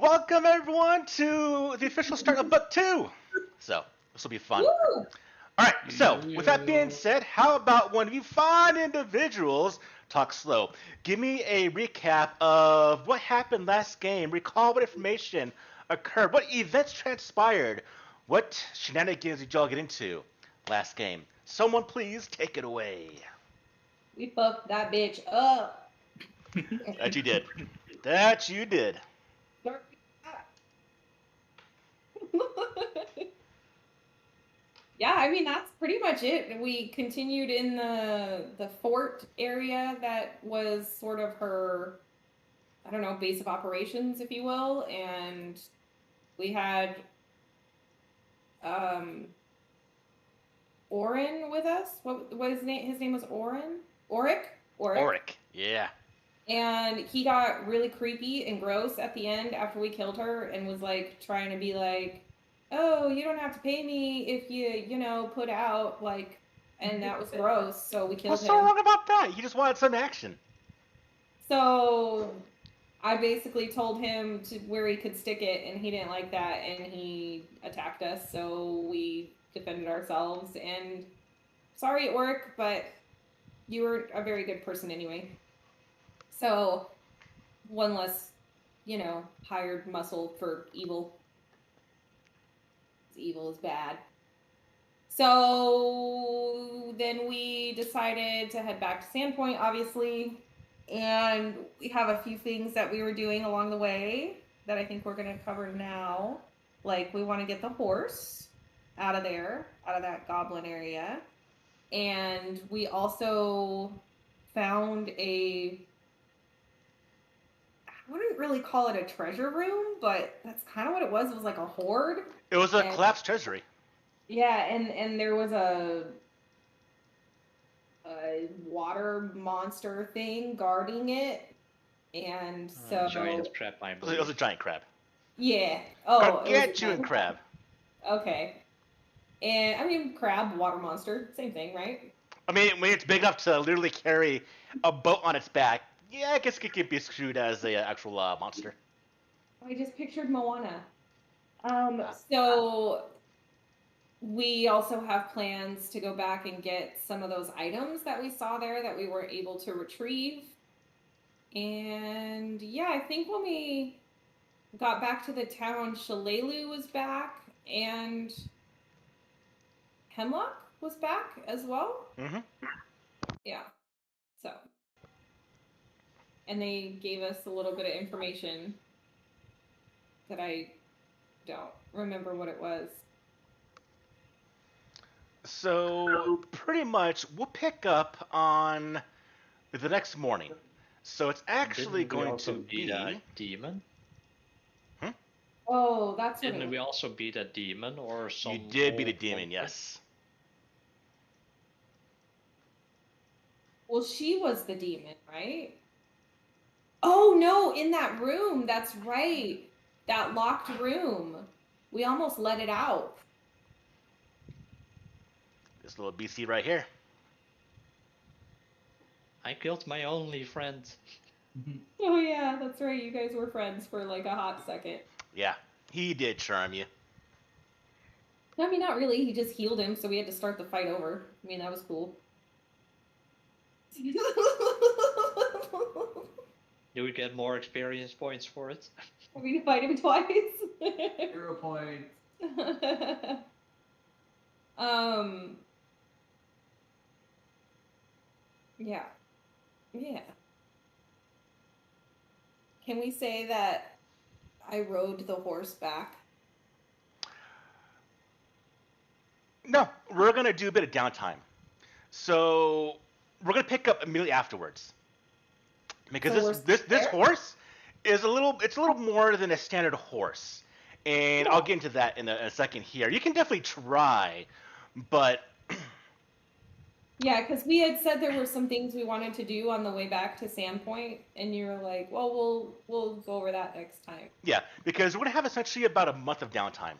Welcome everyone to the official start of book 2. So, this will be fun. Woo! Alright, so with that being said, how about one of you fine individuals talk slow? Give me a recap of what happened last game. Recall what information occurred, what events transpired, what shenanigans did y'all get into last game. Someone please take it away. We fucked that bitch up. That you did. That you did. Yeah, I mean that's pretty much it. We continued in the fort area that was sort of her, I don't know, base of operations, if you will, and we had um Orin with us. What his name? His name was Orin. Oric. Auric, yeah. And he got really creepy and gross at the end after we killed her and was like trying to be like, oh, you don't have to pay me if you put out, like, and that was gross. So we killed What's him. so wrong about that? He just wanted some action. So I basically told him to where he could stick it, and he didn't like that, and he attacked us. So we defended ourselves. And sorry, Oric, but you were a very good person anyway. So one less, hired muscle for evil. Evil is bad. So then we decided to head back to Sandpoint, obviously. And we have a few things that we were doing along the way that I think we're going to cover now. Like, we want to get the horse out of there, out of that goblin area. And we also found I wouldn't really call it a treasure room, but that's kind of what it was. It was like a hoard. It was a collapsed treasury. Yeah, and there was a water monster thing guarding it, and so giant crab, I It believe. was a giant crab. yeah. Oh, Gargantuan crab. Okay, and I mean crab, water monster, same thing, right? I mean, when it's big enough to literally carry a boat on its back, yeah, I guess it could be screwed as a actual monster. I just pictured Moana. So we also have plans to go back and get some of those items that we saw there that we were able to retrieve. And yeah, I think when we got back to the town, Shalelu was back and Hemlock was back as well. Mm-hmm. Yeah. So. And they gave us a little bit of information that I don't remember what it was. So, pretty much, we'll pick up on the next morning. So, it's actually Didn't we going also to beat be. a demon? Oh, that's what Didn't we also beat a demon or some? You did beat a old demon, monster? yes. Well, she was the demon, right? Oh no, in that room. That's right. That locked room. We almost let it out. This little BC right here. I killed my only friend. Oh yeah, that's right. You guys were friends for like a hot second. Yeah, he did charm you. I mean, not really. He just healed him, so we had to start the fight over. I mean, that was cool. Do we get more experience points for it? We're going to fight him twice. 0 points. Yeah. Yeah. Can we say that I rode the horse back? No, we're going to do a bit of downtime. So, we're going to pick up immediately afterwards. Because So this horse is a little more than a standard horse. And I'll get into that in a second here. You can definitely try, but Yeah, because we had said there were some things we wanted to do on the way back to Sandpoint, and you were like, "Well, we'll go over that next time." yeah, because we're gonna have essentially about a month of downtime,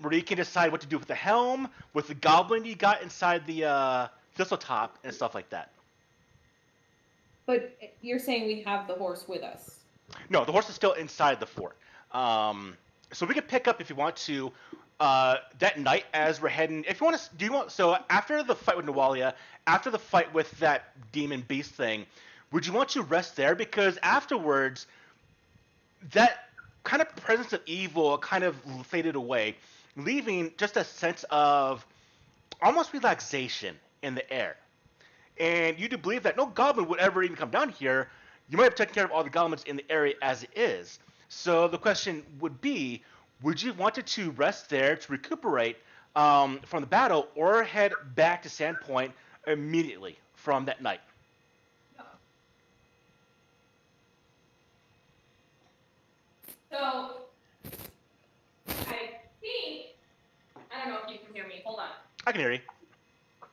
where you can decide what to do with the helm, with the goblin you got inside the thistletop, and stuff like that. But you're saying we have the horse with us. No, the horse is still inside the fort. So we can pick up if you want to that night as we're heading. If you want to, do you want? So after the fight with Nawalia, after the fight with that demon beast thing, would you want to rest there? Because afterwards, that kind of presence of evil kind of faded away, leaving just a sense of almost relaxation in the air. And you do believe that no goblin would ever even come down here. You might have taken care of all the goblins in the area as it is. So the question would be, would you want to rest there to recuperate from the battle, or head back to Sandpoint immediately from that night? So, I think, I don't know if you can hear me. Hold on. I can hear you.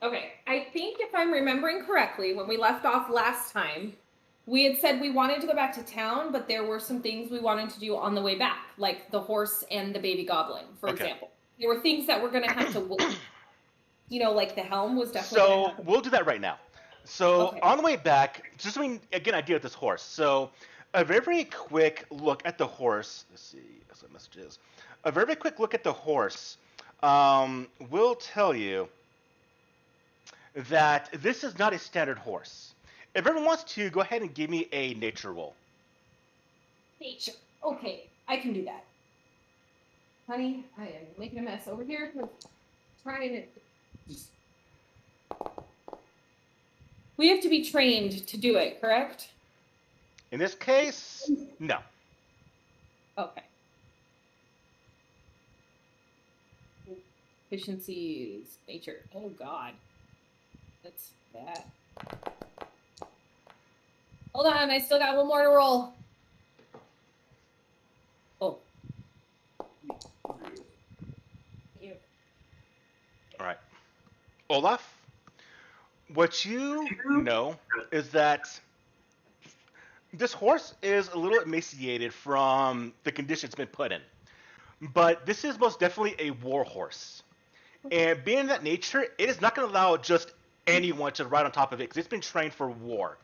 Okay, I think if I'm remembering correctly, when we left off last time, we had said we wanted to go back to town, but there were some things we wanted to do on the way back, like the horse and the baby goblin, for example. There were things that we're going to have to wait. You know, like the helm was definitely. So we'll do that right now. So Okay. on the way back, just I mean, again, idea with this horse. So a very, very quick look at the horse. Let's see what message is. A very, very quick look at the horse will tell you that this is not a standard horse. If everyone wants to, go ahead and give me a nature roll. Nature. Okay, I can do that. Honey, I am making a mess over here. Trying to. We have to be trained to do it, correct? In this case, no. Okay. Efficiency is nature. Oh God. That's bad. Hold on, I still got one more to roll. Oh. You. All right. Olaf, what you know is that this horse is a little emaciated from the condition it's been put in. But this is most definitely a war horse. And being that nature, it is not going to allow just anyone to ride on top of it because it's been trained for war.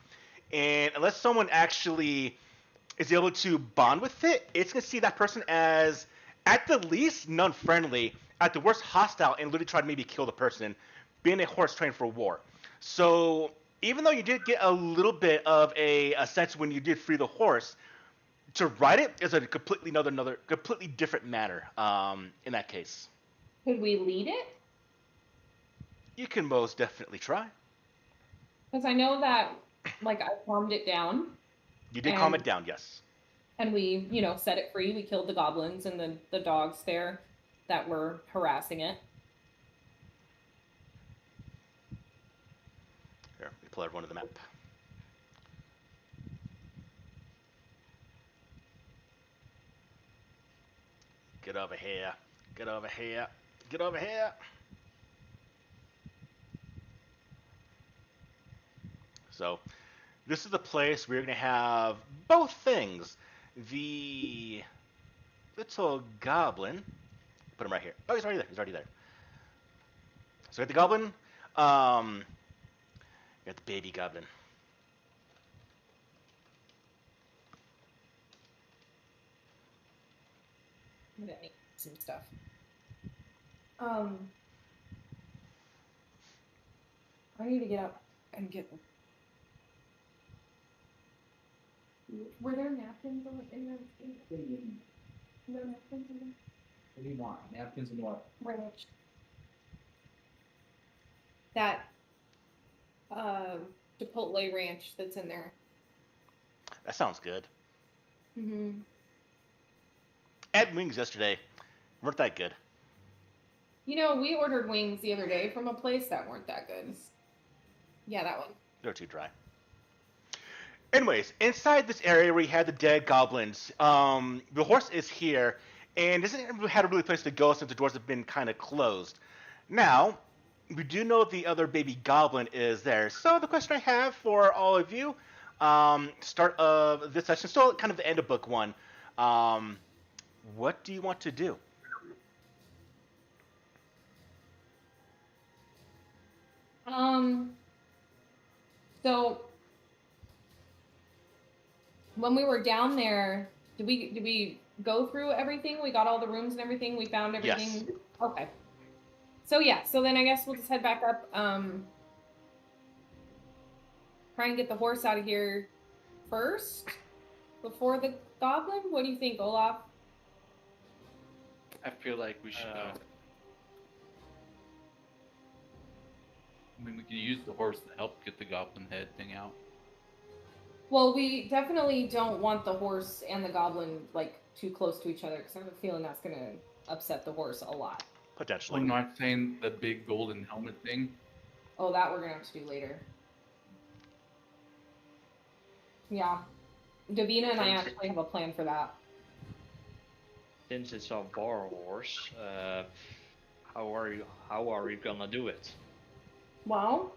And unless someone actually is able to bond with it, it's going to see that person as, at the least, non-friendly, at the worst, hostile, and literally try to maybe kill the person, being a horse trained for war. So even though you did get a little bit of a sense when you did free the horse, to ride it is a completely completely different manner in that case. Could we lead it? You can most definitely try. Because I know that, like, I calmed it down. You did calm it down, yes. And we, you know, set it free. We killed the goblins and the dogs there that were harassing it. Here, we pull everyone to the map. Get over here. Get over here. Get over here. So, this is the place where you're going to have both things. The little goblin. Put him right here. Oh, he's already there. He's already there. So, we got the goblin. We got the baby goblin. I'm gonna need some stuff. I need to get up and get them. Were there napkins in there? Were there napkins in there? What do you want? Napkins and what? Ranch. That Chipotle ranch that's in there. That sounds good. Mm-hmm. I had wings yesterday. Weren't that good. You know, we ordered wings the other day from a place that weren't that good. Yeah, that one. They're too dry. Anyways, inside this area where you had the dead goblins, the horse is here, and isn't had a really place to go since the doors have been kind of closed. Now, we do know the other baby goblin is there. So the question I have for all of you, start of this session, still kind of the end of book one, what do you want to do? So when we were down there, did we go through everything? We got all the rooms and everything. We found everything. Yes. Okay. So yeah. So then I guess we'll just head back up. Try and get the horse out of here first before the goblin. What do you think, Olaf? I feel like we should. I mean, we can use the horse to help get the goblin head thing out. Well, we definitely don't want the horse and the goblin like too close to each other because I have a feeling that's gonna upset the horse a lot. Potentially. I'm not saying the big golden helmet thing. Oh, that we're gonna have to do later. Yeah, Davina and I actually have a plan for that. Since it's a war horse, how are you gonna do it? Well,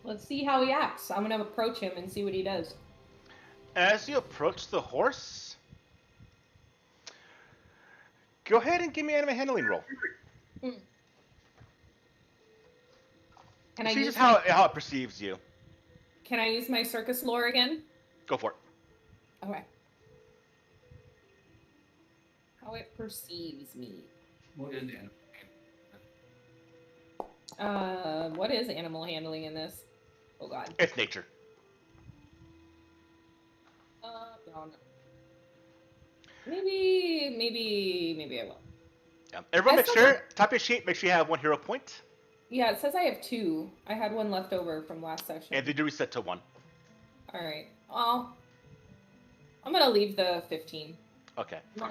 let's see how he acts. I'm gonna approach him and see what he does. As you approach the horse, go ahead and give me an animal handling roll. Can I See use just how it perceives you. Can I use my circus lore again? Go for it. Okay. How it perceives me. What is it? What is animal handling in this? Oh god. It's nature. No. Maybe I will. Yeah. Everyone, That's make sure top of your sheet. Make sure you have 1 hero point, Yeah, it says I have 2. I had 1 left over from last session. and they do reset to 1. All right. Oh, I'm gonna leave the 15. Okay. No.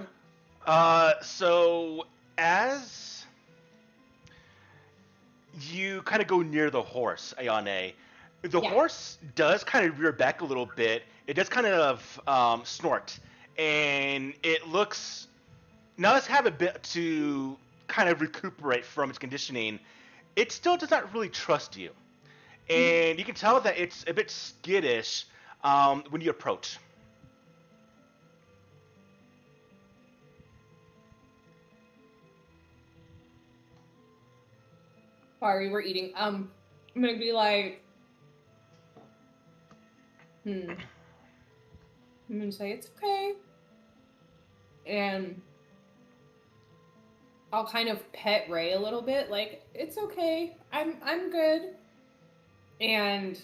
So as you kind of go near the horse, Ayane, the Yeah. horse does kind of rear back a little bit. It does kind of snort, and it looks. Now let's have a bit to kind of recuperate from its conditioning. It still does not really trust you, and you can tell that it's a bit skittish when you approach. Sorry, we're eating. I'm gonna be like, I'm gonna say it's okay, and I'll kind of pet Ray a little bit, like it's okay, I'm good. And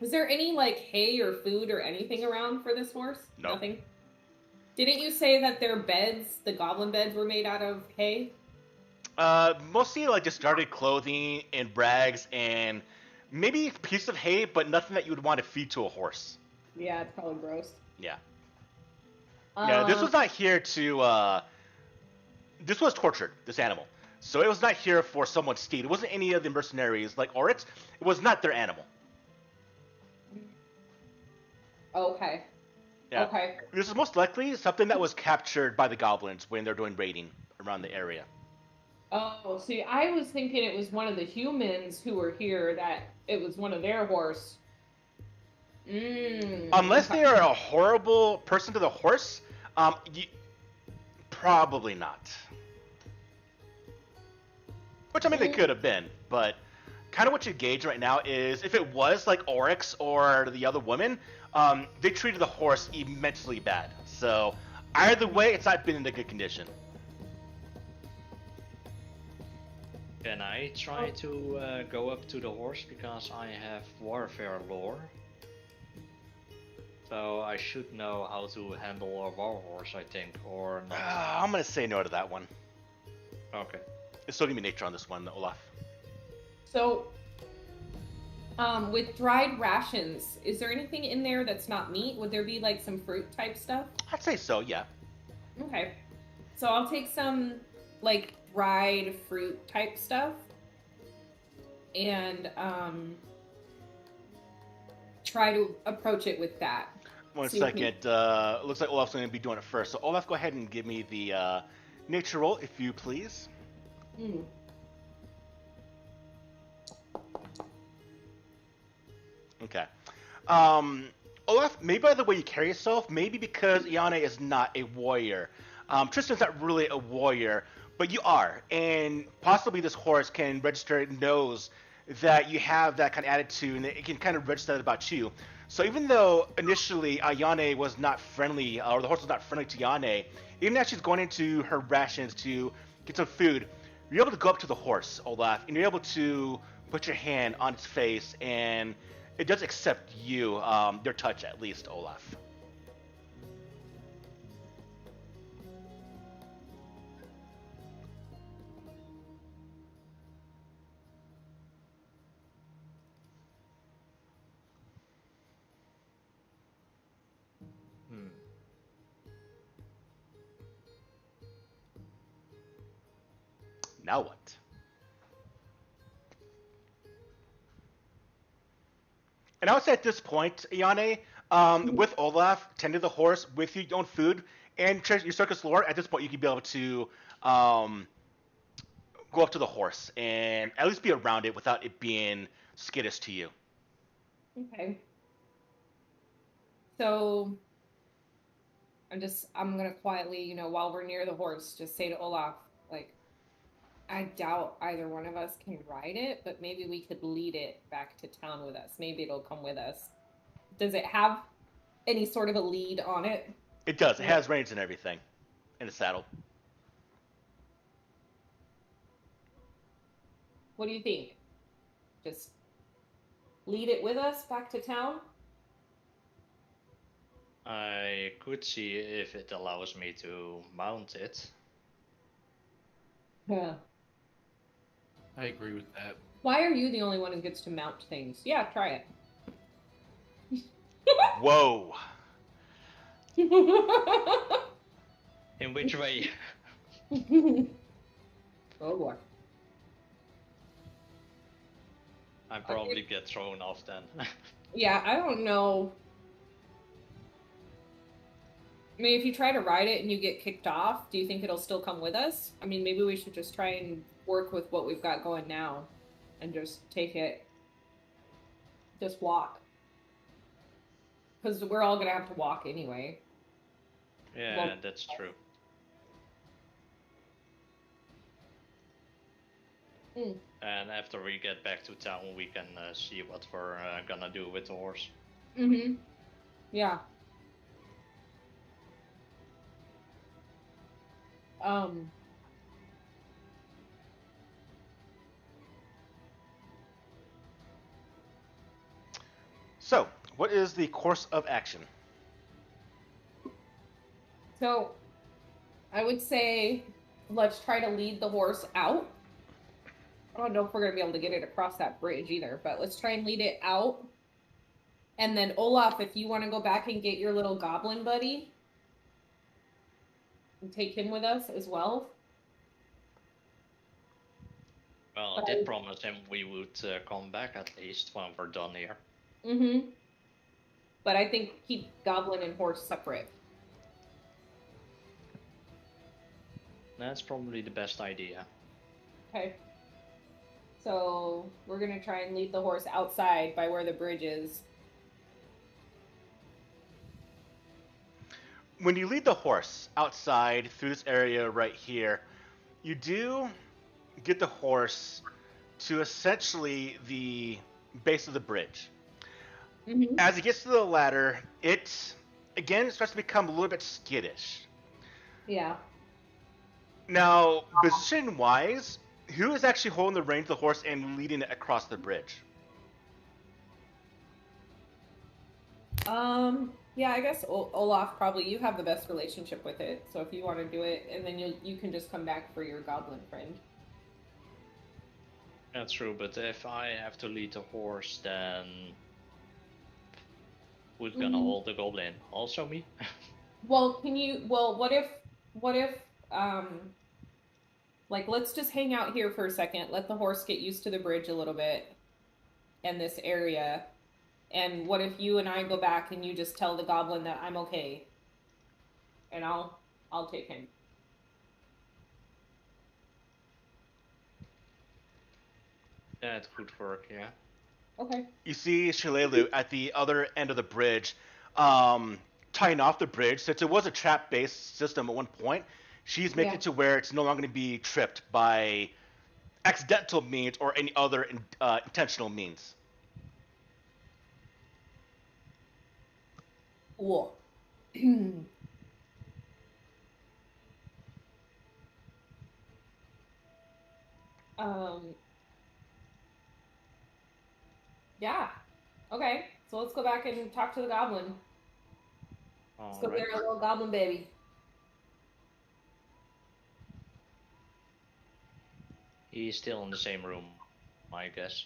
is there any like hay or food or anything around for this horse? No. Nothing. Didn't you say that their beds, the goblin beds, were made out of hay? Mostly like discarded clothing and rags and maybe a piece of hay, but nothing that you would want to feed to a horse. Yeah, it's probably gross. Yeah. Yeah, this Um, was not here to, this was tortured, this animal. So it was not here for someone's steed. It wasn't any of the mercenaries like Oryx. It was not their animal. Okay. Yeah. Okay. This is most likely something that was captured by the goblins when they're doing raiding around the area. Oh, see, I was thinking it was one of the humans who were here, that it was one of their horse. Unless they are a horrible person to the horse, probably not. Which, I mean, they could have been, but kind of what you gauge right now is if it was like Oryx or the other woman, they treated the horse immensely bad. So either way, it's not been in a good condition. Can I try to go up to the horse because I have warfare lore? So I should know how to handle a war horse, I think, or not. I'm going to say no to that one. Okay. It's still going to be nature on this one, Olaf. So, with dried rations, is there anything in there that's not meat? Would there be like some fruit type stuff? I'd say so, yeah. Okay. So I'll take some like dried fruit type stuff and try to approach it with that. One See what second. Looks like Olaf's going to be doing it first. So Olaf, go ahead and give me the nature roll, if you please. Okay. Olaf, maybe by the way you carry yourself, maybe because Iane is not a warrior. Tristan's not really a warrior, but you are. And possibly this horse can register, it knows that you have that kind of attitude, and it can kind of register that about you. So even though initially Ayane was not friendly, or the horse was not friendly to Yane, even as she's going into her rations to get some food, you're able to go up to the horse, Olaf, and you're able to put your hand on its face, and it does accept you, your touch at least, Olaf. Hmm. Now what? And I would say at this point, Yane, with Olaf, tend to the horse with your own food and your circus lore, at this point you could be able to um, go up to the horse and at least be around it without it being skittish to you. Okay. So I'm gonna quietly, while we're near the horse, just say to Olaf, like, I doubt either one of us can ride it, but maybe we could lead it back to town with us. Maybe it'll come with us. Does it have any sort of a lead on it? It does. It has reins and everything in the saddle. What do you think? Just lead it with us back to town? I could see if it allows me to mount it. Yeah. I agree with that. Why are you the only one who gets to mount things? Yeah, try it. Whoa. In which way? Oh boy. I probably get thrown off then. Yeah, I don't know. I mean, if you try to ride it and you get kicked off, do you think it'll still come with us? I mean, maybe we should just try and work with what we've got going now and just take it. Just walk. Because we're all going to have to walk anyway. Yeah, Well, that's true. Mm. And after we get back to town, we can see what we're gonna do with the horse. Mm-hmm. Yeah. Um. So, what is the course of action? So, I would say let's try to lead the horse out. I don't know if we're going to be able to get it across that bridge either, but let's try and lead it out. And then, Olaf, if you want to go back and get your little goblin buddy and take him with us as well. Well, I did promise him we would come back at least when we're done here. Mm-hmm. But I think keep goblin and horse separate. That's probably the best idea. Okay. So we're going to try and lead the horse outside by where the bridge is. When you lead the horse outside through this area right here, you do get the horse to essentially the base of the bridge. Mm-hmm. As it gets to the ladder, it starts to become a little bit skittish. Yeah. Now, position-wise, who is actually holding the reins of the horse and leading it across the bridge? Yeah, I guess Olaf, probably you have the best relationship with it. So if you want to do it, and then you can just come back for your goblin friend. That's true, but if I have to lead the horse, then who's gonna hold the goblin? Also me? Well, what if, like, let's just hang out here for a second. Let the horse get used to the bridge a little bit and this area. And what if you and I go back and you just tell the goblin that I'm okay? And I'll take him. That could work, yeah. Okay. You see Shilelu at the other end of the bridge, tying off the bridge. Since it was a trap-based system at one point, she's making it to where it's no longer going to be tripped by accidental means or any other intentional means. Cool. um. Yeah. Okay. So let's go back and talk to the goblin. Let's go get our little goblin baby. He's still in the same room, I guess.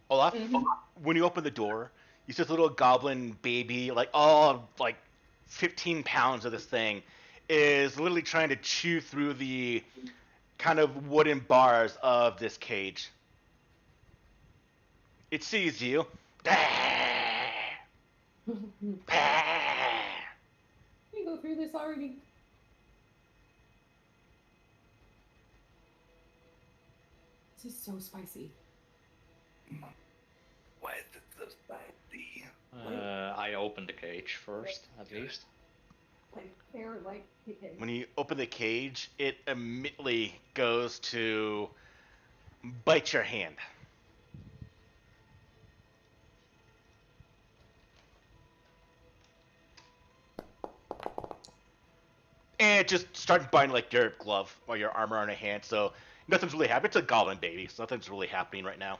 Olaf, Mhm. when you open the door, you see this little goblin baby, like all like 15 pounds of this thing, is literally trying to chew through the kind of wooden bars of this cage. It sees you. We go through this already. This is so spicy. Why is it so spicy? I opened the cage first, at least. Like they're like When you open the cage, it immediately goes to bite your hand. And it just starts biting like your glove or your armor on your hand, so nothing's really happening. It's a goblin baby, so nothing's really happening right now.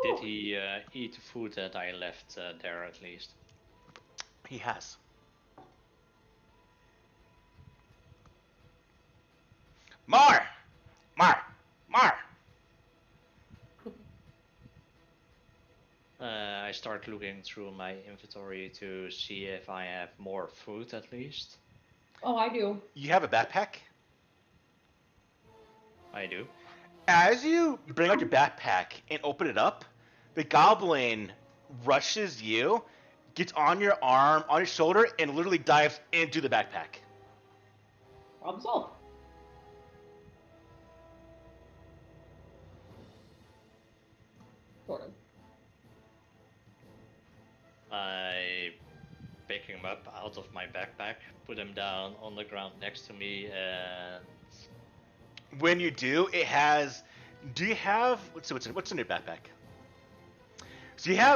Did he eat the food that I left there, at least? He has. More! More! More! I start looking through my inventory to see if I have more food, at least. Oh, I do. You have a backpack? I do. As you bring out your backpack and open it up, the goblin rushes you, gets on your arm, on your shoulder, and literally dives into the backpack. Problem solved. Sort of. I pick him up out of my backpack, put him down on the ground next to me, and When you do, it has. Do you have what's in your backpack?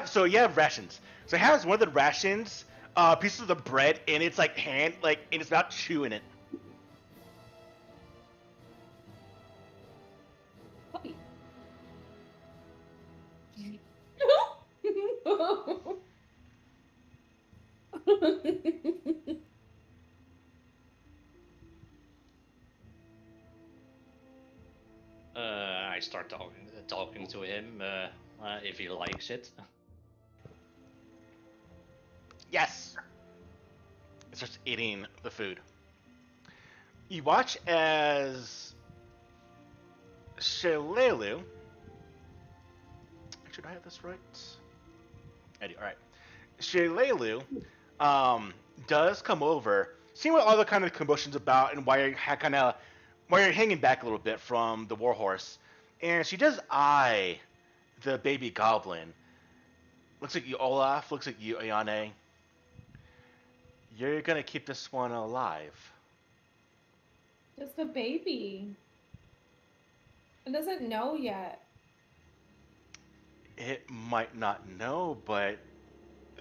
So you have rations. So it has one of the rations, pieces of the bread in its like hand, like and it's not chewing it. Puppy. I start talking to him if he likes it. Yes. It starts eating the food. You watch as Shalelu. Should I have this right? I do. All right. Shalelu does come over, seeing what all the kind of commotion's about and why you're hanging back a little bit from the warhorse, and she does eye the baby goblin. Looks at you, Olaf. Looks at you, Ayane. You're gonna keep this one alive. Just a baby. It doesn't know yet. It might not know, but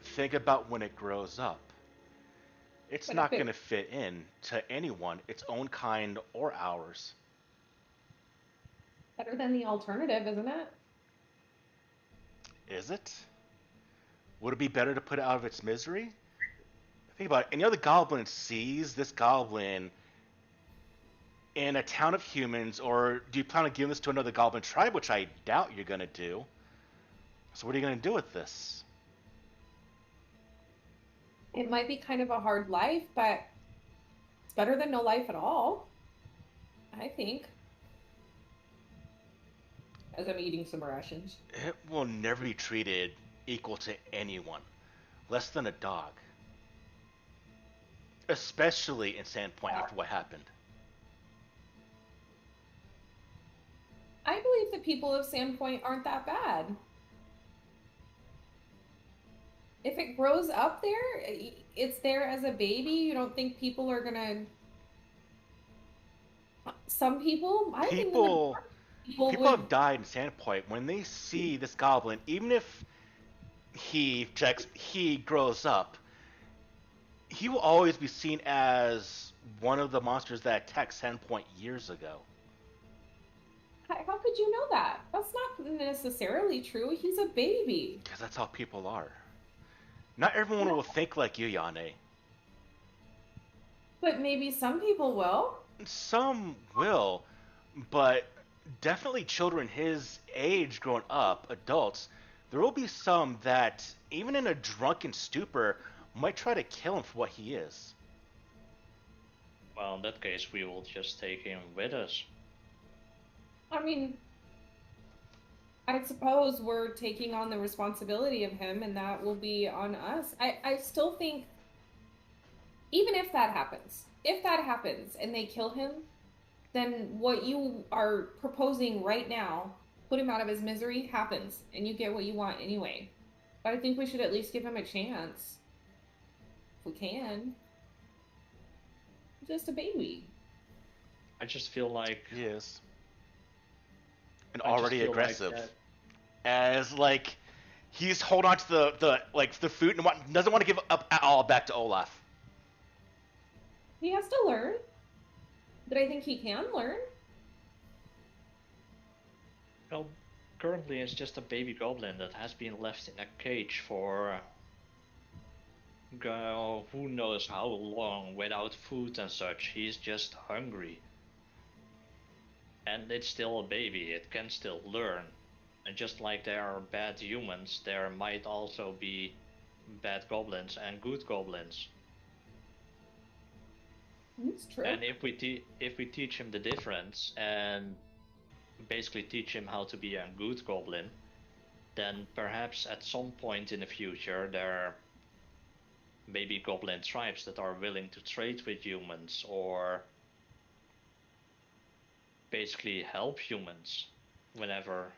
think about when it grows up. It's But not if it- going to fit in to anyone, its own kind or ours. Better than the alternative, isn't it? Is it? Would it be better to put it out of its misery? Think about it. Any other goblin sees this goblin in a town of humans, or do you plan on giving this to another goblin tribe, which I doubt you're going to do? So what are you going to do with this? It might be kind of a hard life, but it's better than no life at all. I think. As I'm eating some rations. It will never be treated equal to anyone, less than a dog. Especially in Sandpoint after what happened. I believe the people of Sandpoint aren't that bad. If it grows up there, it's there as a baby. You don't think people are gonna Some people, I think the People majority of people people would. have died in Sandpoint when they see this goblin, even if he grows up, he will always be seen as one of the monsters that attacked Sandpoint years ago. How could you know that? That's not necessarily true. He's a baby. Because that's how people are. Not everyone No, will think like you, Yane. but maybe some people will. Some will, but definitely children his age growing up, adults, there will be some that, even in a drunken stupor, might try to kill him for what he is. Well, in that case, we will just take him with us. I mean, I suppose we're taking on the responsibility of him, and that will be on us. I still think, even if that happens and they kill him, then what you are proposing right now, put him out of his misery, happens, and you get what you want anyway. But I think we should at least give him a chance. If we can. Just a baby. I just feel like He is. And I just already feel like aggressive. that- As, like, he's holding on to the food and doesn't want to give up at all back to Olaf. He has to learn. But I think he can learn. Well, currently it's just a baby goblin that has been left in a cage for who knows how long without food and such. He's just hungry. And it's still a baby, it can still learn. And just like there are bad humans, there might also be bad goblins and good goblins. That's true. And if we teach him the difference and basically teach him how to be a good goblin, then perhaps at some point in the future there may be goblin tribes that are willing to trade with humans or basically help humans whenever.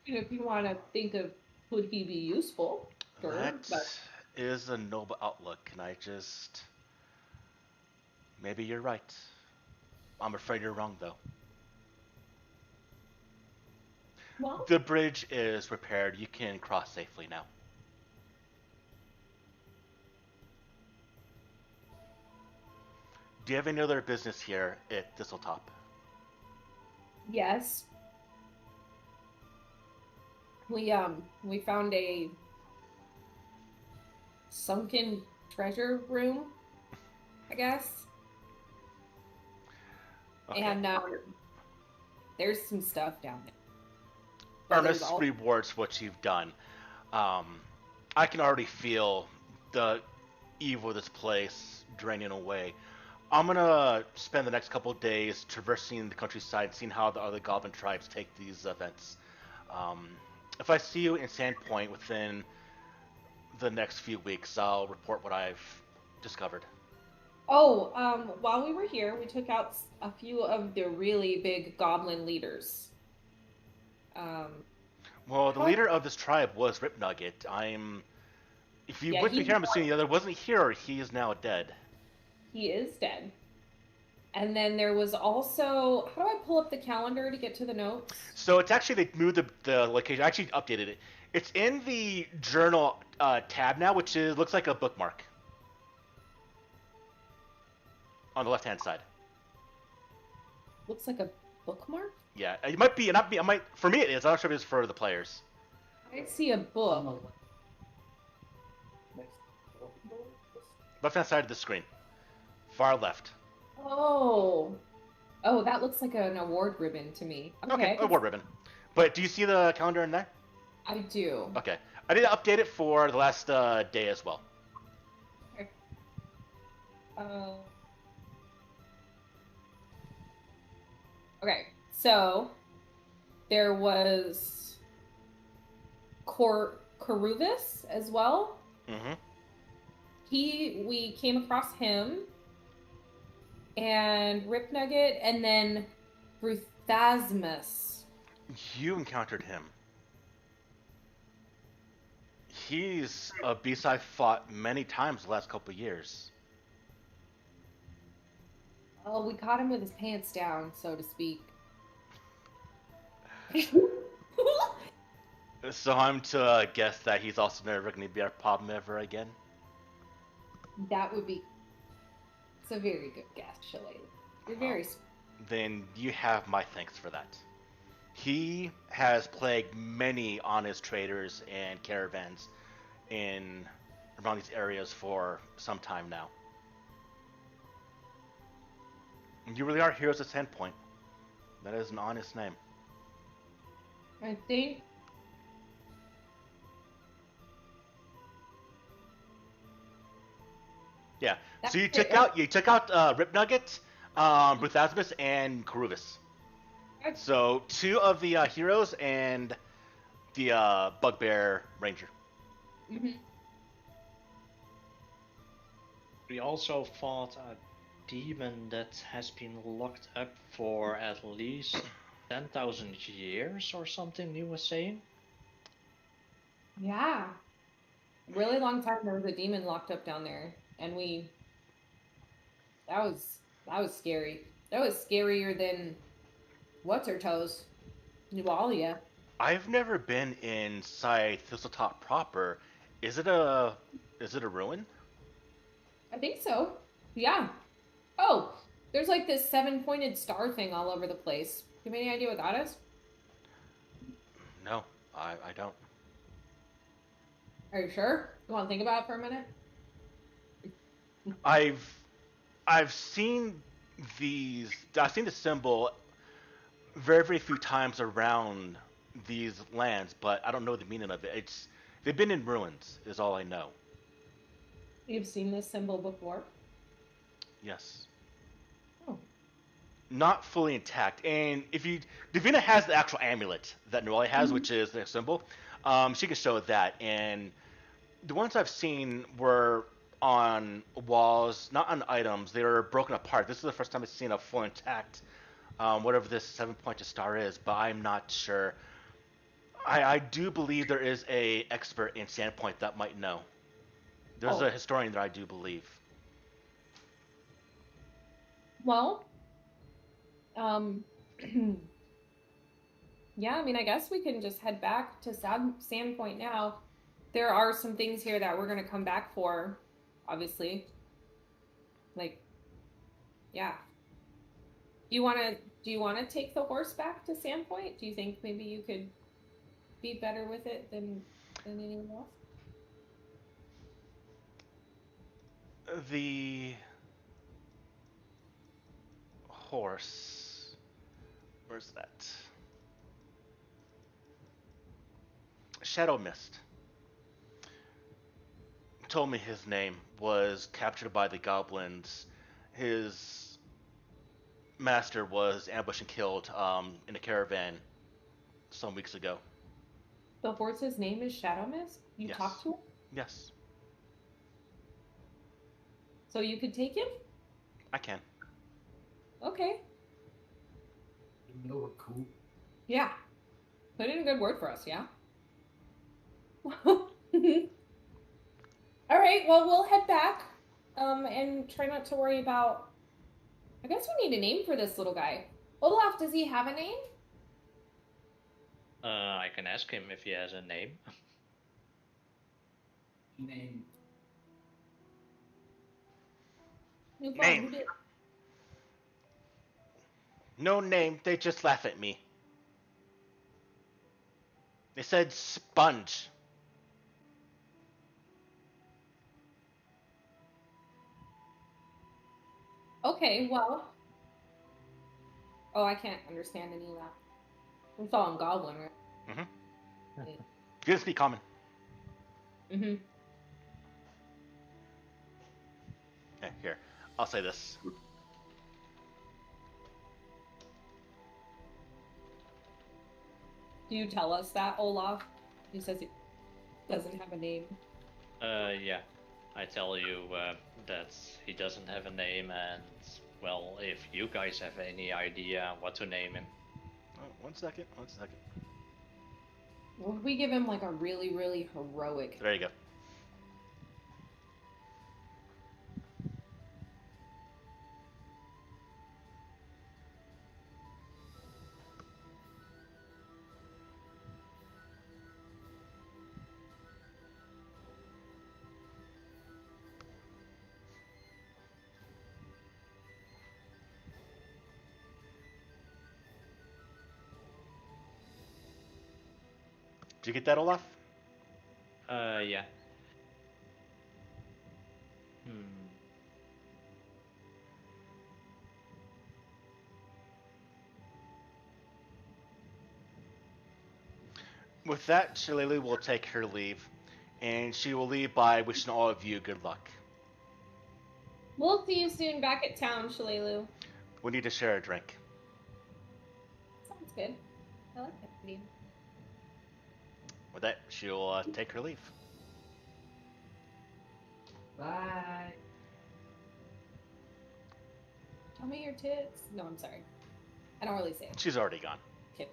If you want to think of would he be useful, sure. That But is a noble outlook, and maybe you're right. I'm afraid you're wrong, though. well, The bridge is repaired. You can cross safely now. Do you have any other business here at Thistletop? yes. We found a sunken treasure room, I guess. Okay. And there's some stuff down there. But there's Earnest al- rewards what you've done. I can already feel the evil of this place draining away. I'm gonna spend the next couple of days traversing the countryside, seeing how the other goblin tribes take these events. If I see you in Sandpoint within the next few weeks, I'll report what I've discovered. Oh, while we were here, we took out a few of the really big goblin leaders. Um, Well, the What? leader of this tribe was Rip Nugget. If you Yeah, wouldn't be he here, I'm assuming the other wasn't here, or he is now dead. he is dead. And then there was also, how do I pull up the calendar to get to the notes? So it's actually, they moved the location. I actually updated it. It's in the journal tab now, which looks like a bookmark on the left-hand side. Looks like a bookmark. Yeah, it might be. Not be. I might. For me, it is. I'm not sure if it's for the players. I see a book. Left-hand side of the screen, far left. Oh, oh, that looks like an award ribbon to me. Okay, award ribbon. But do you see the calendar in there? I do. Okay, I did update it for the last day as well. Okay. Uh, okay, so there was Coruvis as well. Mm-hmm. We came across him and Rip Nugget and then Bruthasmus. You encountered him. He's a beast I've fought many times the last couple of years. Oh, we caught him with his pants down, so to speak. So I'm to guess that he's also never going to be our problem ever again. That would be. It's a very good guess, Shillelagh. You're Well, very. then you have my thanks for that. He has plagued many honest traders and caravans in around these areas for some time now. You really are heroes at Sandpoint. That is an honest name. I think. Yeah. That's So you it, took right? out Rip Nugget, Bruthasmus, and Corvus. That's- So two of the heroes and the Bugbear Ranger. Mhm. We also fought a demon that has been locked up for at least 10,000 years or something, he was saying. Yeah. Really long time there was a demon locked up down there, and we. That was scary. That was scarier than what's her toes, Nualia. I've never been inside Thistletop proper. Is it a ruin? I think so. Yeah. Oh, there's like this seven-pointed star thing all over the place. Do you have any idea what that is? No, I don't. Are you sure? You want to think about it for a minute? I've I've seen I've seen the symbol very very few times around these lands, but I don't know the meaning of it. They've been in ruins is all I know. You've seen this symbol before? Yes. Oh. Not fully intact. And if you Davina has the actual amulet that Neroli has, Mhm. which is the symbol, she can show that. And the ones I've seen were on walls, not on items. They were broken apart. This is the first time I've seen a full intact, whatever this seven-pointed star is, but I'm not sure. I do believe there is a expert in Sandpoint that might know. There's Oh. a historian that I do believe. Well, um, yeah, I mean, I guess we can just head back to Sandpoint now. There are some things here that we're going to come back for, obviously. Like, yeah. Do you want to take the horse back to Sandpoint? Do you think maybe you could be better with it than anyone else? The horse. Where's that? Shadow Mist told me his name was captured by the goblins. His master was ambushed and killed in a caravan some weeks ago. The horse's name is Shadow Mist? You Yes. talked to him? Yes, So you could take him? I can. Okay. You know we're cool. Yeah. Put in a good word for us, yeah? All right, well, we'll head back and try not to worry about. I guess we need a name for this little guy. Olaf, does he have a name? I can ask him if he has a name. Name. No problem, Name. who did- No name, they just laugh at me. They said sponge. Okay, well. Oh, I can't understand any of that. It's all in Goblin, right? Mm-hmm. You can speak common. Mm-hmm. Okay, here. I'll say this. Do you tell us that, Olaf? He says he doesn't have a name. Yeah. I tell you that he doesn't have a name, and well, if you guys have any idea what to name him. Oh, one second. What if we give him like a really, really heroic? There you go. you get that, Olaf? Yeah. With that, Shillelagh will take her leave, and she will leave by wishing all of you good luck. We'll see you soon back at town, Shillelagh. We need to share a drink. Sounds good. I like that name. With that, she'll take her leave. Bye. Tell me your tits. No, I'm sorry. I don't really say it. She's already gone. Okay.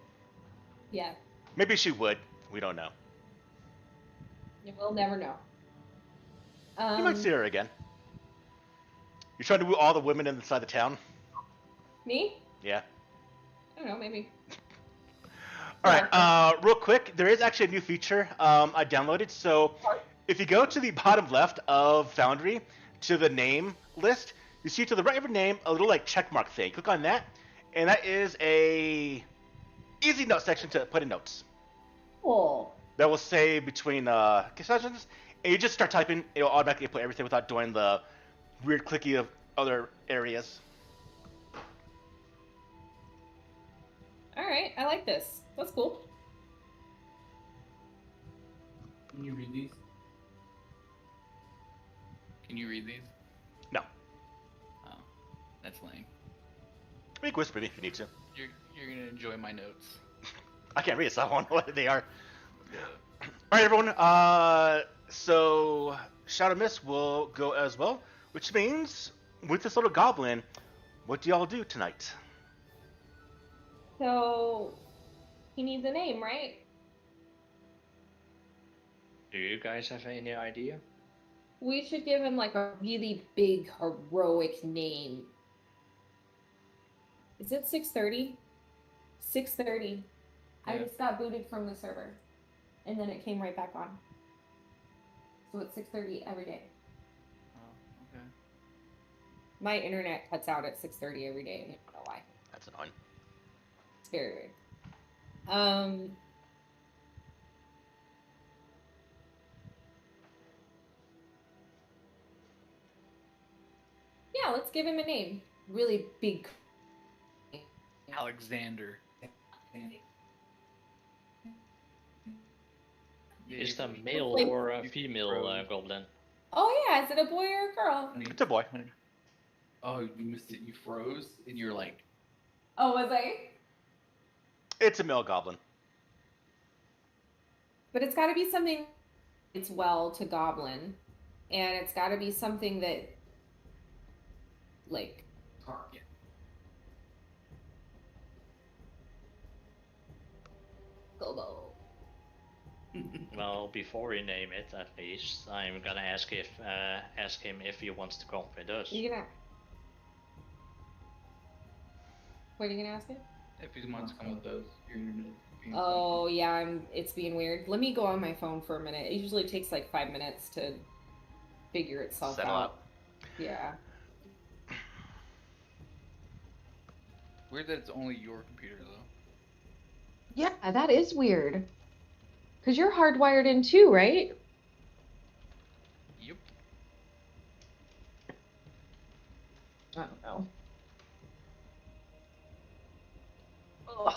Yeah, Maybe she would. We don't know. we'll never know. You might see her again. You're trying to woo all the women inside the town? Me? Yeah. I don't know, maybe. All right. Real quick, there is actually a new feature I downloaded. So if you go to the bottom left of Foundry to the name list, you see to the right of your name a little like check mark thing. Click on that, and that is a easy note section to put in notes. Cool. That will say between sessions, and you just start typing. It'll automatically put everything without doing the weird clicky of other areas. All right, I like this. That's cool. Can you read these? Can you read these? No. Oh, that's lame. You can whisper me if you need to. You're gonna enjoy my notes. I can't read it, so I don't know what they are. All right, everyone. So Shadow Mist will go as well, which means with this little goblin, what do y'all do tonight? So, he needs a name, right? Do you guys have any idea? We should give him like a really big, heroic name. Is it 6:30? 6:30. I Yeah. just got booted from the server, and then it came right back on. So it's 6:30 every day. Oh, okay. My internet cuts out at 6:30 every day, and I don't know why. That's annoying. It's very weird. Yeah, let's give him a name. Really big. Alexander. Is it a male or a female goblin? Oh yeah, is it a boy or a girl? It's a boy. Oh, you missed it. You froze, and you're like, Oh, was I? It's a male goblin. But it's got to be something it's well to goblin, and it's got to be something that, like, Target. Gobo. Well, before we name it, at least, I'm gonna ask him if he wants to come with us. You gonna? What are you gonna ask him? if he wants to come with those, you're gonna. Oh yeah, it's being weird. Let me go on my phone for a minute. It usually takes like 5 minutes to figure itself Settle out. up. Yeah. Weird that it's only your computer though. Yeah, that is weird. Because you're hardwired in too, right? Yep. I don't know. Ugh.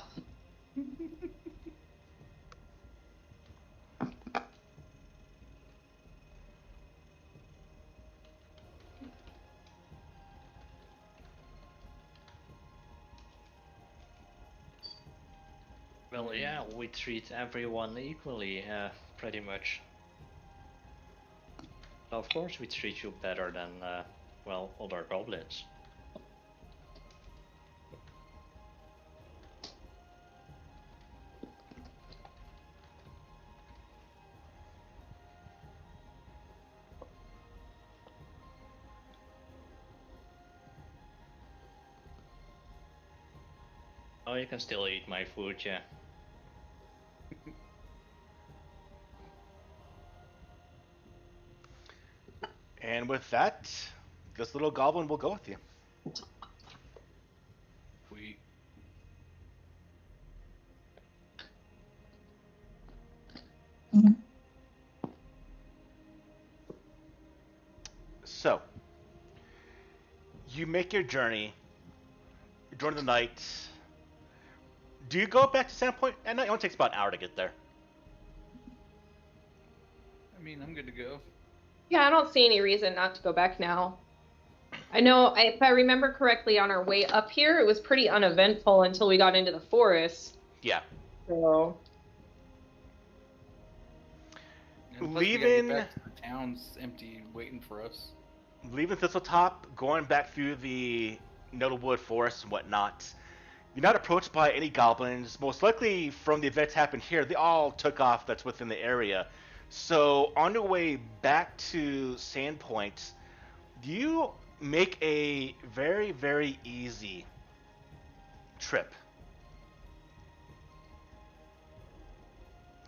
Well, yeah, we treat everyone equally, pretty much. Of course, we treat you better than, well, other goblins. Oh, you can still eat my food, yeah. And with that, this little goblin will go with you. make your journey during the night. Do you go back to Sandpoint at night? It only takes about an hour to get there. I mean, I'm good to go. Yeah, I don't see any reason not to go back now. I know, if I remember correctly, on our way up here, it was pretty uneventful until we got into the forest. Yeah. So, And plus we gotta Leaving- get back to the town's empty, waiting for us. Leaving Thistletop, going back through the Notablewood Forest and whatnot, you're not approached by any goblins. Most likely, from the events happened here, they all took off that's within the area. So, on your way back to Sandpoint, you make a very, very easy trip.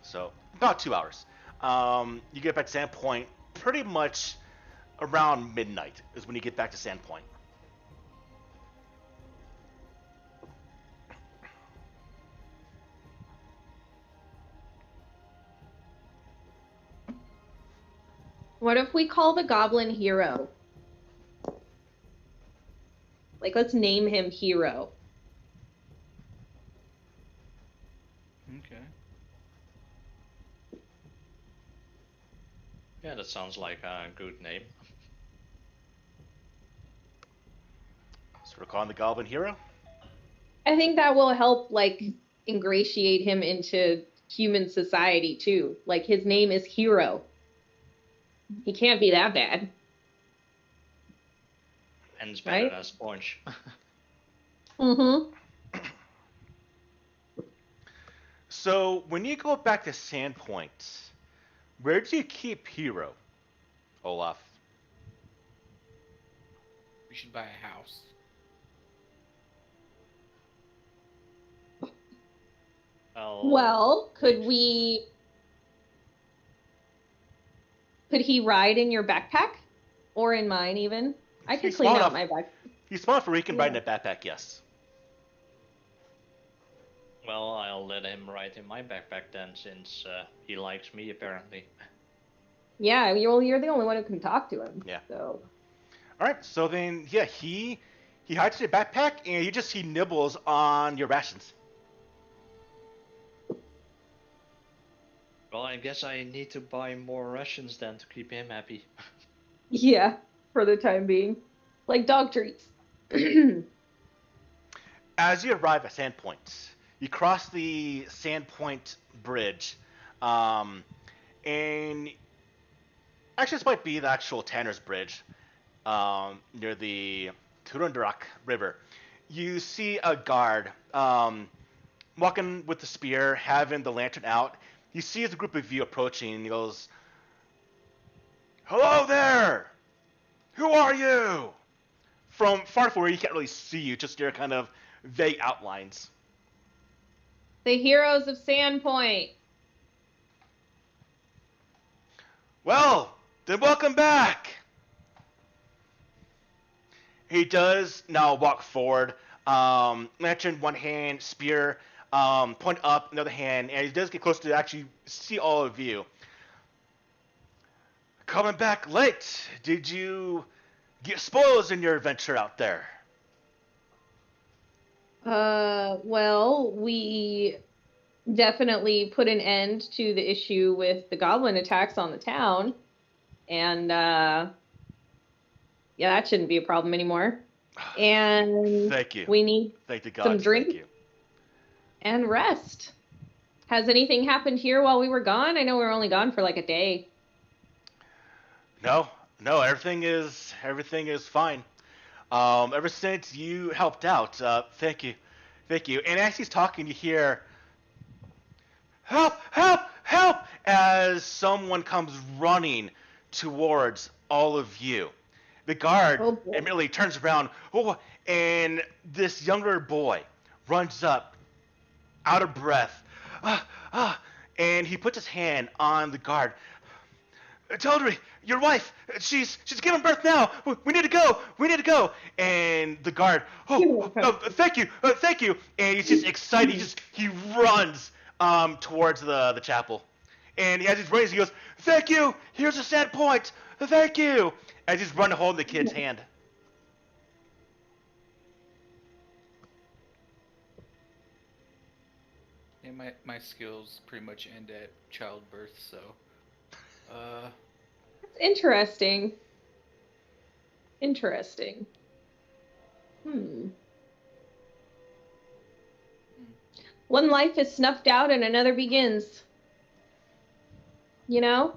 So, about 2 hours. You get back to Sandpoint pretty much around midnight is when you get back to Sandpoint. what if we call the goblin Hero? Like, let's name him Hero. Okay. Yeah, that sounds like a good name. So we're calling the Goblin Hero? I think that will help, like, ingratiate him into human society, too. Like, his name is Hero. He can't be that bad. And it's better Right? than Sponge. Mm-hmm. So when you go back to Sandpoint, where do you keep Hero, Olaf? We should buy a house. Well, could he ride in your backpack? Or in mine, even? I could He's clean small out enough. my backpack. He's small enough where he can ride in Yeah. a backpack, yes. Well, I'll let him ride in my backpack then, since he likes me apparently. Yeah, you're the only one who can talk to him. Yeah. So. Alright, so then, yeah, he hides in your backpack, and he nibbles on your rations. Well, I guess I need to buy more rations then to keep him happy. Yeah, for the time being. Like dog treats. As you arrive at Sandpoint, you cross the Sandpoint Bridge, and actually this might be the actual Tanner's Bridge, near the Turundarak River. You see a guard walking with the spear, having the lantern out. He sees a group of you approaching, and he goes, "Hello there! Who are you?" From far away, you can't really see you, just your kind of vague outlines. The heroes of Sandpoint. Well, then welcome back. He does now walk forward, lantern in one hand, spear point up, another hand, and he does get close to actually see all of you. Coming back late. Did you get spoils in your adventure out there? Well, we definitely put an end to the issue with the goblin attacks on the town. And, yeah, that shouldn't be a problem anymore. And Thank you. we need Thank the gods. some drink Thank you. and rest. Has anything happened here while we were gone? I know we were only gone for like a day. No, everything is fine. Ever since you helped out, thank you. And as he's talking, you hear, "Help! Help! Help!" as someone comes running towards all of you. The guard Oh, boy. immediately turns around, and this younger boy runs up, out of breath, and he puts his hand on the guard. "Tildry, your wife, she's giving birth now. We need to go. And the guard, thank you. And he's just excited. He runs towards the chapel. And as he's running, he goes, "Thank you. Here's a sad point. Thank you." As he's running, holding the kid's hand. Yeah, my skills pretty much end at childbirth, so It's interesting. Interesting. One life is snuffed out and another begins. You know?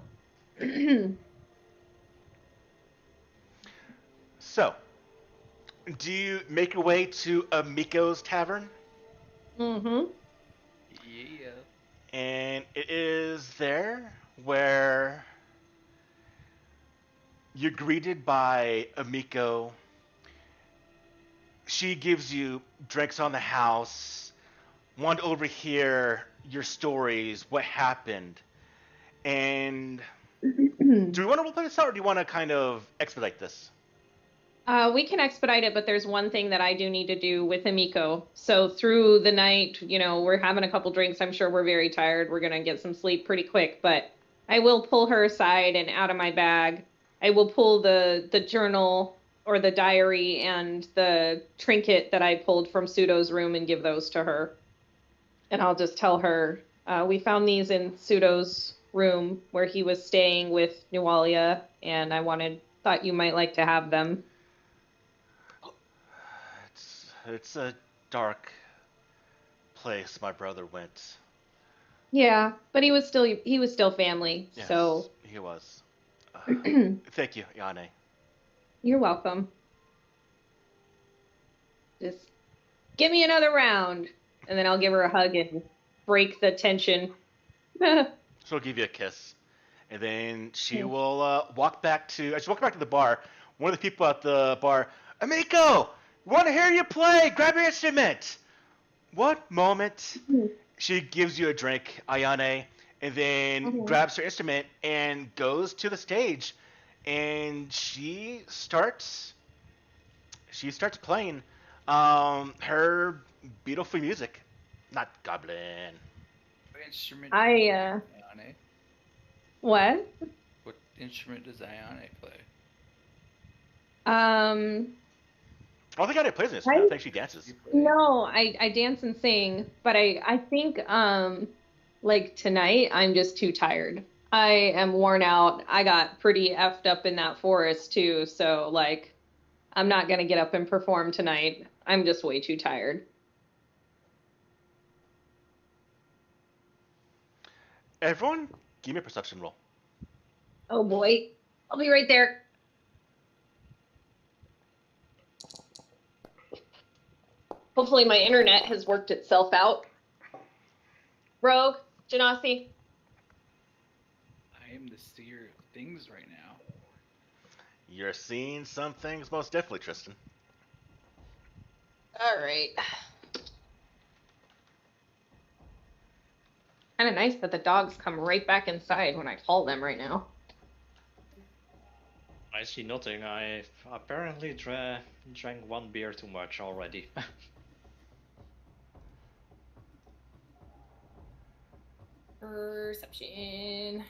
So, do you make your way to Amiko's tavern? Mm-hmm. yeah. And it is there where you're greeted by Amiko. She gives you drinks on the house, want to overhear your stories, what happened. And do we want to roleplay this out, or do you want to kind of expedite this? We can expedite it, but there's one thing that I do need to do with Amiko. So through the night, we're having a couple drinks. I'm sure we're very tired. We're gonna get some sleep pretty quick, but I will pull her aside and out of my bag. I will pull the journal or the diary and the trinket that I pulled from Pseudo's room and give those to her. And I'll just tell her, we found these in Pseudo's room where he was staying with Nualia, and I thought you might like to have them. It's a dark place my brother went. Yeah, but he was still family. Yes, So he was. Thank you, Yane. you're welcome. Just give me another round, and then I'll give her a hug and break the tension. She'll give you a kiss, and then she will walk back to. She'll walk back to the bar. One of the people at the bar, Amiko, want to hear you play? Grab your instrument. What moment? She gives you a drink, Ayane, and then grabs her instrument and goes to the stage, and she starts playing her beautiful music. Not goblin. What instrument I Ayane? what? What instrument does Ayane play? I don't think Ayane plays an instrument. I think she dances. No, I dance and sing, but I think like tonight I'm just too tired. I am worn out. I got pretty effed up in that forest too, so like I'm not gonna get up and perform tonight. I'm just way too tired. Everyone, give me a perception roll. Oh boy. I'll be right there. Hopefully my internet has worked itself out. Rogue, Genasi. I am the seer of things right now. You're seeing some things, most definitely, Tristan. All right. Kind of nice that the dogs come right back inside when I call them right now. I see nothing. I apparently drank one beer too much already. Perception.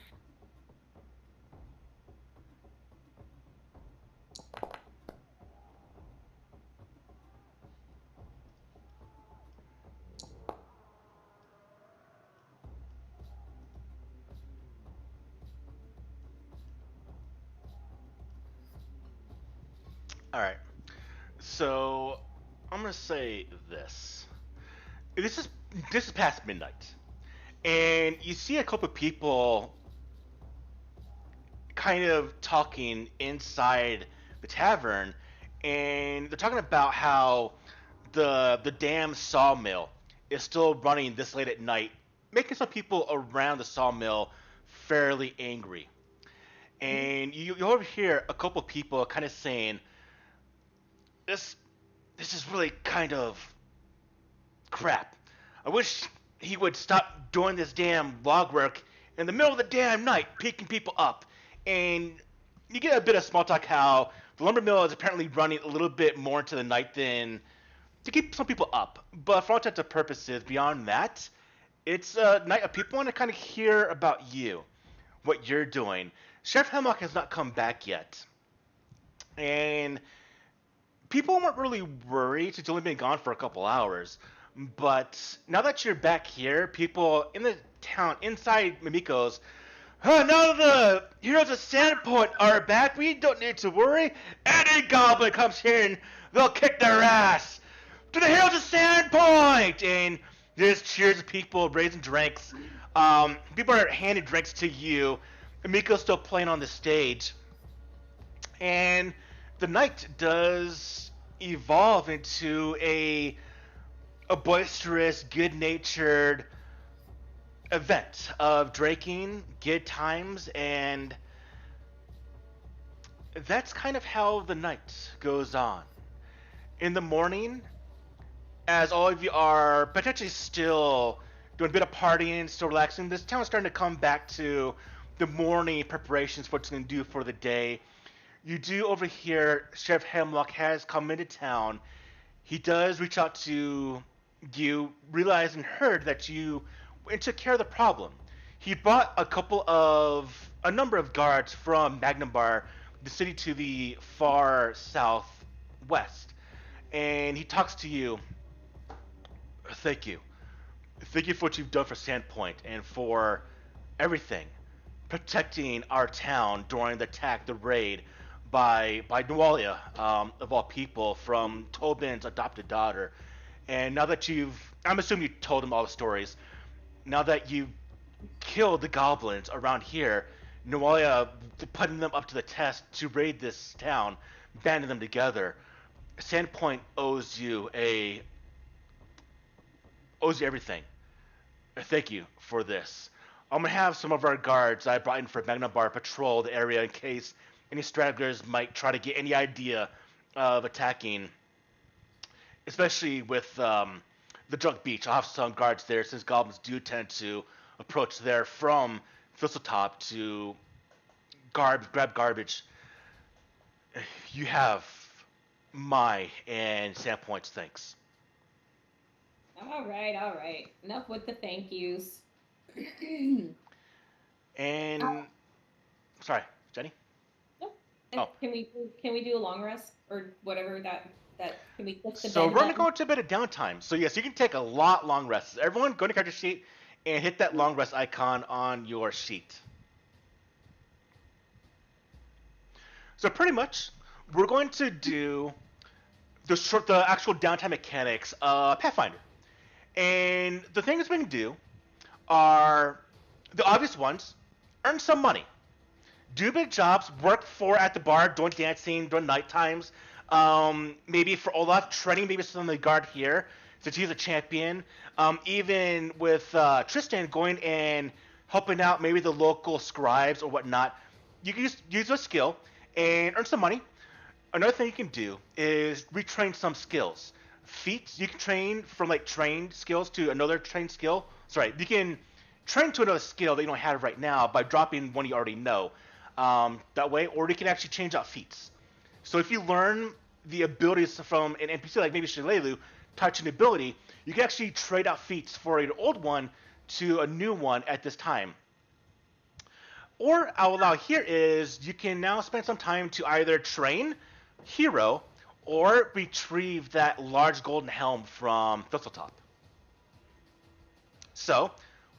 All right. So I'm gonna say this. This is this is past midnight, and you see a couple of people kind of talking inside the tavern, and they're talking about how the damn sawmill is still running this late at night, making some people around the sawmill fairly angry. And you overhear a couple of people kind of saying, "This this is really kind of crap. I wish he would stop doing this damn log work in the middle of the damn night, picking people up." And you get a bit of small talk how the lumber mill is apparently running a little bit more into the night than to keep some people up. But for all intents and purposes, beyond that, it's a night of people want to kind of hear about you, what you're doing. Sheriff Hemlock has not come back yet. And people weren't really worried since he's only been gone for a couple hours. But now that you're back here, people in the town inside Mimiko's, "Huh, now the heroes of Sandpoint are back. We don't need to worry. Any goblin comes here and they'll kick their ass. To the heroes of Sandpoint!" And there's cheers of people raising drinks. People are handing drinks to you. Miko's still playing on the stage. And the night does evolve into a boisterous, good-natured event of drinking, good times, and that's kind of how the night goes on. In the morning, as all of you are potentially still doing a bit of partying, still relaxing, this town is starting to come back to the morning preparations for what it's going to do for the day. You do overhear Sheriff Hemlock has come into town. He does reach out to you, realized and heard that you went and took care of the problem. He brought a number of guards from Magnum Bar, the city to the far southwest, and he talks to you. Thank you. Thank you for what you've done for Sandpoint and for everything. Protecting our town during the attack, the raid by Nualia, of all people, from Tobin's adopted daughter. And now that I'm assuming you told him all the stories. Now that you killed the goblins around here, Nualia putting them up to the test to raid this town, banding them together. Sandpoint owes you everything. Thank you for this. I'm gonna have some of our guards I brought in for Magna Bar patrol the area in case any stragglers might try to get any idea of attacking, especially with the Drunk Beach. I'll have some guards there since goblins do tend to approach there from Thistletop to grab garbage. You have my and Sandpoint's thanks. All right. Enough with the thank yous. And sorry, Jenny. No. Oh. Can we do a long rest or whatever that can we click the So bed we're gonna button? go into a bit of downtime. So yes, you can take a long rests. Everyone, go to character sheet and hit that long rest icon on your sheet. So pretty much, we're going to do the actual downtime mechanics of Pathfinder. And the things we can do are the obvious ones: earn some money, do big jobs, work at the bar, doing dancing, during night times. Maybe for Olaf, training maybe some of the guard here, since he's a champion. Even with Tristan going and helping out maybe the local scribes or whatnot. You can use a skill and earn some money. Another thing you can do is retrain some skills. Feats, you can train from trained skills to another trained skill. Sorry, you can train to another skill that you don't have right now by dropping one you already know. That way, or you can actually change out feats. So if you learn the abilities from an NPC, like maybe Shalelu, touch an ability, you can actually trade out feats for an old one to a new one at this time. Or I'll allow here is you can now spend some time to either train hero or retrieve that large golden helm from Thistletop. So,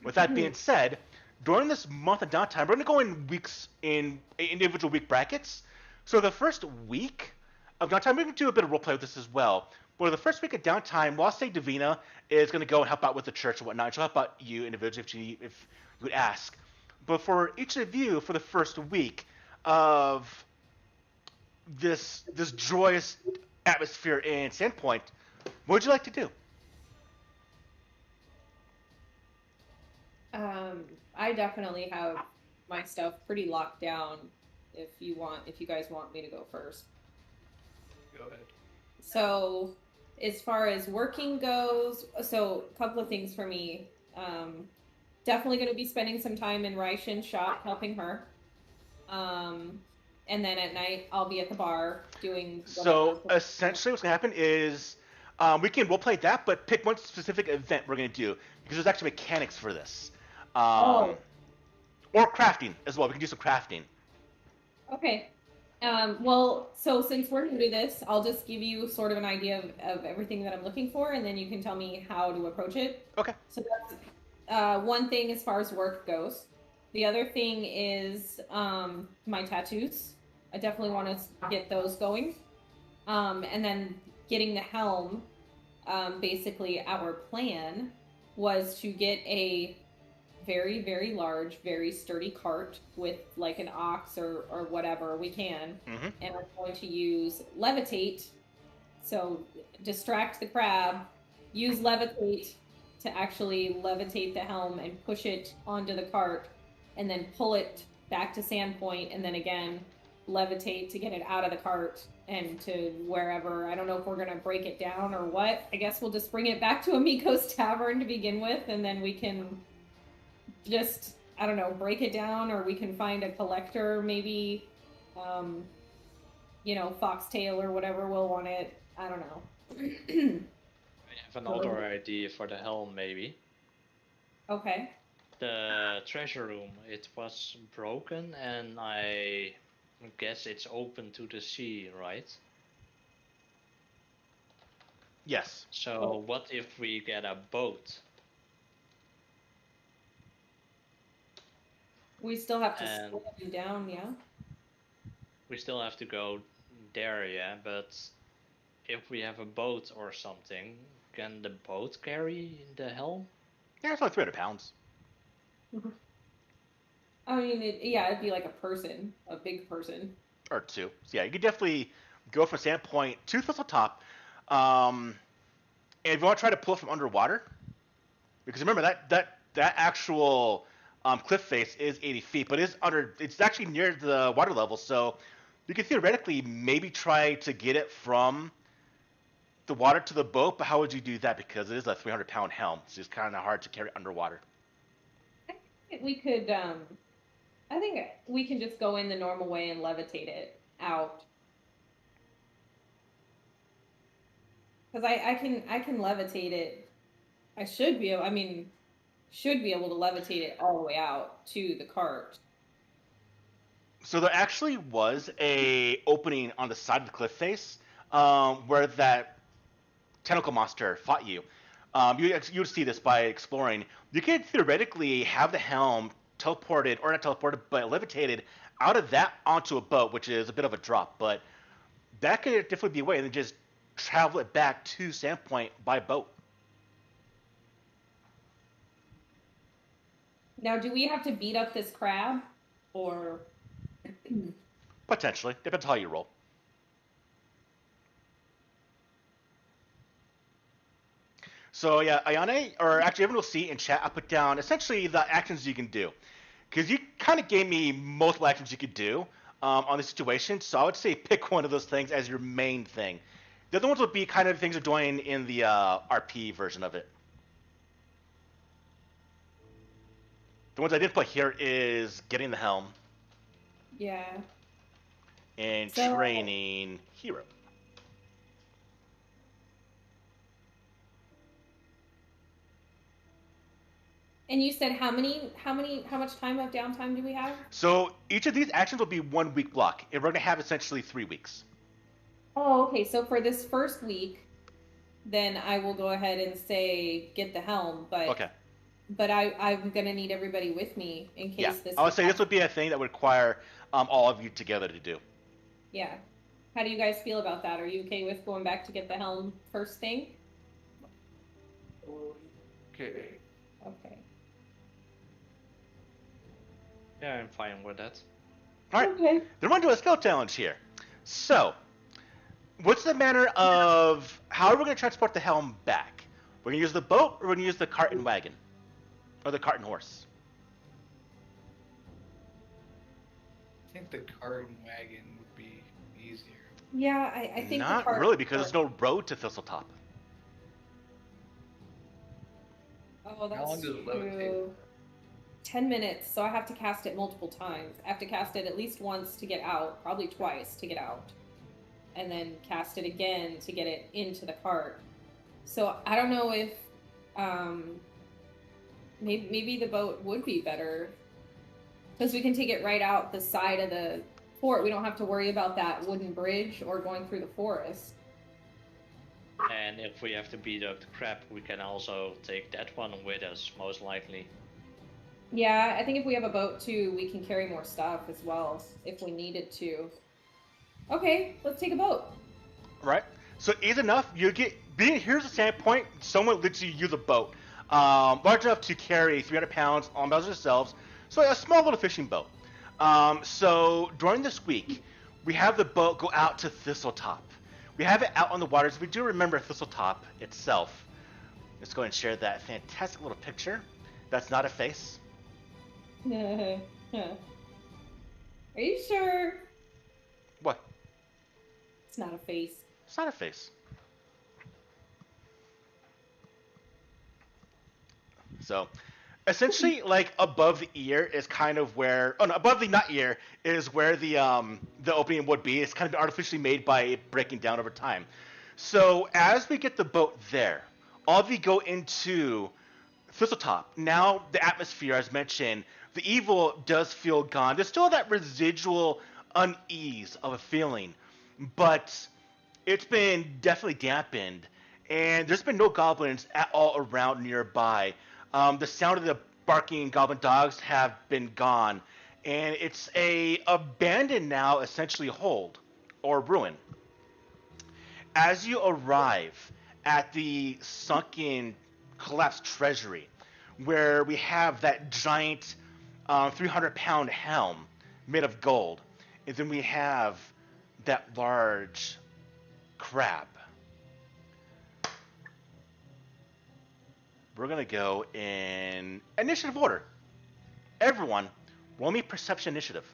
with that being said, during this month of downtime, we're going to go in weeks in individual week brackets. So the first week of downtime, we can do a bit of roleplay with this as well. But the first week of downtime, while say Davina is going to go and help out with the church and whatnot, she'll help out you individually if you would ask. But for each of you, for the first week of this joyous atmosphere in Sandpoint, what would you like to do? I definitely have my stuff pretty locked down. If you guys want me to go first. Go ahead. So, as far as working goes, so a couple of things for me. Definitely going to be spending some time in Raishin's shop helping her. And then at night, I'll be at the bar doing. So essentially, what's gonna happen is we can roleplay that, but pick one specific event we're gonna do because there's actually mechanics for this. Or crafting as well. We can do some crafting. Okay. Well, so since we're going to do this, I'll just give you sort of an idea of everything that I'm looking for, and then you can tell me how to approach it. Okay. So that's one thing as far as work goes. The other thing is my tattoos. I definitely want to get those going. And then getting the helm, basically our plan was to get a very, very large, very sturdy cart with like an ox or whatever we can. Mm-hmm. And we're going to use levitate. So distract the crab, use levitate to actually levitate the helm and push it onto the cart, and then pull it back to Sandpoint, and then again levitate to get it out of the cart and to wherever. I don't know if we're gonna break it down or what. I guess we'll just bring it back to Amiko's Tavern to begin with, and then we can just, I don't know, break it down, or we can find a collector, maybe, Foxtail or whatever will want it. I don't know. I have another idea for the helm, maybe. Okay. The treasure room, it was broken, and I guess it's open to the sea, right? Yes. So what if we get a boat? We still have to And- slow you down, yeah? We still have to go there, yeah, but if we have a boat or something, can the boat carry the helm? Yeah, it's only 300 pounds. I mean, it'd be like a person, a big person. Or two. So yeah, you could definitely go from Sandpoint to Thistletop. And if you want to try to pull it from underwater, because remember that actual cliff face is 80 feet, but it's actually near the water level, so you could theoretically maybe try to get it from the water to the boat, but how would you do that? Because it is a 300-pound helm, so it's kind of hard to carry underwater. We could, I think we can just go in the normal way and levitate it out. Because I can levitate it. I should be able to levitate it all the way out to the cart. So there actually was a opening on the side of the cliff face where that tentacle monster fought you. You would see this by exploring. You could theoretically have the helm teleported, or not teleported, but levitated out of that onto a boat, which is a bit of a drop, but that could definitely be a way, and then just travel it back to Sandpoint by boat. Now, do we have to beat up this crab, or? Potentially. Depends on how you roll. So yeah, Ayane, or actually everyone will see in chat, I put down essentially the actions you can do. Because you kind of gave me multiple actions you could do on the situation, so I would say pick one of those things as your main thing. The other ones would be kind of things you're doing in the RP version of it. The ones I didn't put here is getting the helm Yeah. and So- training hero. And you said how much time of downtime do we have? So each of these actions will be 1 week block, and we're going to have essentially 3 weeks. Oh, okay. So for this first week, then I will go ahead and say get the helm, but Okay. but I'm gonna need everybody with me in case Yeah, this. I would say this would be a thing that would require all of you together to do. Yeah. How do you guys feel about that? Are you okay with going back to get the helm first thing? Okay. Okay. Yeah, I'm fine with that. All right. Okay. Then we're going to do a skill challenge here. So, what's the manner of how are we going to transport the helm back? We're going to use the boat, or we're going to use the cart and wagon, or the cart and horse. I think the cart and wagon would be easier. Yeah, I think the Not cart- really, because there's no road to Thistletop. Oh, that's How long does it levitate? true. 10 minutes, so I have to cast it multiple times. I have to cast it at least once to get out, probably twice to get out, and then cast it again to get it into the cart. So I don't know if maybe the boat would be better, because we can take it right out the side of the fort. We don't have to worry about that wooden bridge or going through the forest. And if we have to beat up the crab, we can also take that one with us, most likely. Yeah, I think if we have a boat too, we can carry more stuff as well if we needed to. Okay, let's take a boat. Right. So easy enough. You get. Here's the standpoint. Someone literally use a boat, large enough to carry 300 pounds on by themselves. So a small little fishing boat. So during this week, we have the boat go out to Thistletop. We have it out on the waters. We do remember Thistletop itself. Let's go and share that fantastic little picture. That's not a face. Are you sure? What? It's not a face. It's not a face. So, essentially, like above the ear is kind of where. Oh no, above the not ear is where the opening would be. It's kind of artificially made by it breaking down over time. So as we get the boat there, all of you go into Thistletop. Now the atmosphere, as mentioned, the evil does feel gone. There's still that residual unease of a feeling, but it's been definitely dampened, and there's been no goblins at all around nearby. The sound of the barking goblin dogs have been gone, and it's a abandoned now, essentially hold or ruin. As you arrive at the sunken, collapsed treasury, where we have that giant 300-pound helm made of gold, and then we have that large crab. We're gonna go in initiative order. Everyone, roll me perception initiative.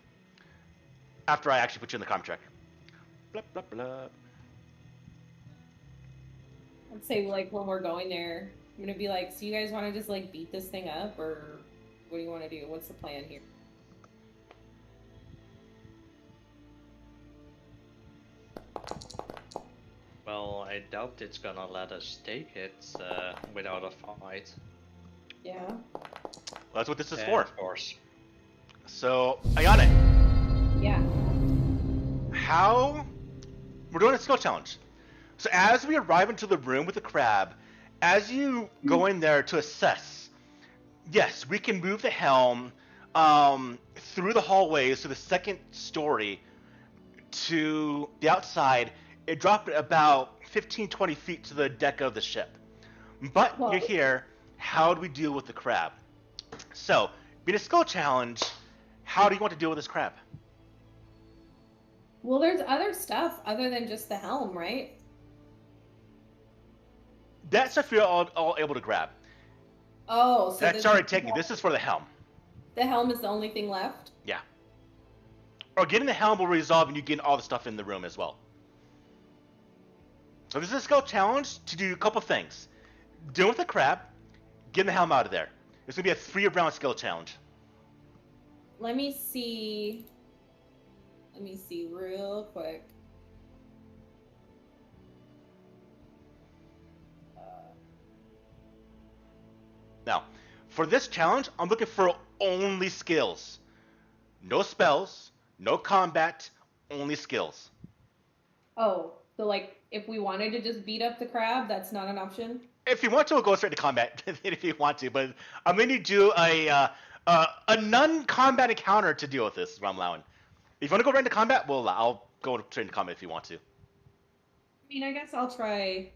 After I actually put you in the comm track. Blah blah blah. I'd say like when we're going there, I'm gonna be like, so you guys want to just like beat this thing up, or what do you want to do? What's the plan here? Well, I doubt it's gonna let us take it without a fight. Yeah. Well, that's what this is And for. of course. So, Ayane, Yeah. how we're doing a skill challenge. So as we arrive into the room with the crab, as you go in there to assess, yes, we can move the helm through the hallways to the second story to the outside. It dropped about 15, 20 feet to the deck of the ship. But Well- you're here. How do we deal with the crab? So, being a skill challenge, how do you want to deal with this crab? Well, there's other stuff other than just the helm, right? That stuff you're all able to grab. Oh, so That's this- already taken. This is for the helm. The helm is the only thing left. Yeah. Or getting the helm will resolve and you get all the stuff in the room as well. So this is a skill challenge to do a couple things. Deal with the crab, getting the helm out of there. It's going to be a 3-round skill challenge. Let me see real quick. Now, for this challenge, I'm looking for only skills. No spells, no combat, only skills. Oh, so like if we wanted to just beat up the crab, that's not an option? If you want to, we'll go straight to combat if you want to, but I'm going to do a non-combat encounter to deal with this, is what I'm allowing. If you want to go right into combat, I'll go straight into combat if you want to. I mean, I guess I'll try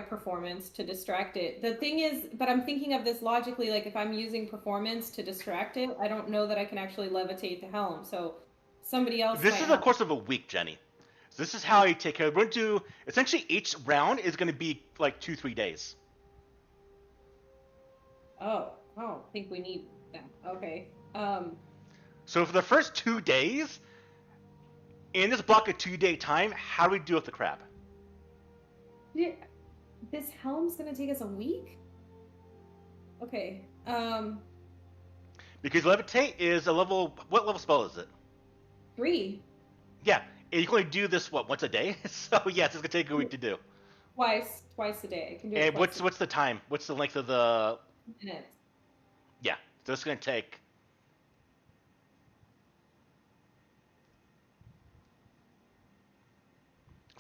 performance to distract it. The thing is, but I'm thinking of this logically, like if I'm using performance to distract it, I don't know that I can actually levitate the helm. So somebody else This might is a have- course of a week, Jenny. So this is how you take care of it. We're going to do, essentially each round is going to be like 2-3 days. Oh, I don't think we need that. Okay. So for the first 2 days, in this block of 2-day time, how do we deal with the crab? Yeah, this helm's gonna take us a week? Okay. Because levitate is a level, what level spell is it? 3. Yeah, and you can only do this, once a day? So yes, it's going to take a week to do. Twice a day. I can do it And twice what's the time? What's the length of the, a minute. yeah, so it's going to take,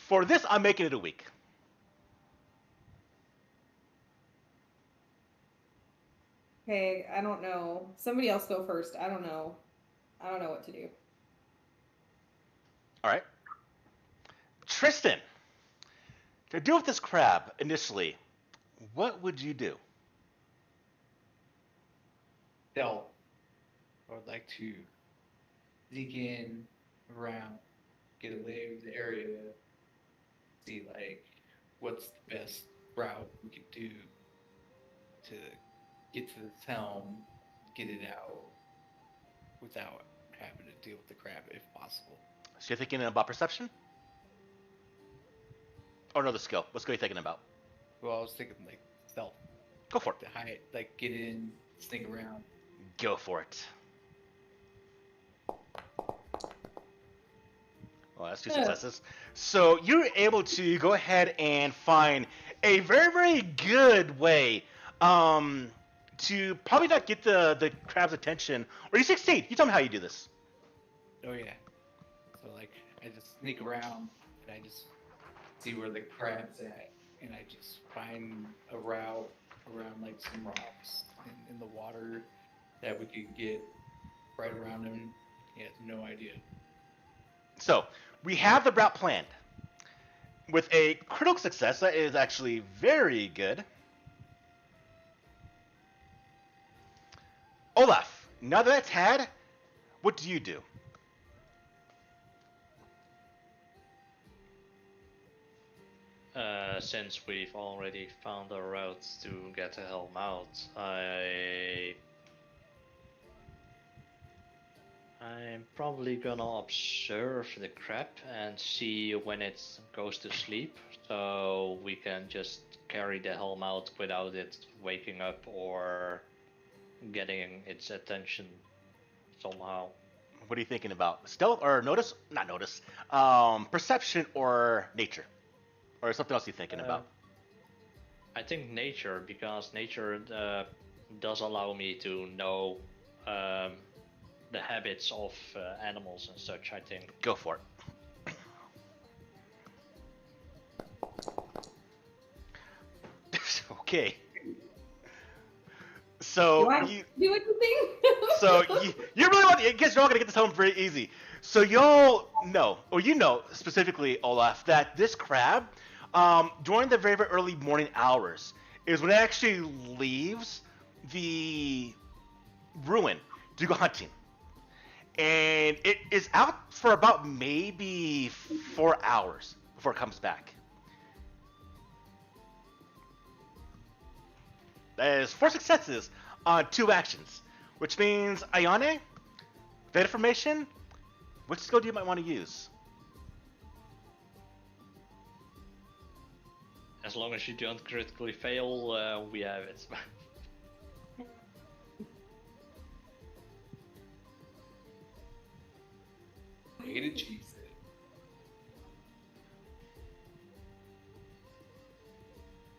For this, I'm making it a week. Okay, I don't know. Somebody else go first. I don't know. I don't know what to do. All right. Tristan, to deal with this crab initially, what would you do? Stealth. I would like to sneak in around, get a lay of the area, see like what's the best route we could do to get to the town, get it out without having to deal with the crab if possible. So you're thinking about perception? Or another skill? What skill are you thinking about? Well, I was thinking like stealth, Go for it. to hide, like get in, sneak around. Go for it. Well, that's two successes. So you're able to go ahead and find a very, very good way to probably not get the crab's attention. Or you succeed. You tell me how you do this. Oh yeah. So like I just sneak around and I just see where the crab's at, and I just find a route around like some rocks in the water that we could get right around him. He has no idea. So we have the route planned. With a critical success, that is actually very good. Olaf, now that that's had, what do you do? Since we've already found a route to get the helm out, I'm probably gonna observe the crab and see when it goes to sleep, so we can just carry the helm out without it waking up or getting its attention somehow. What are you thinking about? Stealth or notice? Not notice. Perception or nature? Or something else you're thinking about? I think nature, because nature does allow me to know the habits of animals and such, I think. Go for it. Okay. So Do I you, do anything? so you really want? I guess you're all gonna get this home very easy. So you'll know, or you know specifically, Olaf, that this crab, during the very, very early morning hours, is when it actually leaves the ruin to go hunting, and it is out for about maybe 4 hours before it comes back. That is 4 successes on 2 actions, which means Ayane, that information, which skill do you might want to use? As long as you don't critically fail, we have it. Way to cheese it.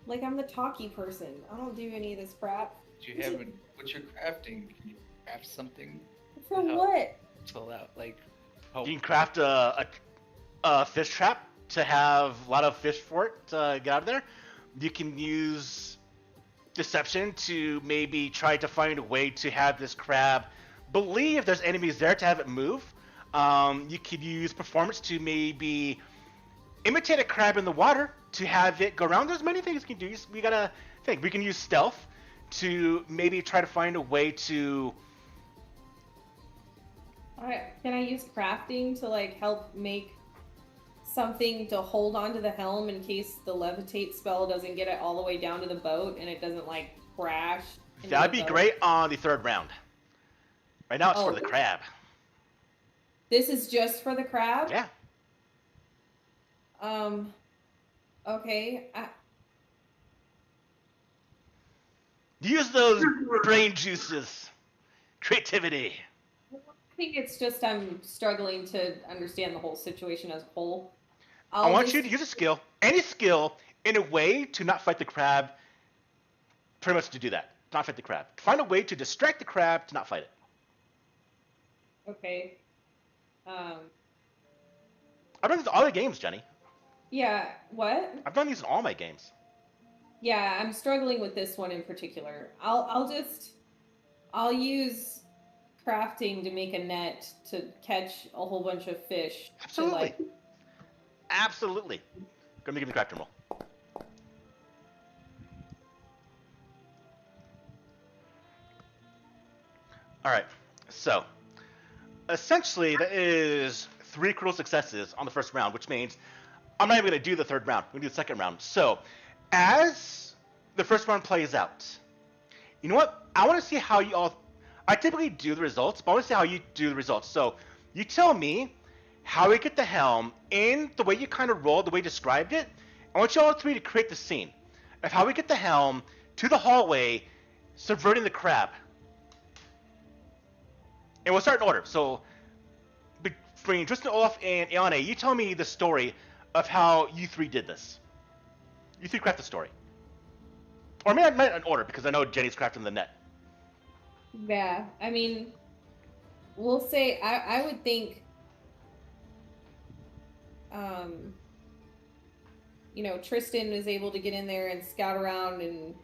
Like, I'm the talky person. I don't do any of this crap. Do you have what's your crafting? Can you craft something For Yeah. what? to allow like oh You can craft a fish trap to have a lot of fish for it to get out of there. You can use deception to maybe try to find a way to have this crab believe there's enemies there to have it move. You could use performance to maybe imitate a crab in the water to have it go around. There's many things we can do. We gotta think. We can use stealth to maybe try to find a way to. Alright, can I use crafting to like help make something to hold onto the helm in case the levitate spell doesn't get it all the way down to the boat and it doesn't like crash? into That'd the be boat? great on the 3rd round. Right now it's for Oh. the crab. This is just for the crab? Yeah. Okay. Use those brain juices. Creativity. I think it's just I'm struggling to understand the whole situation as a whole. I want you to use a skill, any skill, in a way to not fight the crab. Pretty much to do that. Not fight the crab. Find a way to distract the crab to not fight it. Okay. I've done this all the games, Jenny. Yeah, what? I've done these in all my games. Yeah, I'm struggling with this one in particular. I'll use crafting to make a net to catch a whole bunch of fish. Absolutely. To like, Absolutely. Gonna give me the crafting roll. All right. So, essentially, that is 3 critical successes on the first round, which means I'm not even going to do the third round. We're going to do the second round. So, as the first round plays out, you know what? I want to see how you all. I typically do the results, but I want to see how you do the results. So, you tell me how we get the helm in the way you kind of rolled, the way you described it. I want you all three to create the scene of how we get the helm to the hallway, subverting the crab. And we'll start in order. So, between Tristan, Olaf, and Iane, you tell me the story of how you three did this. You three craft the story. Or maybe not in order, because I know Jenny's crafting the net. yeah, I mean, we'll say I would think, Tristan was able to get in there and scout around and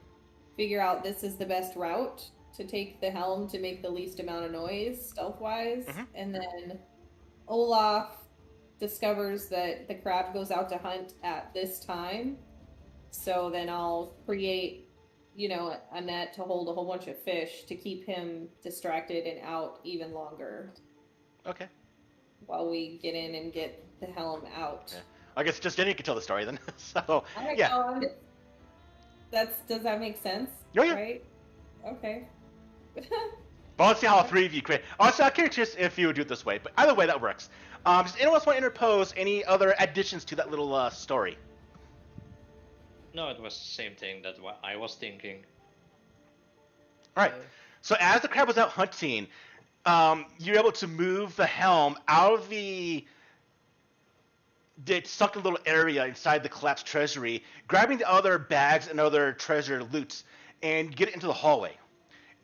figure out this is the best route to take the helm to make the least amount of noise stealth-wise. Mhm. And then Olaf discovers that the crab goes out to hunt at this time. So then I'll create, a net to hold a whole bunch of fish to keep him distracted and out even longer Okay. while we get in and get the helm out. Okay. I guess just Jenny can tell the story then. So, All right, yeah. Does that make sense? Oh, yeah. Right? Okay. But let's see how all three of you create. Also, I'm curious if you would do it this way, but either way, that works. Does anyone else want to interpose any other additions to that little story? No, it was the same thing that I was thinking. All right. So as the crab was out hunting, you're able to move the helm out of the sunken little area inside the collapsed treasury, grabbing the other bags and other treasure loot, and get it into the hallway.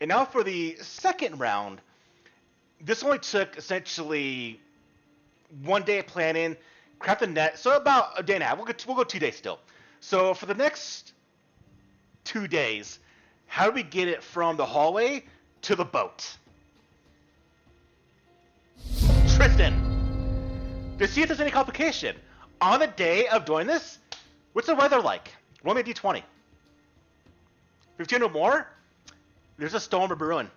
And now for the second round, this only took essentially 1 day of planning, craft the net, so about a day and a half. We'll go 2 days still. So for the next 2 days, how do we get it from the hallway to the boat? Tristan, to see if there's any complication. On the day of doing this, what's the weather like? Roll me a d20. 15 or more, there's a storm or brewing.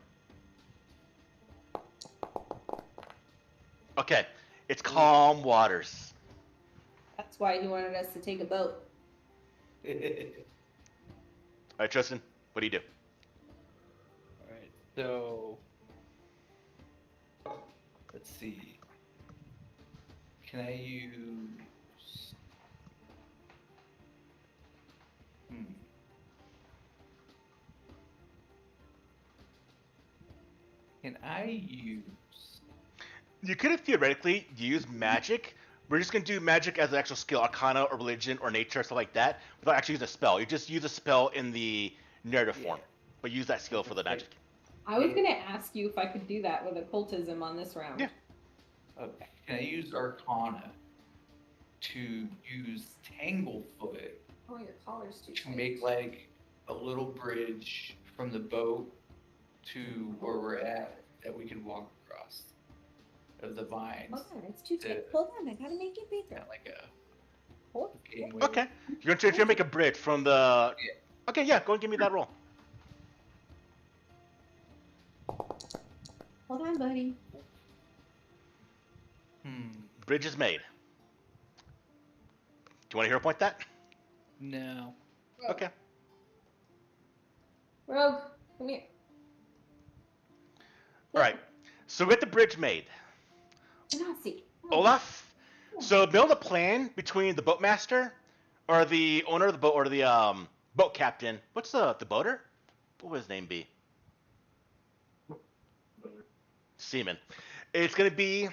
Okay, it's calm waters. That's why he wanted us to take a boat. All right, Tristan, what do you do? Alright, so let's see. Can I use Can I use You could have theoretically used magic. We're just going to do magic as an actual skill, arcana or religion or nature or stuff like that, without actually using a spell. You just use a spell in the narrative form, but use that skill for the magic. I was going to ask you if I could do that with occultism on this round. Yeah. Okay. Can I use Arcana to use Tanglefoot Oh, your collar's too to tight. make like a little bridge from the boat to where we're at that we can walk across of the vines? Hold on, it's too tight. to- Hold on, I gotta make it bigger. Kind of like a Hold. gateway. Okay. You're going to make a bridge from the... Yeah. Okay, yeah, go and give me that roll. Hold on, buddy. Bridge is made. Do you want to hero point that? No. Okay. Rogue, come here. All right. So we get the bridge made. Genasi. Olaf, so build a plan between the boatmaster or the owner of the boat or the boat captain. What's the boater? What would his name be? Seaman. It's going to be...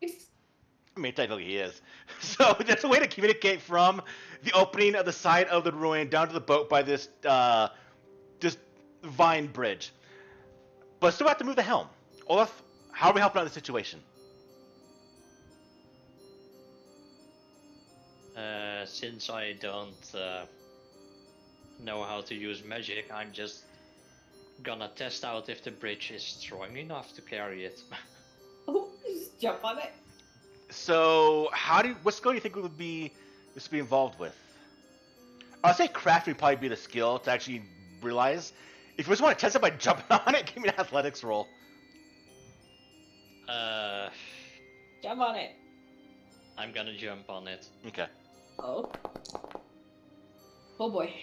I mean, technically he is. So there's a way to communicate from the opening of the side of the ruin down to the boat by this vine bridge. But still have to move the helm. Olaf, how are we helping out the situation? since I don't know how to use magic, I'm just gonna test out if the bridge is strong enough to carry it. Oh, just jump on it. So, what skill do you think would be involved with? I'll say crafting would probably be the skill to actually realize. If you just want to test it by jumping on it, give me an athletics roll. Jump on it. I'm gonna jump on it. Okay. Oh. Oh boy.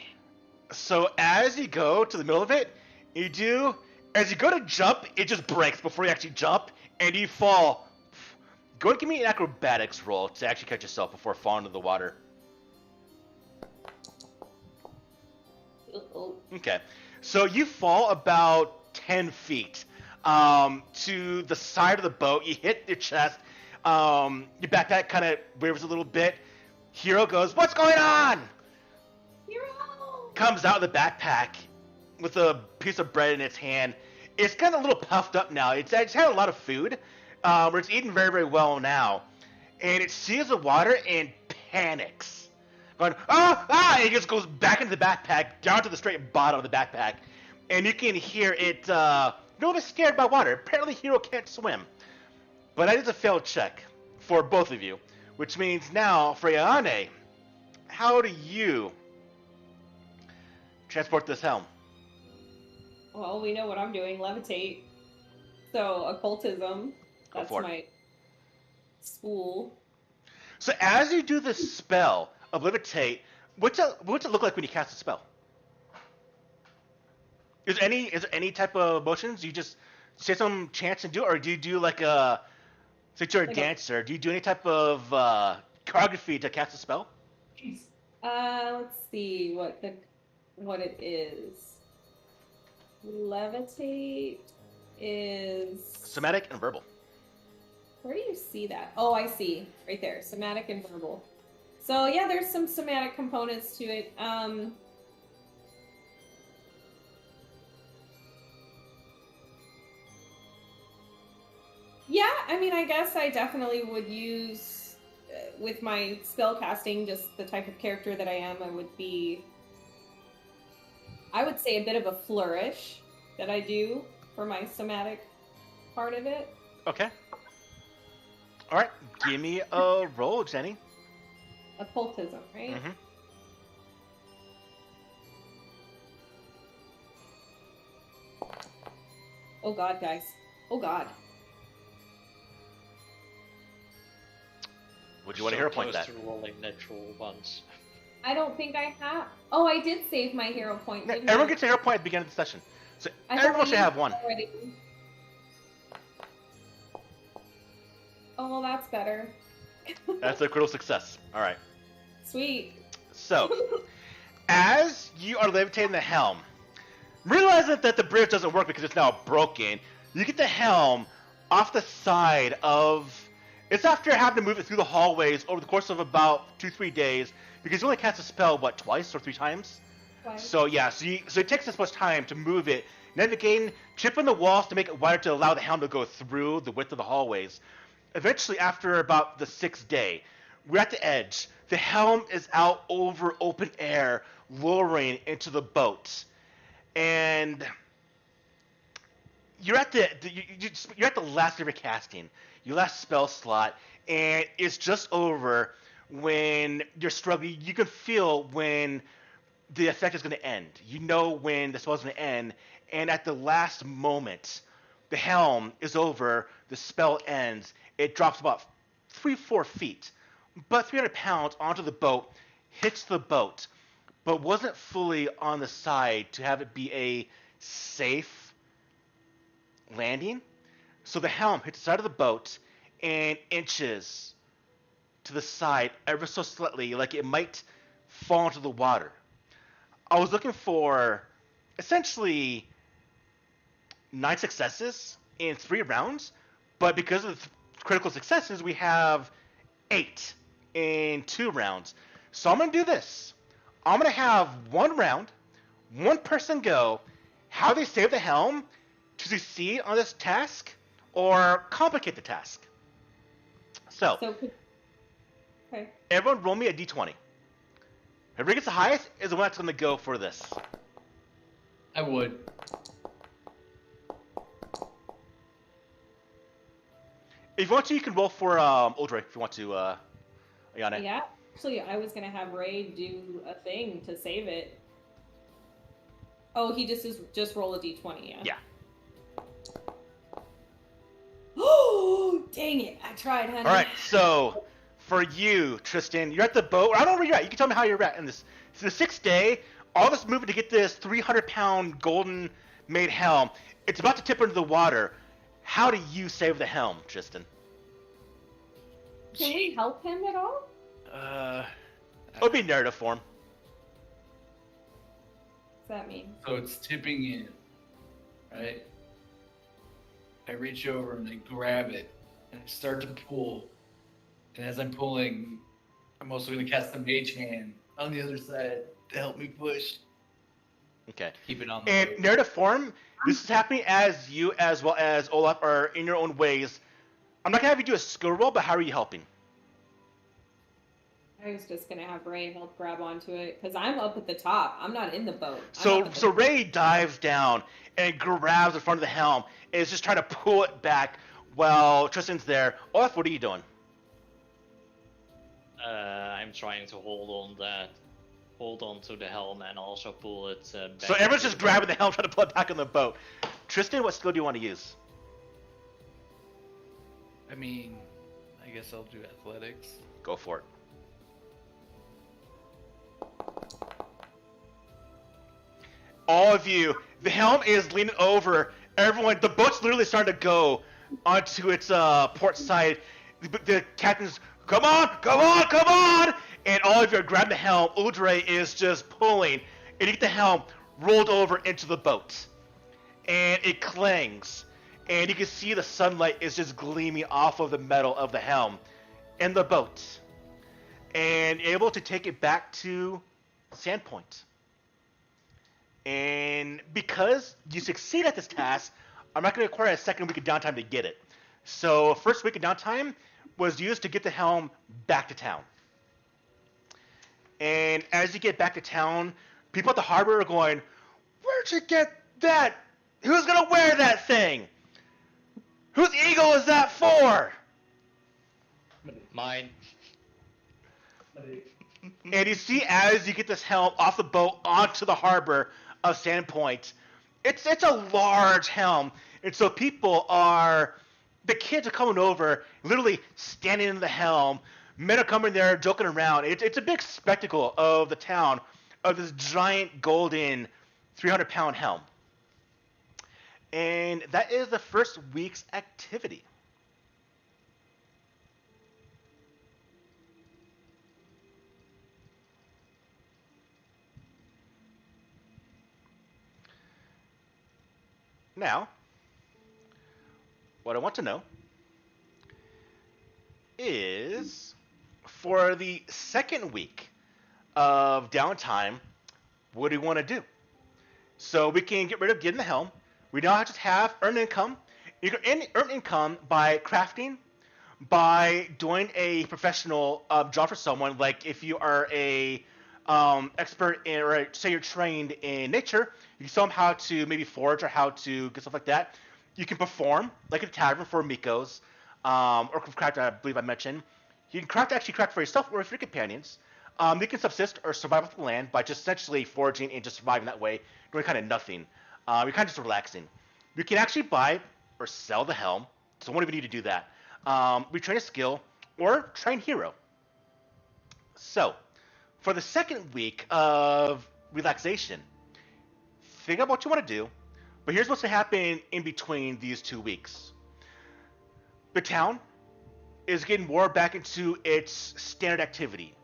So as you go to the middle of it, as you go to jump, it just breaks before you actually jump, and you fall. Go and give me an acrobatics roll to actually catch yourself before falling into the water. Uh-oh. Okay. So you fall about 10 feet to the side of the boat. You hit your chest. Your backpack kind of wavers a little bit. Hero goes, "What's going on?" Hero! Comes out of the backpack with a piece of bread in its hand. It's kind of a little puffed up now. It's had a lot of food. Where it's eating very, very well now. And it sees the water and panics. Going, ah! And it just goes back into the backpack, down to the straight bottom of the backpack. And you can hear it, a little bit scared by water. Apparently Hero can't swim. But that is a failed check for both of you. Which means now, for Ayane, how do you transport this helm? Well, we know what I'm doing. Levitate. So, occultism. That's my spool. So as you do this spell of levitate, what's it look like when you cast a spell? Is there any type of motions? You just say some chants and do it, or do you do since you're a dancer, do you do any type of choreography to cast a spell? Let's see what it is. Levitate is Somatic and verbal. Where do you see that? Oh, I see. Right there. Somatic and verbal. So, yeah, there's some somatic components to it. Yeah, I mean, I guess I definitely would use, with my spell casting, just the type of character that I am, I would say a bit of a flourish that I do for my somatic part of it. Okay. All right, give me a roll, Jenny. Occultism, right? Mm-hmm. Oh God, guys. Oh God. Would you want to hero point close that? to rolling natural ones. I don't think I have. Oh, I did save my hero point. Didn't Everyone I? gets a hero point at the beginning of the session. So I thought everyone I should have used one. it already. Oh, well, that's better. That's a critical success. All right. Sweet. So, as you are levitating the helm, realizing that the bridge doesn't work because it's now broken, you get the helm off the side of... It's after having to move it through the hallways over the course of about 2-3 days, because you only cast a spell, twice or 3 times? Why? So yeah, so it takes this much time to move it, navigating, chipping the walls to make it wider to allow the helm to go through the width of the hallways. Eventually, after about the 6th day, we're at the edge. The helm is out over open air, lowering into the boat. And you're at you're at the last of your casting, your last spell slot, and it's just over when you're struggling. You can feel when the effect is going to end. You know when the spell is going to end, and at the last moment, the helm is over, the spell ends, it drops about 3-4 feet, but 300 pounds onto the boat, hits the boat, but wasn't fully on the side to have it be a safe landing. So the helm hits the side of the boat and inches to the side ever so slightly, like it might fall into the water. I was looking for essentially 9 successes in 3 rounds, but because of the critical successes, we have 8 in 2 rounds. So I'm going to do this. I'm going to have 1 round, 1 person go, how they save the helm to succeed on this task or complicate the task. So Okay. everyone roll me a d20. Whoever gets the highest is the one that's going to go for this. I would. If you want to, you can roll for Uldre if you want to, Ayane. Yeah, actually, I was gonna have Ray do a thing to save it. Oh, he just roll a d20, yeah. Yeah. Oh, dang it! I tried, honey. All right, so for you, Tristan, you're at the boat. I don't know where you're at. You can tell me how you're at in this. It's the 6th day. All this movement to get this 300-pound golden-made helm. It's about to tip into the water. How do you save the helm, Tristan? Can we help him at all? It would be narrative form. What's that mean? So it's tipping in, right? I reach over and I grab it and I start to pull. And as I'm pulling, I'm also going to cast the mage hand on the other side to help me push. Okay. Keep it on the And boat. narrative form, this is happening as you as well as Olaf are in your own ways. I'm not going to have you do a skill roll, but how are you helping? I was just gonna have Ray help grab onto it because I'm up at the top. I'm not in the boat. So Ray dives down and grabs the front of the helm and is just trying to pull it back while Tristan's there. Olaf, what are you doing? I'm trying to hold on to the helm and also pull it back. So everyone's into just the grabbing the boat. helm, trying to pull it back on the boat. Tristan, what skill do you want to use? I mean, I guess I'll do athletics. Go for it. All of you, the helm is leaning over. Everyone, the boat's literally starting to go onto its port side. The captain's, come on, come on, come on! And all of you are grabbing the helm. Uldre is just pulling. And you get the helm rolled over into the boat. And it clangs. And you can see the sunlight is just gleaming off of the metal of the helm in the boat. And able to take it back to Sandpoint. And because you succeed at this task, I'm not going to require a second week of downtime to get it. So first week of downtime was used to get the helm back to town. And as you get back to town, people at the harbor are going, "Where'd you get that? Who's going to wear that thing? Whose eagle is that for?" Mine. And you see as you get this helm off the boat onto the harbor of Sandpoint, it's a large helm. And so the kids are coming over, literally standing in the helm. Men are coming there, joking around. It's a big spectacle of the town, of this giant golden 300-pound helm. And that is the first week's activity. Now, what I want to know is, for the second week of downtime, what do we want to do? So we can get rid of getting the helm. We now just have earned income. You can earn income by crafting, by doing a professional job for someone. Like if you are a expert in, or say you're trained in nature, you can show them how to maybe forage or how to get stuff like that. You can perform, like at a tavern for Mikos, or craft, I believe I mentioned. You can craft for yourself or for your companions. You can subsist or survive off the land by just essentially foraging and just surviving that way, doing kind of nothing. You're kind of just relaxing. You can actually buy or sell the helm, so won't even need to do that. Retrain a skill or train hero. So, for the second week of relaxation, think about what you want to do, but here's what's going to happen in between these 2 weeks. The town is getting more back into its standard activity.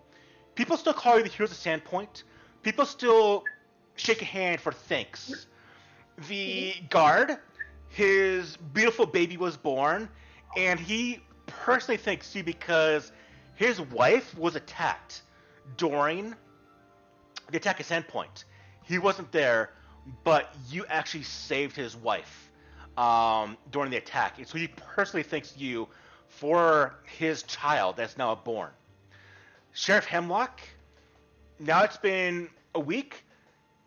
People still call you the heroes of Sandpoint. People still shake a hand for thanks. The guard, his beautiful baby was born, and he personally thanks you because his wife was attacked during the attack at Sandpoint. He wasn't there, but you actually saved his wife during the attack. And so he personally thanks you for his child that's now born. Sheriff Hemlock, now it's been a week.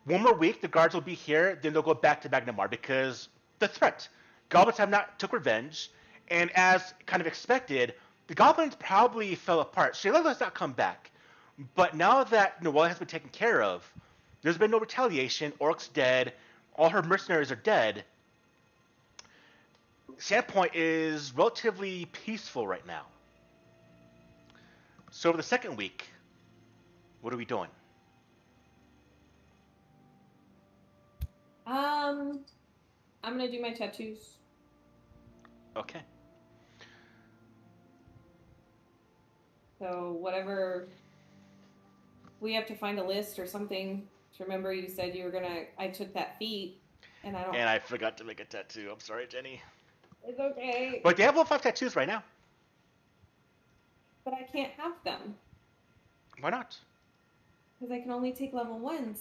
One more week, the guards will be here. Then they'll go back to Magnamar because the threat. Goblins have not took revenge, and as kind of expected, the goblins probably fell apart. Shayla has not come back, but now that Noelle has been taken care of, there's been no retaliation. Orc's dead. All her mercenaries are dead. Sandpoint is relatively peaceful right now. So over the second week, what are we doing? I'm gonna do my tattoos. Okay. So whatever, we have to find a list or something. Remember, you said you were gonna. I took that feat, and I don't. And I forgot to make a tattoo. I'm sorry, Jenny. It's okay. But they have level 5 tattoos right now. But I can't have them Why not? because I can only take level 1s.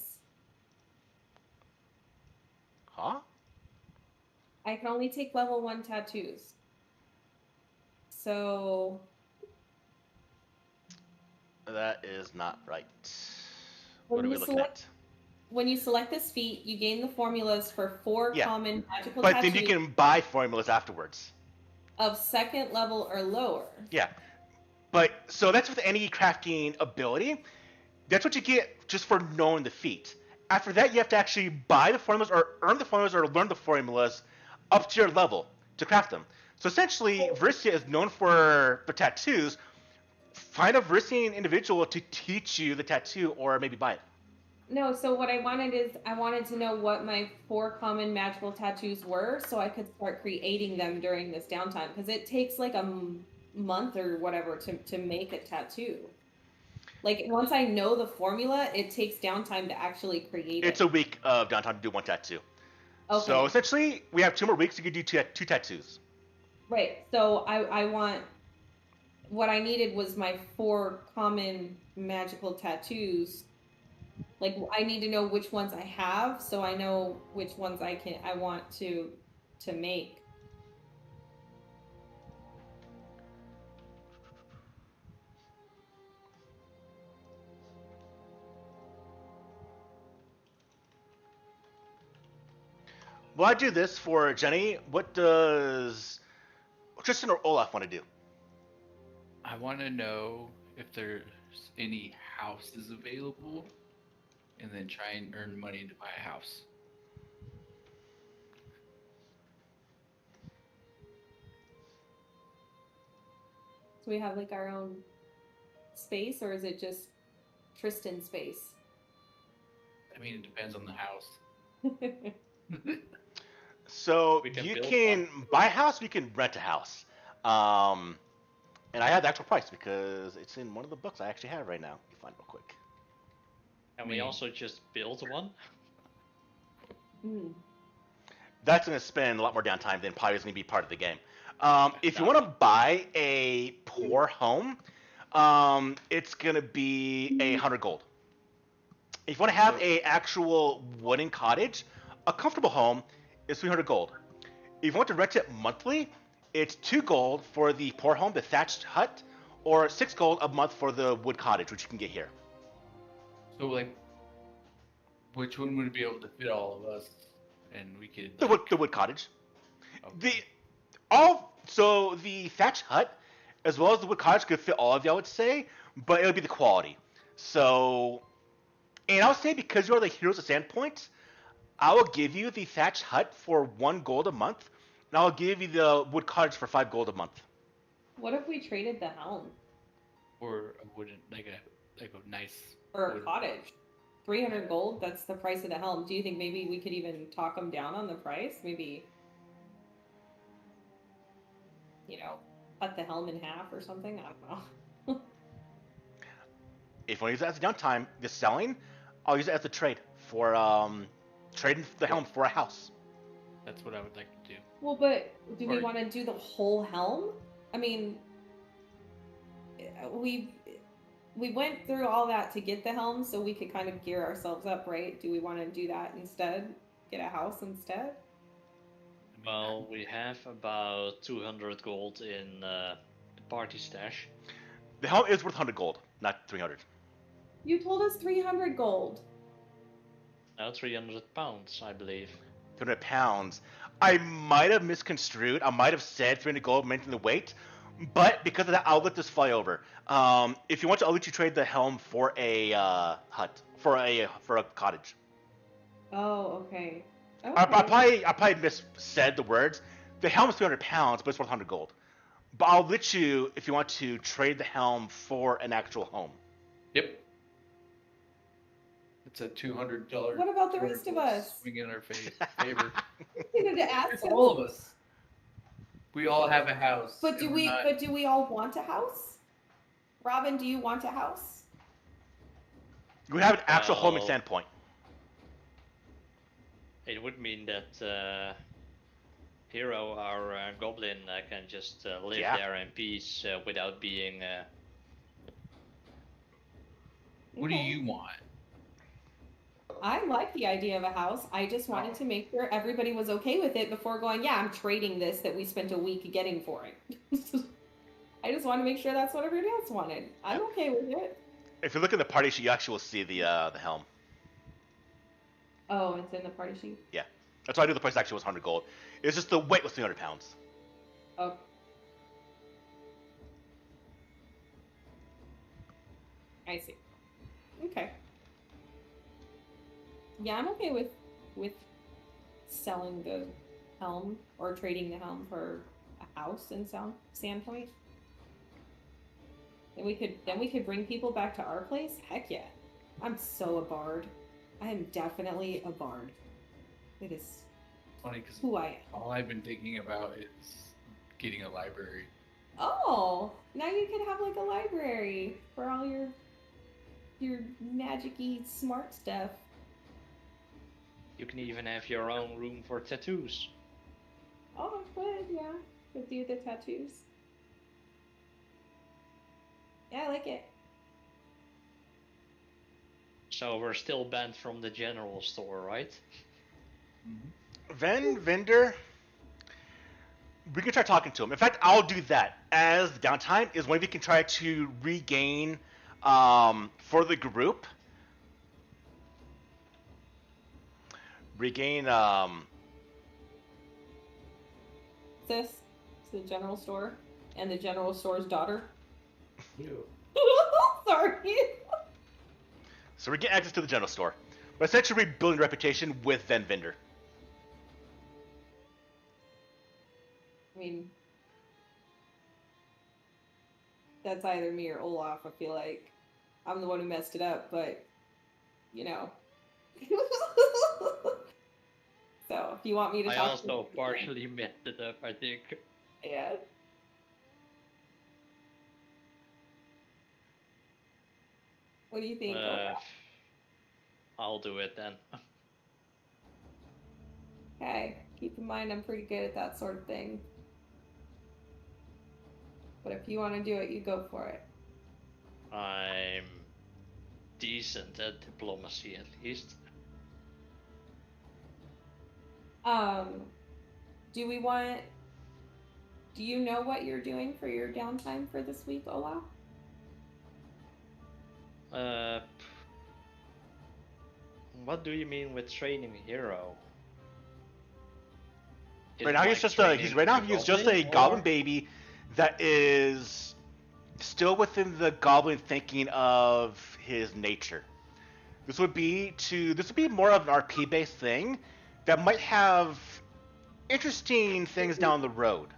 Huh? I can only take level 1 tattoos. So That is not right. When What are we you looking select- at? when you select this feat, you gain the formulas for 4 Yeah. common magical But tattoos then you can buy formulas afterwards. of 2nd level or lower. Yeah. But, so that's with any crafting ability. That's what you get just for knowing the feat. After that, you have to actually buy the formulas or earn the formulas or learn the formulas up to your level to craft them. So essentially, Verisia is known for the tattoos. Find a Verisian individual to teach you the tattoo or maybe buy it. No, so what I wanted is I wanted to know what my 4 common magical tattoos were so I could start creating them during this downtime because it takes like a month or whatever to make a tattoo. Like once I know the formula, it takes downtime to actually create It's it. a week of downtime to do one tattoo. Okay. So essentially, we have 2 more weeks. You can do two tattoos. Right. So I want what I needed was my 4 common magical tattoos. Like I need to know which ones I have so I know which ones I want to make. Well, I do this for Jenny. What does Tristan or Olaf want to do? I want to know if there's any houses available, and then try and earn money to buy a house. So we have like our own space, or is it just Tristan space? I mean, it depends on the house. So We can you build can buy a house, you can rent a house. And I have the actual price because it's in one of the books I actually have right now. Let me find it real quick. And we also just built one. That's going to spend a lot more downtime than probably is going to be part of the game. If you want to buy a poor home, it's going to be 100 gold. If you want to have a actual wooden cottage, a comfortable home is 300 gold. If you want to rent it monthly, it's 2 gold for the poor home, the thatched hut, or 6 gold a month for the wood cottage, which you can get here. So, like, which one would be able to fit all of us, and we could The wood cottage. Okay. So the thatched hut, as well as the wood cottage, could fit all of you, I would say, but it would be the quality. So, and I'll say because you are the heroes of Sandpoint, I will give you the thatched hut for 1 gold a month, and I'll give you the wood cottage for 5 gold a month. What if we traded the helm or a wooden, like a nice or a wooden- cottage? 300 gold, that's the price of the helm. Do you think maybe we could even talk them down on the price? Maybe, cut the helm in half or something? I don't know. If you want to use it as a downtime, the selling, I'll use it as a trade for trading the helm for a house. That's what I would like to do. Well, but do we Or- want to do the whole helm? I mean, we went through all that to get the helm so we could kind of gear ourselves up, right? Do we want to do that instead? Get a house instead? I mean, Well, we have about 200 gold in the party stash. The helm is worth 100 gold, not 300. You told us 300 gold. Now 300 pounds, I believe. 200 pounds. I might have misconstrued. I might have said 300 gold, mentioning the weight, but because of that, I'll let this fly over. If you want to, I'll let you trade the helm for a hut, for a cottage. Oh, okay. I Okay. probably missaid the words. The helm's 300 pounds, but it's worth 100 gold. But I'll let you, if you want to, trade the helm for an actual home. Yep. It's a $200. What about the rest of us? Swing in our favor. You needed to ask It's us. all of us. We all have a house. But do and we? we're not- But do we all want a house? Robin, do you want a house? You have an actual home in Well- Sandpoint. It would mean that Hero, our goblin, can just live Yeah. there in peace without being. What do Okay. you want? I like the idea of a house. I just wanted to make sure everybody was okay with it before going, yeah, I'm trading this that we spent a week getting for it. I just want to make sure that's what everybody else wanted. I'm okay with it. If you look at the party sheet, you actually will see the helm. Oh, it's in the party sheet. That's why I knew the price actually was 100 gold. It's just the weight was 300 pounds. Oh. I see. Okay. Yeah, I'm okay with selling the helm or trading the helm for a house in Sandpoint. Then we could bring people back to our place. Heck yeah. I'm so a bard. I am definitely a bard. It is Funny because who I am. all I've been thinking about is getting a library. Oh, now you can have like a library for all your magic-y smart stuff. You can even have your own room for tattoos. Oh, good, yeah. Could do the tattoos. Yeah, I like it. So we're still banned from the general store, right? Vendor, we can try talking to him. In fact, I'll do that. As the downtime is one of you can try to regain for the group. Regain Sis to the general store and the general store's daughter. Ew. Sorry. so we get access to the general store. But essentially rebuilding reputation with then vendor. I mean, that's either me or Olaf. I feel like I'm the one who messed it up, but you know. So if you want me to I talk also to partially messed it up, I think. yeah. What do you think? Olaf? I'll do it then. Okay, keep in mind I'm pretty good at that sort of thing. But if you want to do it, you go for it. I'm decent at diplomacy, at least. Do you know what you're doing for your downtime for this week, Olaf? What do you mean with training a hero? Is Right now it he's like just a training goblin or- baby that is still within the goblin thinking of his nature. This would be more of an RP based thing that might have interesting things down the road.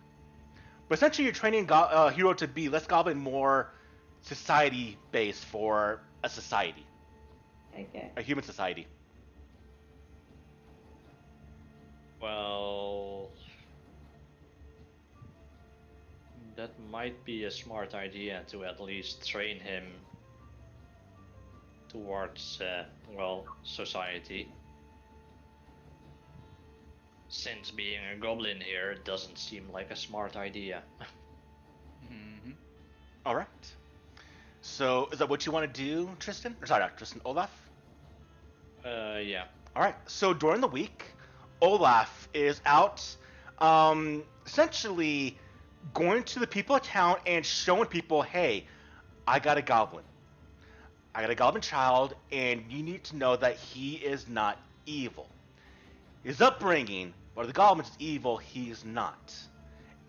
But essentially, you're training hero to be less goblin, more society based for a society, Okay. a human society. Well, that might be a smart idea to at least train him towards, society. Since being a goblin here doesn't seem like a smart idea. Mm-hmm. All right. So, is that what you want to do, Tristan? Or sorry, not Tristan, Olaf? Yeah. All right. So during the week, Olaf is out, essentially going to the people of town and showing people, hey, I got a goblin. I got a goblin child, and you need to know that he is not evil. His upbringing, where the goblin is evil, he's not.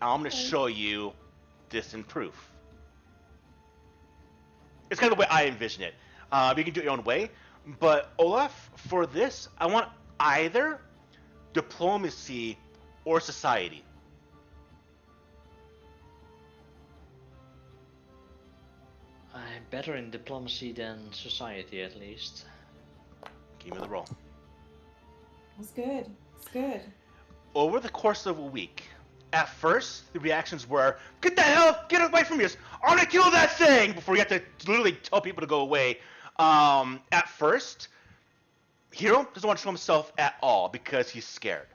And I'm going to show you this in proof. It's kind of the way I envision it. You can do it your own way. But Olaf, for this, I want either diplomacy or society. I'm better in diplomacy than society, at least. Give me the roll. It's good. It's good. Over the course of a week, at first, the reactions were, "Get the hell, get away from us! I'm gonna kill that thing!" Before you have to literally tell people to go away. At first, Hero doesn't want to show himself at all because he's scared.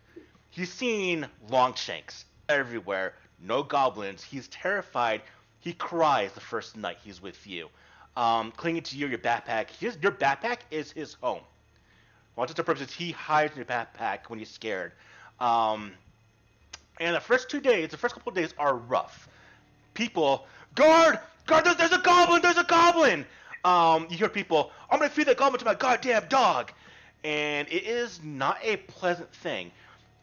He's seen Longshanks everywhere, no goblins. He's terrified. He cries the first night he's with you. Clinging to you, your backpack. Your backpack is his home. Well, just the purposes, he hides in your backpack when he's scared. And the first couple of days are rough. People, guard, there's a goblin. You hear people, "I'm gonna feed that goblin to my goddamn dog," and it is not a pleasant thing.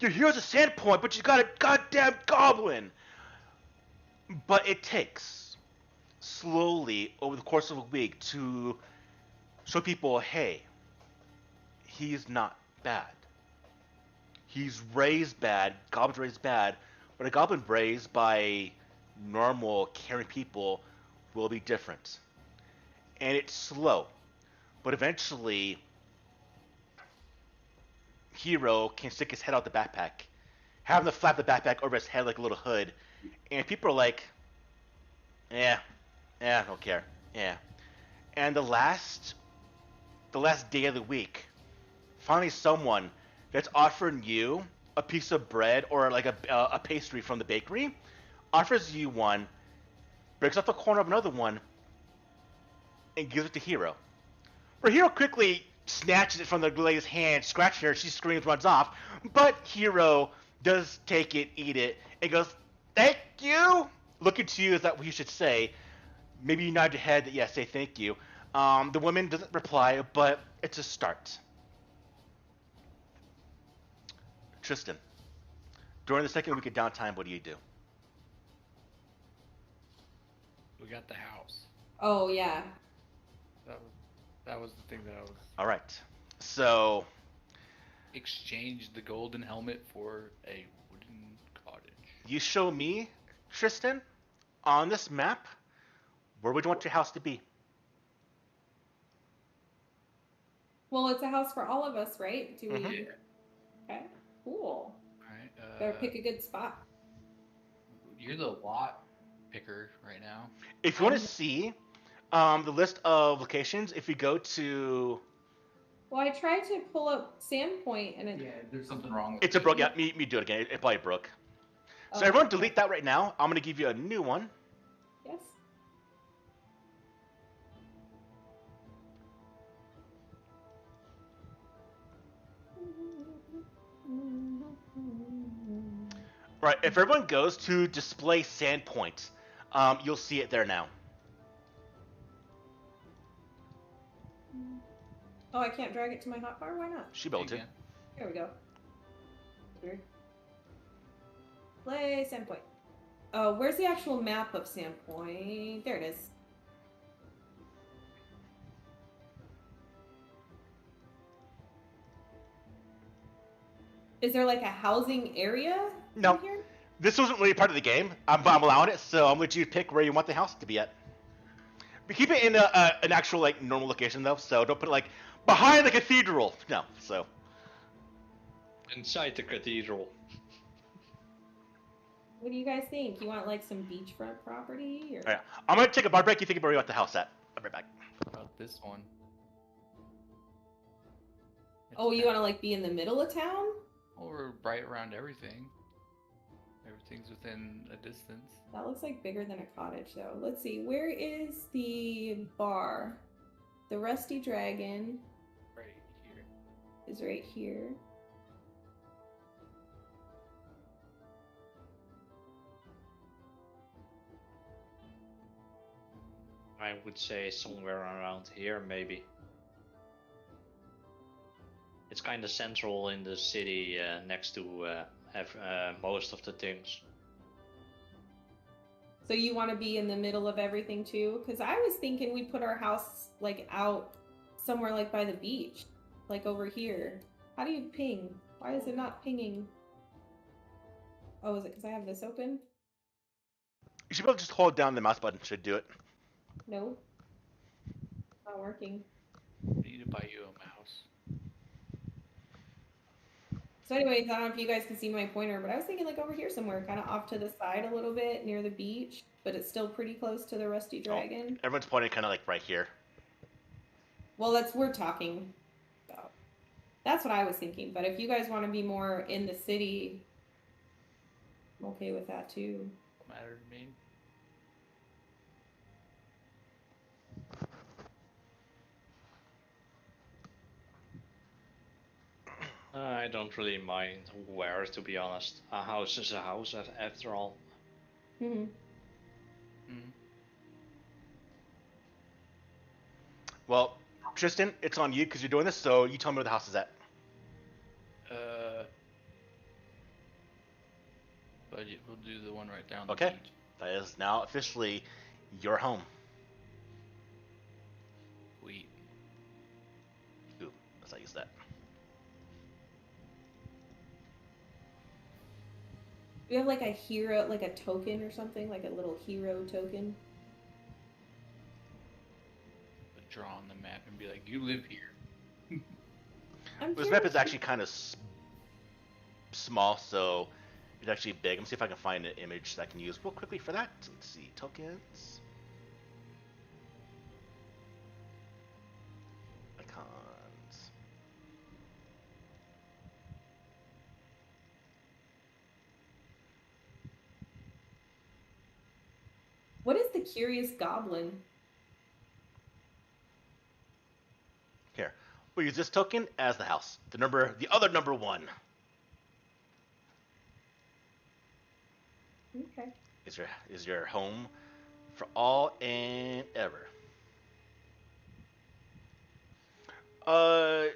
Your hero's a Sandpoint, but you got a goddamn goblin. But it takes slowly over the course of a week to show people, hey, he's not bad. He's raised bad, goblins raised bad, but a goblin raised by normal, caring people will be different. And it's slow, but eventually, Hero can stick his head out the backpack, have him to flap the backpack over his head like a little hood, and people are like, yeah, I don't care, yeah. And the last day of the week, finally someone that's offering you a piece of bread or like a pastry from the bakery, offers you one, breaks off the corner of another one, and gives it to Hero. Where Hero quickly snatches it from the lady's hand, scratches her, she screams, runs off, but Hero does take it, eat it, and goes, "Thank you!" Looking to you, is that what you should say? Maybe you nod your head that yes, say thank you. The woman doesn't reply, but it's a start. Tristan, during the second week of downtime, what do you do? We got the house. Oh yeah. That was the thing that I was. All right. So Exchanged the golden helmet for a wooden cottage. you show me, Tristan, on this map, where would you want your house to be? Well, it's a house for all of us, right? Do we? Mhm. Yeah. Okay. Cool. Alright. Better pick a good spot. You're the lot picker right now. If you want to see the list of locations, if you go to... Well, I tried to pull up Sandpoint and it. Yeah, there's something wrong with It's a brook. Yeah, me do it again. It probably broke. So everyone delete that right now. I'm going to give you a new one. Yes. Right, if everyone goes to display Sandpoint, you'll see it there now. Oh, I can't drag it to my hotbar? Why not? She built it. Again. Here we go. Weird. Play Sandpoint. Oh, where's the actual map of Sandpoint? There it is. Is there like a housing area No. in here? This wasn't really part of the game. I'm allowing it, so I'm going to let you pick where you want the house to be at. But keep it in an actual like normal location though, so don't put it like behind the cathedral. No, so. Inside the cathedral. What do you guys think? You want like some beachfront property? Or... All right, I'm going to take a bar break. You think about where you want the house at. I'll be right back. About this one. Oh, you want to like be in the middle of town? Or right around everything. Everything's within a distance. That looks like bigger than a cottage, though. Let's see. Where is the bar? The Rusty Dragon Right here. is right here. I would say somewhere around here, maybe. It's kind of central in the city, next to most of the things. So you want to be in the middle of everything too? Because I was thinking we put our house like out somewhere like by the beach, like over here. How do you ping? Why is it not pinging? Oh, is it because I have this open? You should be able to just hold down the mouse button. Should do it. No, not working. I need to buy you a mouse. So anyways, I don't know if you guys can see my pointer, but I was thinking like over here somewhere, kind of off to the side a little bit near the beach, but it's still pretty close to the Rusty Dragon. Everyone's pointing kind of like right here. Well, we're talking about. That's what I was thinking. But if you guys want to be more in the city, I'm okay with that too. Don't matter to me. I don't really mind where, to be honest. A house is a house, after all. Mm-hmm. Mm. Well, Tristan, it's on you because you're doing this. So you tell me where the house is at. But we'll do the one right down the Okay. beach. That is now officially your home. Sweet. Ooh, let's not use that. Do you have like a hero, like a token or something, like a little hero token? But draw on the map and be like, you live here. This map is actually kind of small, so it's actually big. Let me see if I can find an image that I can use real quickly for that. Let's see, tokens. Icons. What is the Curious Goblin? Here, we'll use this token as the house. The other number 1 Okay. is your home for all and ever.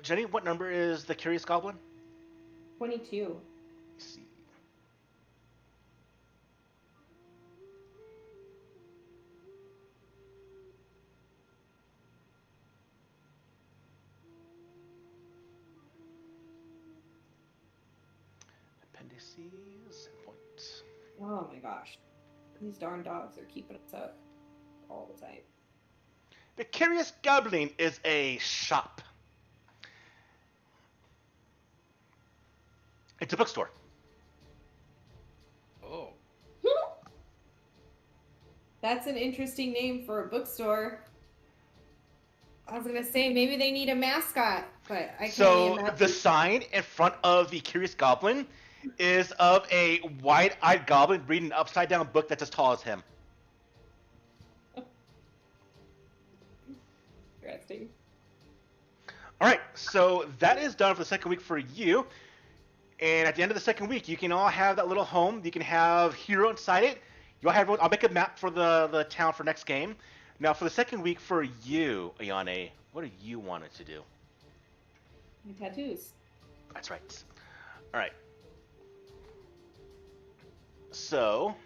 Jenny, what number is the Curious Goblin? 22. Let's see. Appendices, points. Oh my gosh. These darn dogs are keeping us up all the time. The Curious Goblin is a shop. It's a bookstore. Oh. That's an interesting name for a bookstore. I was gonna say maybe they need a mascot, but I can't So imagine. the sign in front of the Curious Goblin is of a wide-eyed goblin reading an upside-down book that's as tall as him. Interesting. All right, so that is done for the second week for you. And at the end of the second week, you can all have that little home. You can have hero inside it. You all have. I'll make a map for the town for next game. Now for the second week for you, Ayane, what do you want it to do? My tattoos. That's right. All right. So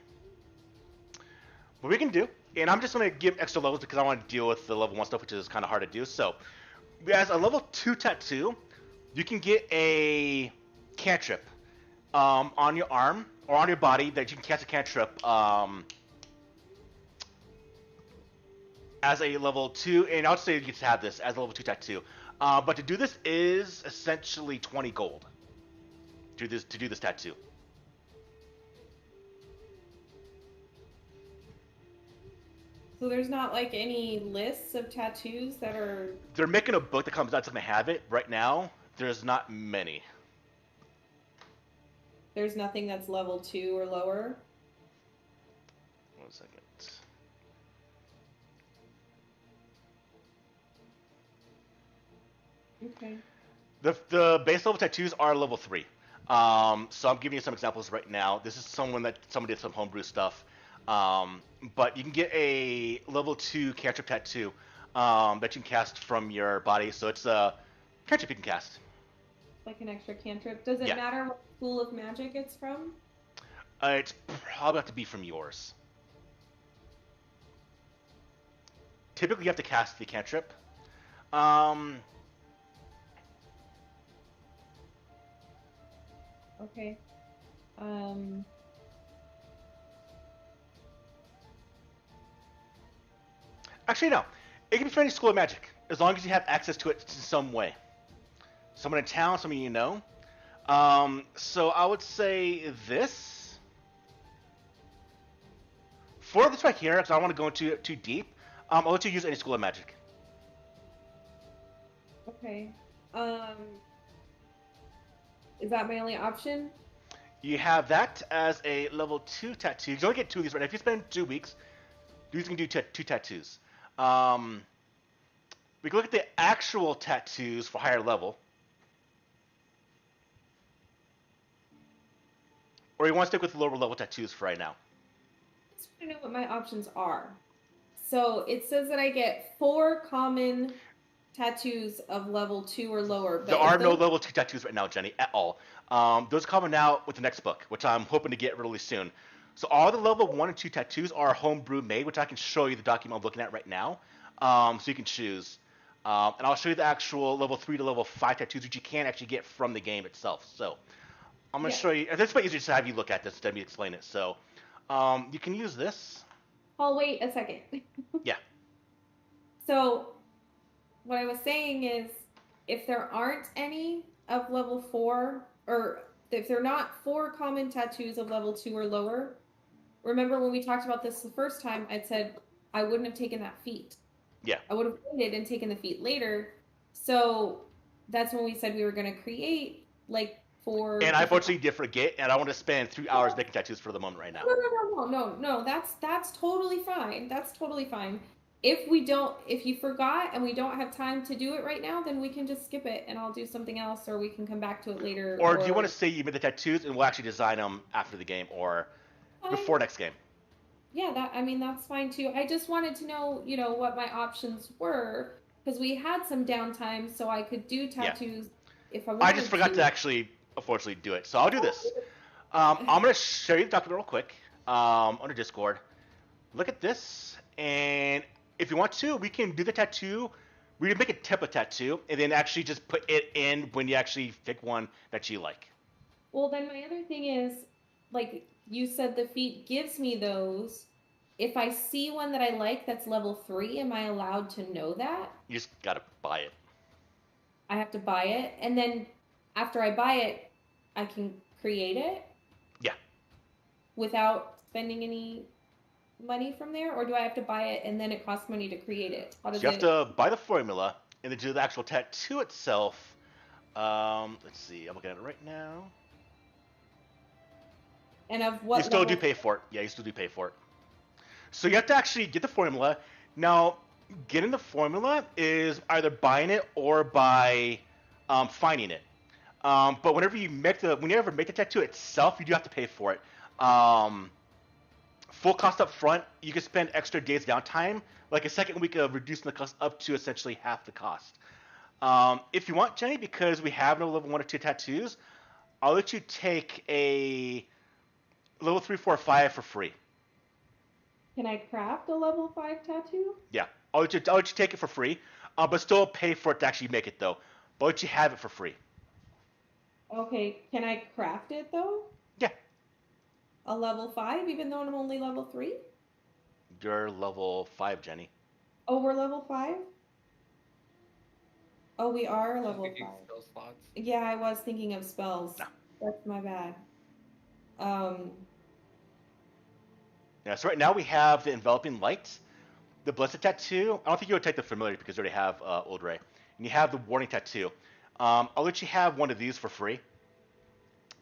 what we can do, and I'm just going to give extra levels because I want to deal with the level 1 stuff, which is kind of hard to do. So as a level 2 tattoo, you can get a cantrip on your arm or on your body that you can cast a cantrip as a level 2, and I'll say you just have this as a level 2 tattoo. But to do this is essentially 20 gold. To do this tattoo. So there's not like any lists of tattoos that are. They're making a book that comes out that's going to have it. Right now, there's not many. There's nothing that's level 2 or lower. 1 second. Okay. The base level tattoos are level 3. So I'm giving you some examples right now. This is somebody did some homebrew stuff. But you can get a level 2 cantrip tattoo that you can cast from your body. So it's a cantrip you can cast. Like an extra cantrip. Does it Yeah. matter what school of magic it's from? It's probably have to be from yours. Typically, you have to cast the cantrip. Um, Okay. Actually, no. It can be from any school of magic, as long as you have access to it in some way. Someone in town, someone you know. So I would say this. For this right here, because I don't want to go into too deep, I'll let you use any school of magic. Okay. Is that my only option? You have that as a level 2 tattoo. You only get 2 of these right now. If you spend 2 weeks, you can do 2 tattoos. We can look at the actual tattoos for higher level. Or you want to stick with lower level tattoos for right now? I just want to know what my options are. So it says that I get 4 common tattoos of level 2 or lower. But There are no level 2 tattoos right now, Jenny, at all. Those are coming out with the next book, which I'm hoping to get really soon. So all the level 1 and 2 tattoos are homebrew made, which I can show you the document I'm looking at right now. So you can choose. And I'll show you the actual level 3 to level 5 tattoos, which you can actually get from the game itself. So I'm going to show you. This is easier to have you look at this instead of me explain it. So you can use this. I'll wait a second. Yeah. So what I was saying is, if there aren't any of level 4, or if they're not 4 common tattoos of level 2 or lower, remember when we talked about this the first time, I'd said I wouldn't have taken that feat. Yeah. I would have waited and taken the feat later. So that's when we said we were going to create like 4. And I unfortunately did forget, and I want to spend 3 hours making tattoos for the moment right now. No. That's totally fine. That's totally fine. If you forgot and we don't have time to do it right now, then we can just skip it and I'll do something else, or we can come back to it later. Or do you want to say you made the tattoos and we'll actually design them after the game or before next game? Yeah, that's fine too. I just wanted to know, what my options were, because we had some downtime, so I could do tattoos if I wanted to. I just forgot to actually, unfortunately, do it. So I'll do this. I'm going to show you the document real quick on the Discord. Look at this, and if you want to, we can do the tattoo. We can make a template tattoo, and then actually just put it in when you actually pick one that you like. Well, then my other thing is, like you said, the feat gives me those. If I see one that I like that's level 3, am I allowed to know that? You just got to buy it. I have to buy it, and then after I buy it, I can create it? Yeah. Without spending any money from there, or do I have to buy it and then it costs money to create it? How does you have to buy the formula and then do the actual tattoo itself. Let's see, I'm looking at it right now. And of what? You still do pay for it. Yeah, you still do pay for it. So you have to actually get the formula. Now, getting the formula is either buying it or by finding it. But whenever you make the tattoo itself, you do have to pay for it. Full cost up front, you can spend extra days downtime, like a second week of reducing the cost up to essentially half the cost. If you want, Jenny, because we have no level 1 or 2 tattoos, I'll let you take a level 3, 4, 5 for free. Can I craft a level 5 tattoo? Yeah, I'll let you take it for free, but still pay for it to actually make it, though. But I'll let you have it for free. Okay, can I craft it, though? Yeah. A level 5, even though I'm only level 3? You're level 5, Jenny. Oh, we're level 5? Oh, we are level 5. Spell slots. Yeah, I was thinking of spells. No. That's my bad. Yeah, so right now we have the Enveloping Light, the Blessed Tattoo. I don't think you would take the Familiar because you already have Old Ray. And you have the Warning Tattoo. I'll let you have one of these for free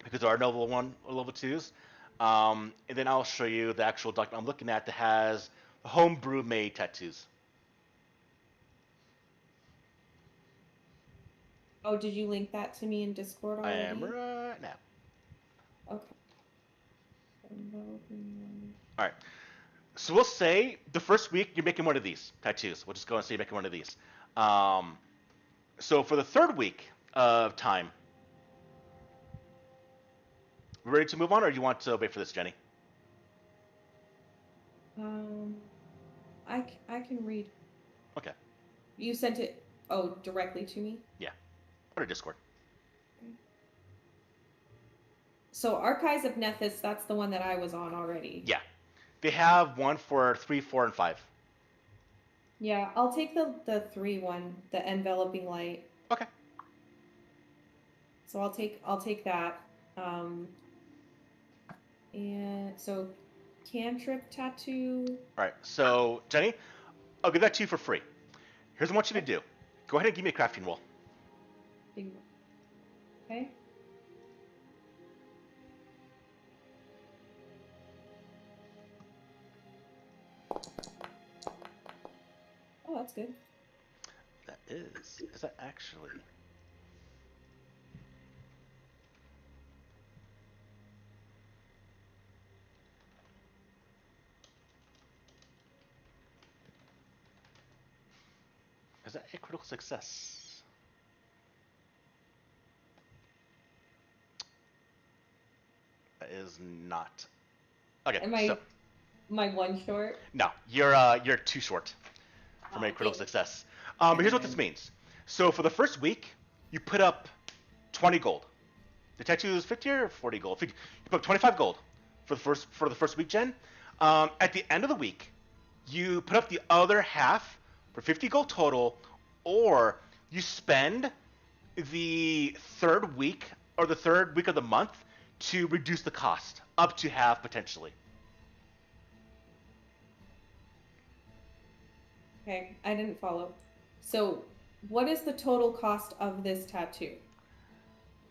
because there are no level 1 or level 2s. And then I'll show you the actual document I'm looking at that has homebrew made tattoos. Oh, did you link that to me in Discord already? I am right now. Okay. All right. So we'll say the first week you're making one of these tattoos. We'll just go and say you're making one of these. So for the third week of time, we ready to move on, or do you want to wait for this, Jenny? I can read. Okay. You sent it directly to me? Yeah. Or to Discord. So Archives of Nethys, that's the one that I was on already. Yeah. They have one for 3, 4, and 5. Yeah, I'll take the 3 one, the enveloping light. Okay. So I'll take that. And so cantrip tattoo. All right. So Jenny, I'll give that to you for free. Here's what I want you to do. Go ahead and give me a crafting roll. Okay. Oh, that's good. That is. Is that actually? Is that a critical success? That is not. Okay. Am I my one short? No, you're too short for a critical Okay. success. But here's what this means. So for the first week, you put up 20 gold. The tattoo is 50 or 40 gold. 50, you put up 25 gold for the first week, Jen. At the end of the week, you put up the other half for 50 gold total, or you spend the third week or the third week of the month to reduce the cost up to half potentially. Okay, I didn't follow. So, what is the total cost of this tattoo?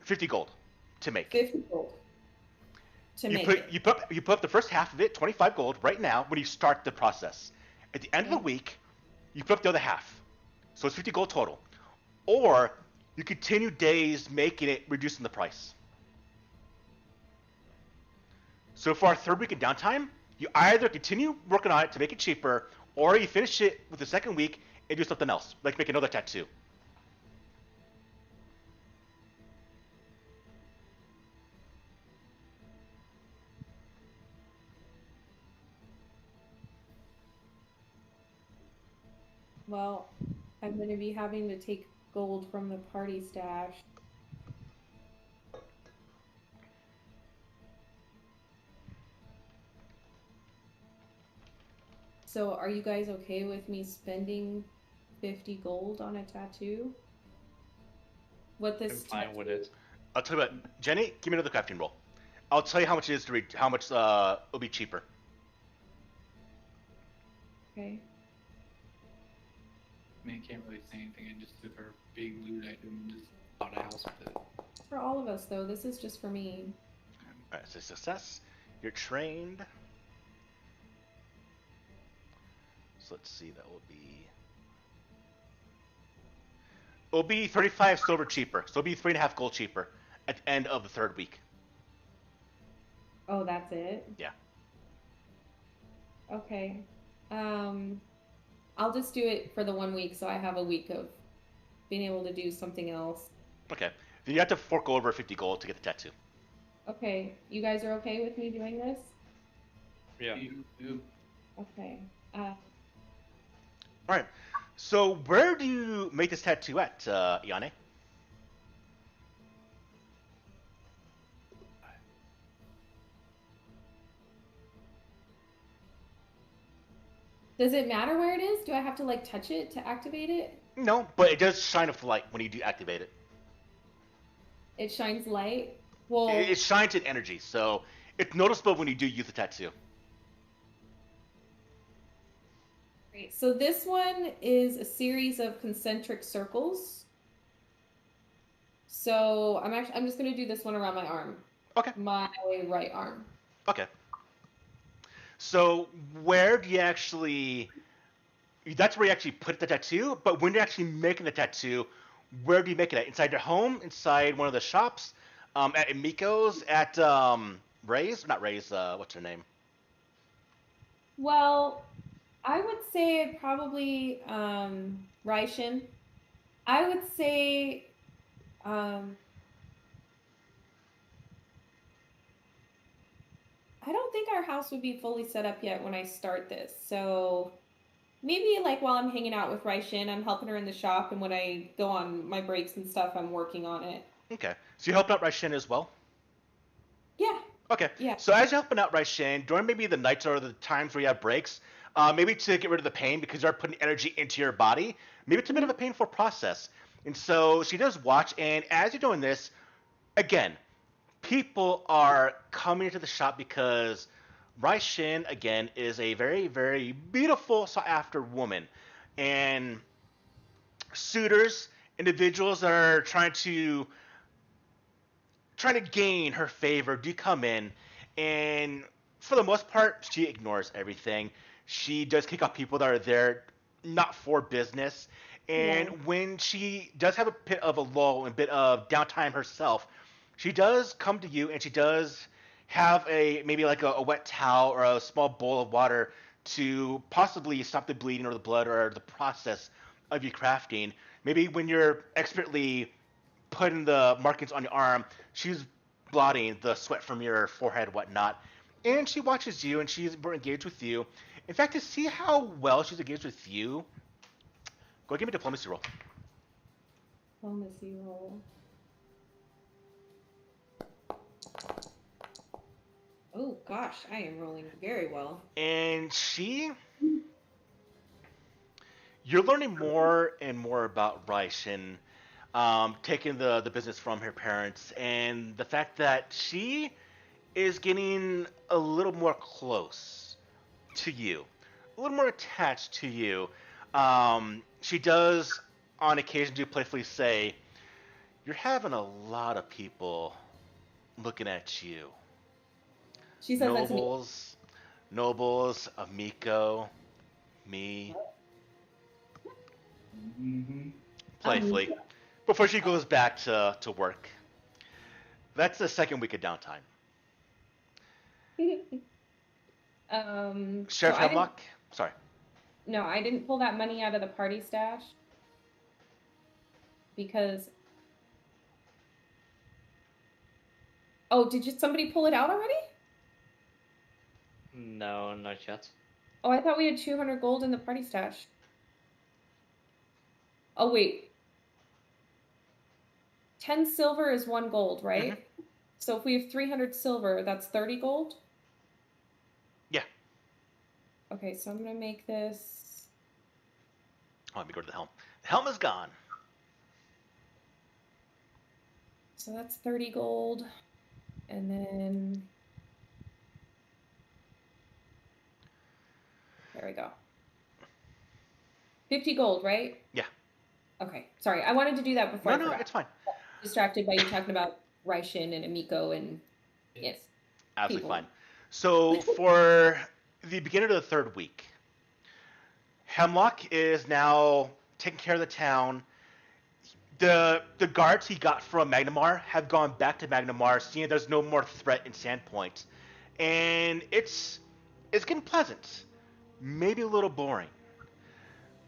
50 gold to make. 50 gold. You put up the first half of it, 25 gold, right now when you start the process. At the end of the week, you put up the other half. So it's 50 gold total. Or you continue days making it, reducing the price. So for our third week in downtime, you either continue working on it to make it cheaper, or you finish it with the second week and do something else, like make another tattoo. Well, I'm going to be having to take gold from the party stash. So, are you guys okay with me spending 50 gold on a tattoo? What I'm this fine with it. I'll tell you what, Jenny, give me another crafting roll. I'll tell you how much it is to read, how much it'll be cheaper. Okay. I mean, I can't really say anything. I just took our big loot item and just bought a house with it. For all of us, though, this is just for me. Alright, so success. You're trained. So let's see, that will be... It'll be 35 silver cheaper. So it'll be 3.5 gold cheaper at the end of the third week. Oh, that's it? Yeah. Okay. I'll just do it for the 1 week so I have a week of being able to do something else. Okay. Then you have to fork over 50 gold to get the tattoo. Okay. You guys are okay with me doing this? Yeah. Okay. Alright. So where do you make this tattoo at, Iane? Does it matter where it is? Do I have to like touch it to activate it? No, but it does shine with light when you do activate it. It shines light? Well, It shines in energy, so it's noticeable when you do use the tattoo. great. So this one is a series of concentric circles. So I'm just gonna do this one around my arm. Okay. My right arm. Okay. So where do you actually... That's where you actually put the tattoo, but when you're actually making the tattoo, where do you make it at? Inside your home? Inside one of the shops? At Miko's? At Ray's? Not Ray's, what's her name? Well, I would say probably Raishin. I would say um, I don't think our house would be fully set up yet when I start this. So maybe like while I'm hanging out with Raishin, I'm helping her in the shop, and when I go on my breaks and stuff, I'm working on it. Okay. So you're helping out Raishin as well? Yeah, Okay. yeah. So as you're helping out Raishin, during maybe the nights or the times where you have breaks, maybe to get rid of the pain because you're putting energy into your body, maybe it's a bit of a painful process. And so she does watch, and as you're doing this, again, people are coming into the shop because Raishin, again, is a very, very beautiful, sought after woman. And suitors, individuals that are trying to gain her favor do come in, and for the most part, she ignores everything. She does kick off people that are there not for business. And Yeah. when she does have a bit of a lull and a bit of downtime herself, she does come to you and she does have a maybe like a wet towel or a small bowl of water to possibly stop the bleeding or the blood or the process of your crafting. Maybe when you're expertly putting the markings on your arm, she's blotting the sweat from your forehead, whatnot. And she watches you and she's more engaged with you. In fact, to see how well she's engaged with you, go give me a diplomacy roll. Diplomacy roll. Oh gosh, I am rolling very well. And you're learning more and more about Rice and taking the business from her parents, and the fact that she is getting a little more close to you, a little more attached to you. She does, on occasion, do playfully say, "You're having a lot of people looking at you. She says that to me. Nobles, Amiko, me." Mm-hmm. Playfully, before she goes back to work. That's the second week of downtime. So Sheriff Hemlock, sorry. no, I didn't pull that money out of the party stash because. Oh, did somebody pull it out already? No, not yet. Oh, I thought we had 200 gold in the party stash. Oh, wait. 10 silver is 1 gold, right? So if we have 300 silver, that's 30 gold? Yeah. Okay, so I'm going to make this. Oh, let me go to the helm. The helm is gone. So that's 30 gold. And then. There we go. 50 gold, right? Yeah. Okay. Sorry, I wanted to do that before I No, forgot. it's fine. Distracted by you talking about Raishin and Amiko and yes. Absolutely People. fine. So for the beginning of the third week, Hemlock is now taking care of the town. The guards he got from Magnamar have gone back to Magnamar, seeing there's no more threat in Sandpoint, and it's getting pleasant, maybe a little boring.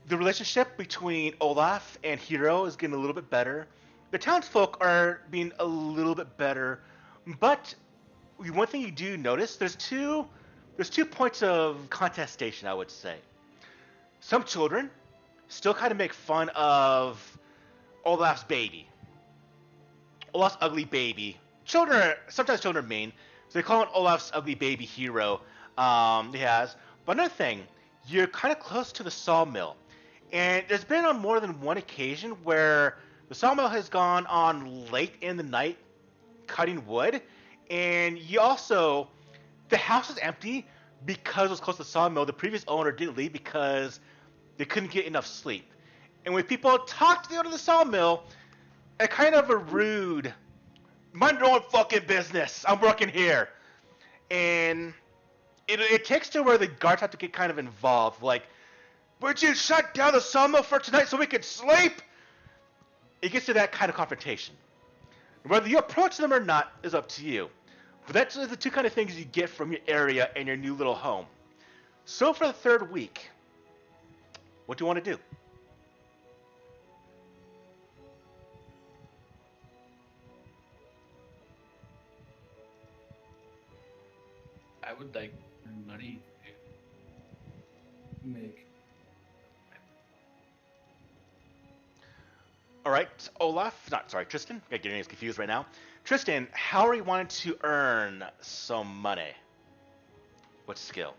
The relationship between Olaf and Hiro is getting a little bit better. The townsfolk are being a little bit better, but one thing you do notice there's two points of contestation, I would say. Some children still kind of make fun of Olaf's baby, Olaf's ugly baby. Sometimes children are mean, so they call it Olaf's ugly baby Hero. He has, but another thing, you're kind of close to the sawmill, and there's been on more than one occasion where the sawmill has gone on late in the night cutting wood, and the house is empty because it was close to the sawmill. The previous owner didn't leave because they couldn't get enough sleep. And when people talk to the owner of the sawmill, a kind of a rude, mind your own fucking business. I'm working here. And it takes to where the guards have to get kind of involved. Like, would you shut down the sawmill for tonight so we could sleep? It gets to that kind of confrontation. Whether you approach them or not is up to you. But that's the two kind of things you get from your area and your new little home. So for the third week, what do you want to do? I would like money to make. All right, Olaf. Not sorry, Tristan. I get your names confused right now. Tristan, how are you wanting to earn some money? What skill?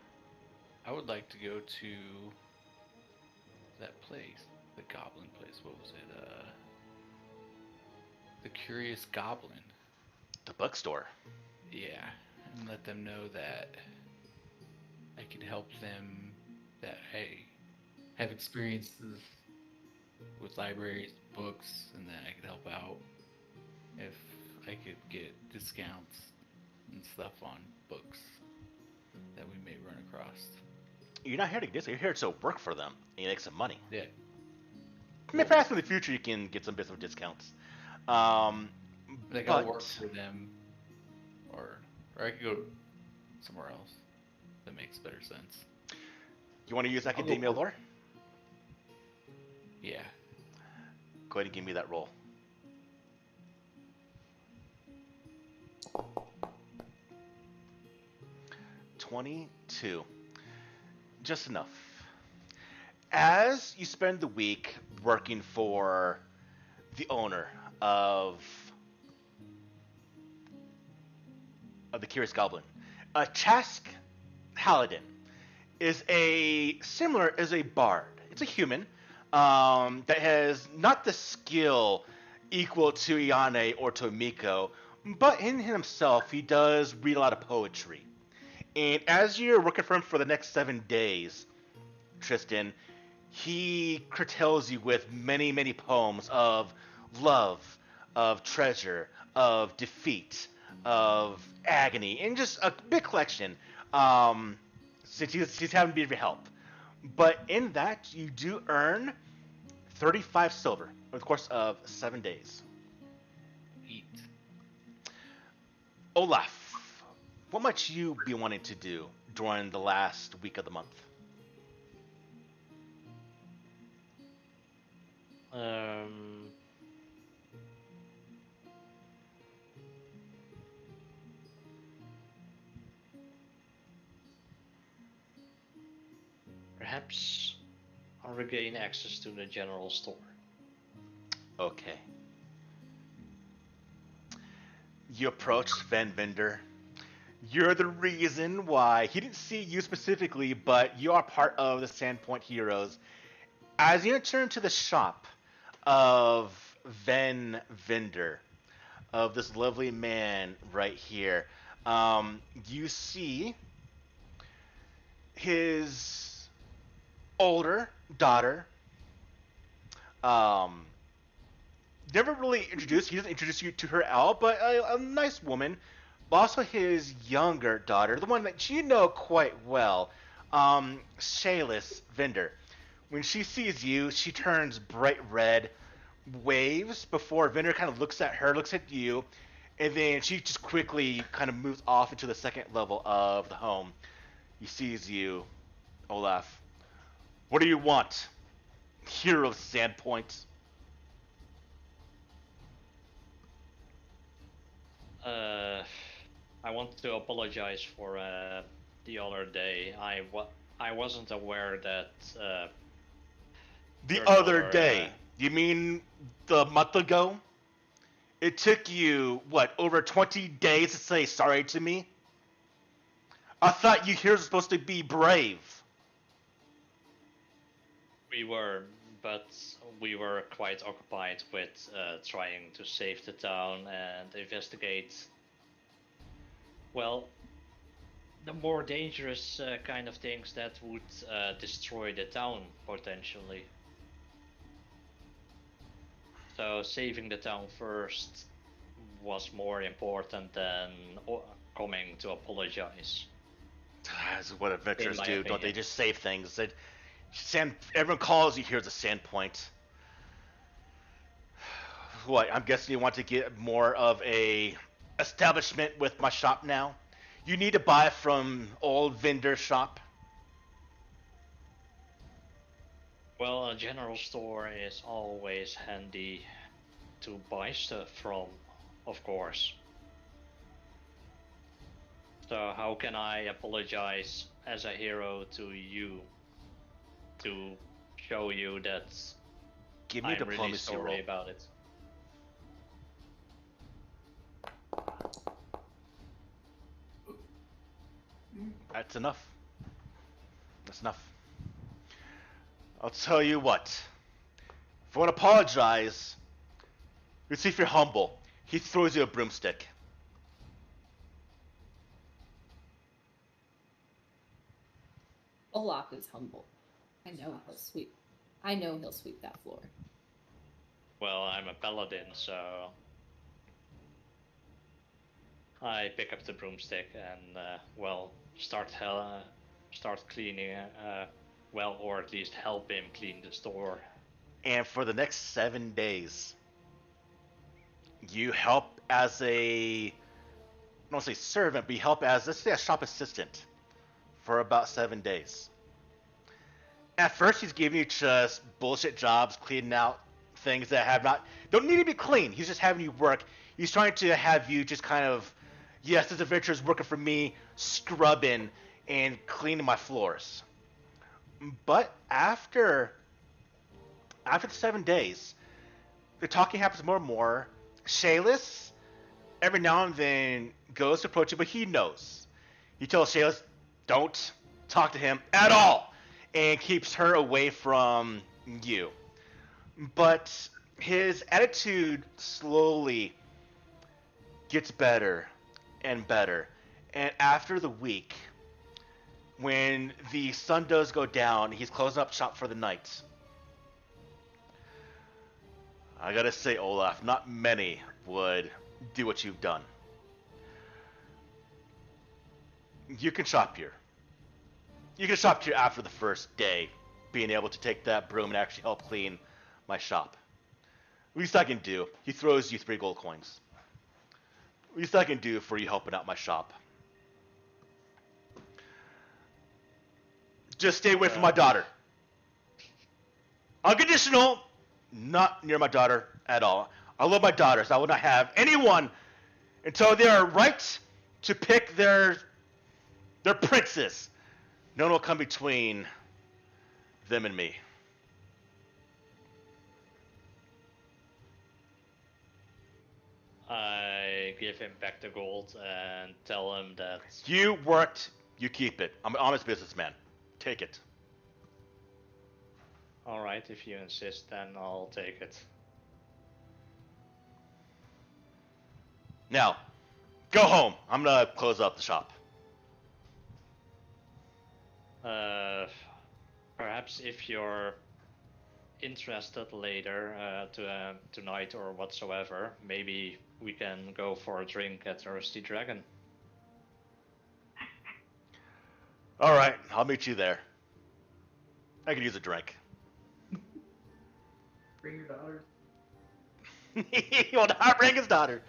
I would like to go to that place, the goblin place. What was it? The Curious Goblin. The bookstore. Yeah, and let them know that I can help them. That hey, have experiences with libraries, books, and that I could help out if I could get discounts and stuff on books that we may run across. You're not here to get this. You're here to work for them and make some money. Yeah. Maybe perhaps in the future you can get some business discounts. Like I'll work for them, or I could go somewhere else that makes better sense. You want to use academia lore? Yeah. Go ahead and give me that roll. $22. Just enough. As you spend the week working for the owner of the Curious Goblin, Chask Haladin is a bard. It's a human that has not the skill equal to Iane or to Miko, but in himself he does read a lot of poetry. And as you're working for him for the next 7 days, Tristan, he curtails you with many, many poems of love, of treasure, of defeat, of agony, and just a big collection. Since he's having a bit of your help. But in that, you do earn 35 silver over the course of 7 days. Eat. Olaf, what might you be wanting to do during the last week of the month? Perhaps I'll regain access to the general store. Okay. You approach Sven Bender. You're the reason why he didn't see you specifically, but you are part of the Sandpoint Heroes. As you enter into the shop of Ven Vender, of this lovely man right here, you see his older daughter. Never really introduced. He doesn't introduce you to her at all, but a nice woman. But also his younger daughter, the one that you know quite well, Shayless Vender. When she sees you, she turns bright red, waves before Vender kind of looks at her, looks at you, and then she just quickly kind of moves off into the second level of the home. He sees you, Olaf. What do you want, hero of Sandpoint? I want to apologize for the other day. I wasn't aware that The your other daughter, day. You mean the month ago? It took you, what, over 20 days to say sorry to me? I thought you heroes were supposed to be brave. we were, but we were quite occupied with trying to save the town and investigate, well, the more dangerous kind of things that would destroy the town potentially. So saving the town first was more important than coming to apologize. That's what adventurers In my do, don't they? opinion. Just save things. Everyone calls you heroes of Sandpoint. What? I'm guessing you want to get more of a establishment with my shop now. You need to buy from old vendor shop. Well, a general store is always handy to buy stuff from, of course. So how can I apologize as a hero to you to show you that Give me a I'm really diplomacy sorry roll. about it? That's enough. That's enough. I'll tell you what. If you want to apologize, let's see if you're humble. He throws you a broomstick. Olaf is humble. I know he'll sweep that floor. Well, I'm a paladin, so I pick up the broomstick and start cleaning. Or at least help him clean the store. And for the next 7 days, you help as I don't want to say servant, but you help as, let's say, a shop assistant for about 7 days. At first, he's giving you just bullshit jobs, cleaning out things that don't need to be clean. He's just having you work. He's trying to have you just kind of, yes, this adventure is working for me, scrubbing and cleaning my floors. But after the 7 days, the talking happens more and more. Shayless, every now and then, goes to approach you, but he knows. He tells Shayless, don't talk to him at all, and keeps her away from you. But his attitude slowly gets better and better. And after the week, when the sun does go down, he's closing up shop for the night. I gotta say, Olaf, not many would do what you've done. You can shop here. You can shop here after the first day, being able to take that broom and actually help clean my shop. Least I can do. He throws you 3 gold coins. Least I can do for you helping out my shop. Just stay away from my daughter. Unconditional, not near my daughter at all. I love my daughters. I will not have anyone until they are right to pick their princess. No one will come between them and me. I give him back the gold and tell him that You worked, you keep it. I'm an honest businessman. Take it. alright, if you insist, then I'll take it. Now, go home. I'm gonna close up the shop. Perhaps if you're interested later, tonight or whatsoever, maybe we can go for a drink at Rusty Dragon. Alright, I'll meet you there. I could use a drink. Bring your daughters. He will not bring his daughter.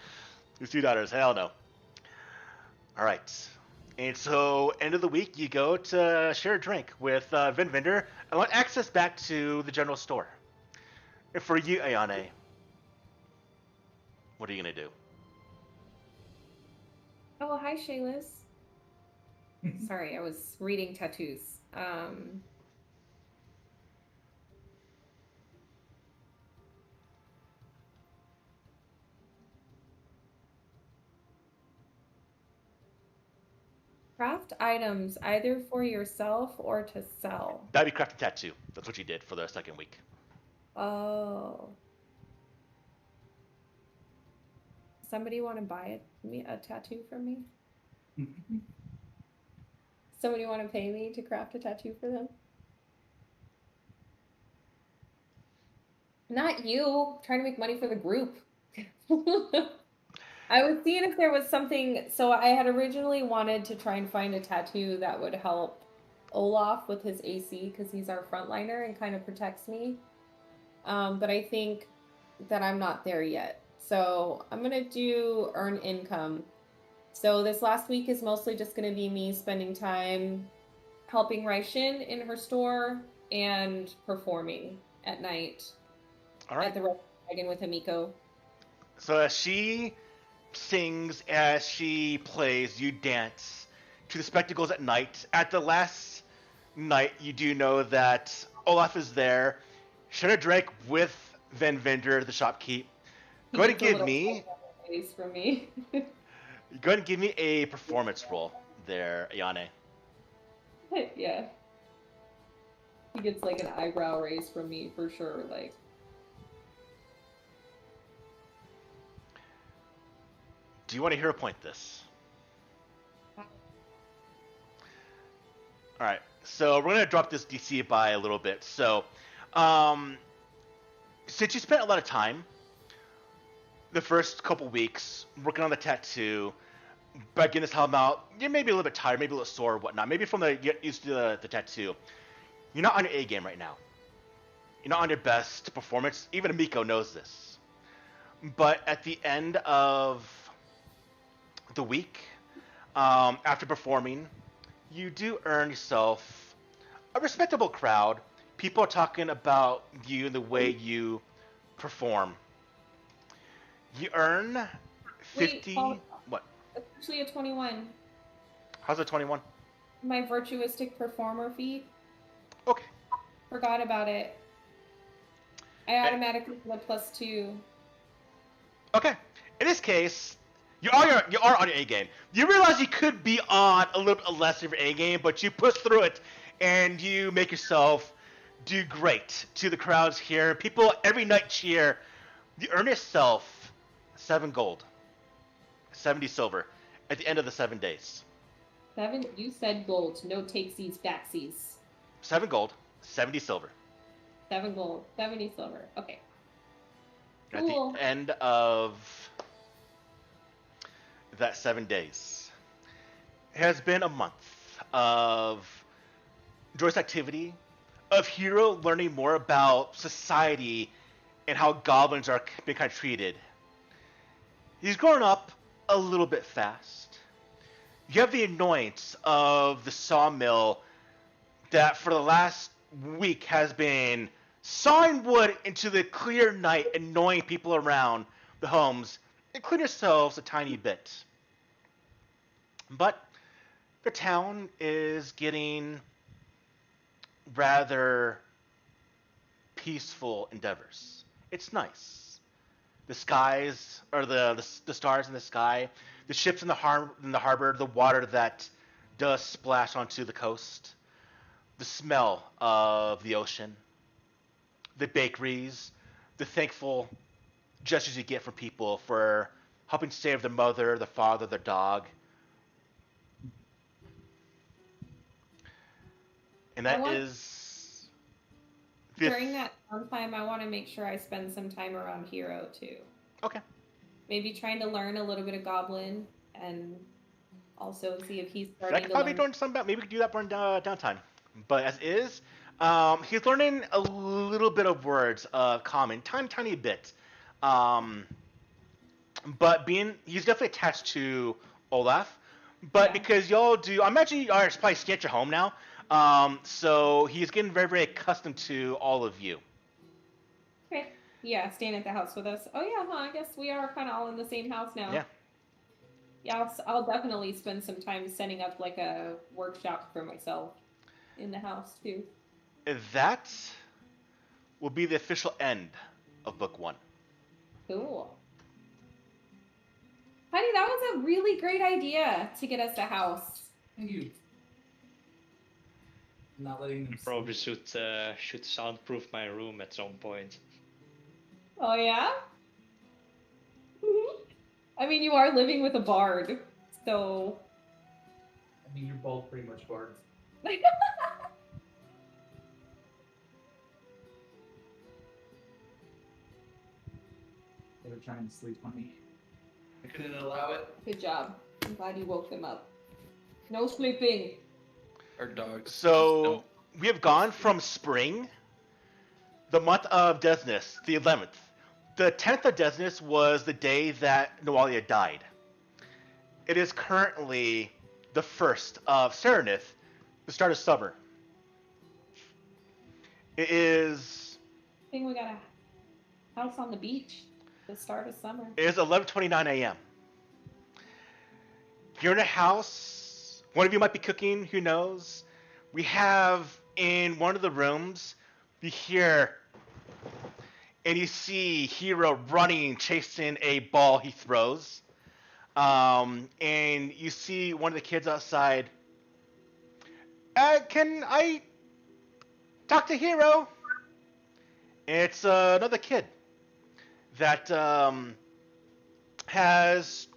His 2 daughters, hell no. Alright. And so, end of the week, you go to share a drink with Vin Vendor. I want access back to the general store. And for you, Ayane, what are you going to do? Oh, hi, Shayless. Sorry, I was reading tattoos. Craft items either for yourself or to sell. That'd be crafted tattoo. That's what you did for the 2nd week. Oh. Somebody want to buy a tattoo from me? Somebody want to pay me to craft a tattoo for them? Not you. Trying to make money for the group. I was seeing if there was something. So I had originally wanted to try and find a tattoo that would help Olaf with his AC because he's our frontliner and kind of protects me. But I think that I'm not there yet. So I'm going to do earn income. So this last week is mostly just going to be me spending time helping Raishin in her store, and performing at night All right. at the Red Dragon with Hamiko. So as she sings, as she plays, you dance to the spectacles at night. At the last night, you do know that Olaf is there. Shared a drink with Van Vinder, the shopkeep. He Go ahead and gets a give little me. face from me. Go ahead and give me a performance roll there, Ayane. Yeah. He gets like an eyebrow raise from me for sure. Like, Do you want to hero point this? All right. So we're gonna drop this DC by a little bit. So, since you spent a lot of time the first couple weeks working on the tattoo, by getting this helm out, you're maybe a little bit tired, maybe a little sore, or whatnot. Maybe from the get used to the tattoo. You're not on your A game right now. You're not on your best performance. Even Amiko knows this. But at the end of the week, after performing, you do earn yourself a respectable crowd. People are talking about you and the way you perform. You earn 50. Paul, What? it's actually a 21. How's it 21? My virtuistic performer feat. Okay. Forgot about it. I automatically get a +2. Okay. In this case, you are on your A game. You realize you could be on a little bit less of your A game, but you push through it and you make yourself do great to the crowds here. People every night cheer. You earn yourself 7 gold, 70 silver at the end of the 7 days. 7? You said gold. No takesies, backsies. 7 gold, 70 silver. 7 gold, 70 silver. Okay. At Cool. the end of that 7 days. It has been a month of joyous activity, of Hero learning more about society and how goblins are being kind of treated. He's growing up a little bit fast. You have the annoyance of the sawmill that for the last week has been sawing wood into the clear night, annoying people around the homes, including yourselves a tiny bit. But the town is getting rather peaceful endeavors. It's nice. The skies, or the stars in the sky, the ships in the harbor, the water that does splash onto the coast, the smell of the ocean, the bakeries, the thankful gestures you get from people for helping save their mother, their father, their dog. And that is During that downtime, I want to make sure I spend some time around Hero too. Okay. Maybe trying to learn a little bit of Goblin and also see if he's I starting could to probably learn. doing some. Maybe we could do that during downtime. But as is, he's learning a little bit of words of common, tiny bit. But he's definitely attached to Olaf. But Yeah. because y'all do, I imagine you are probably staying at your home now. So he's getting very, very accustomed to all of you. Okay. Yeah, staying at the house with us. Oh yeah, huh? I guess we are kind of all in the same house now. Yeah. Yeah, I'll definitely spend some time setting up like a workshop for myself in the house too. That will be the official end of book 1. Cool. Honey, that was a really great idea to get us a house. Thank you. Not letting them Probably should soundproof my room at some point. Oh yeah? I mean, you are living with a bard, so... I mean, you're both pretty much bards. They were trying to sleep on me. I couldn't allow it. Good job. I'm glad you woke them up. No sleeping. Our dogs. So we have gone from spring, the month of Desnus, the 11th. The 10th of Desnus was the day that Noalia died. It is currently the 1st of Serenith, the start of summer. It is. I think we got a house on the beach. The start of summer. It is 11:29 a.m. You're in a house. One of you might be cooking. Who knows? We have in one of the rooms. You hear and you see Hero running, chasing a ball he throws. And you see one of the kids outside. Can I talk to Hero? It's another kid that has,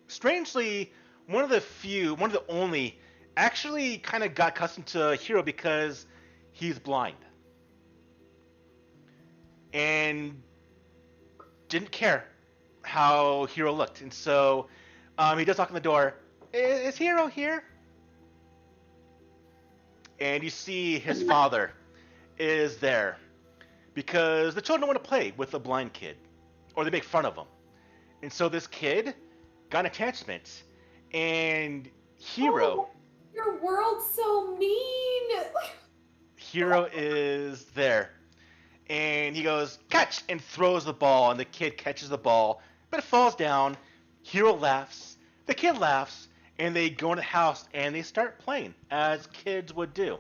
strangely, one of the only, actually kind of got accustomed to Hero because he's blind. And didn't care how Hero looked. And so he does knock on the door. Is Hero here? And you see his father is there. Because the children don't want to play with a blind kid. Or they make fun of him. And so this kid got an attachment. And Hero... Oh, your world's so mean! Hero is there. And he goes, catch! And throws the ball. And the kid catches the ball. But it falls down. Hero laughs. The kid laughs. And they go in the house and they start playing. As kids would do.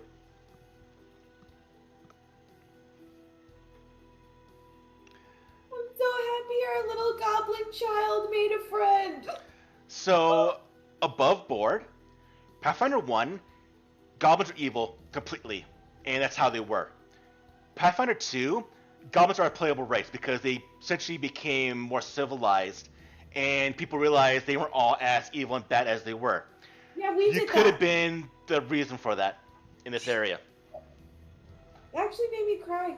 I'm so happy our little goblin child made a friend. So, above board, Pathfinder 1, goblins are evil completely. And that's how they were. Pathfinder 2, goblins are a playable race because they essentially became more civilized, and people realized they weren't all as evil and bad as they were. Yeah, we did that. You could have been the reason for that in this area. It actually made me cry.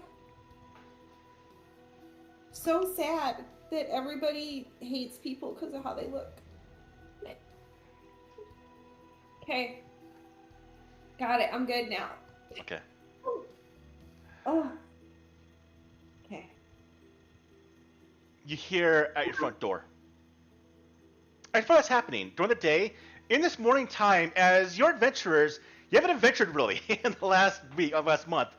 So sad that everybody hates people because of how they look. Okay. Got it. I'm good now. Okay. Oh. Okay. You hear at your front door. I thought what's happening during the day. In this morning time, as your adventurers, you haven't adventured really in the last week of last month.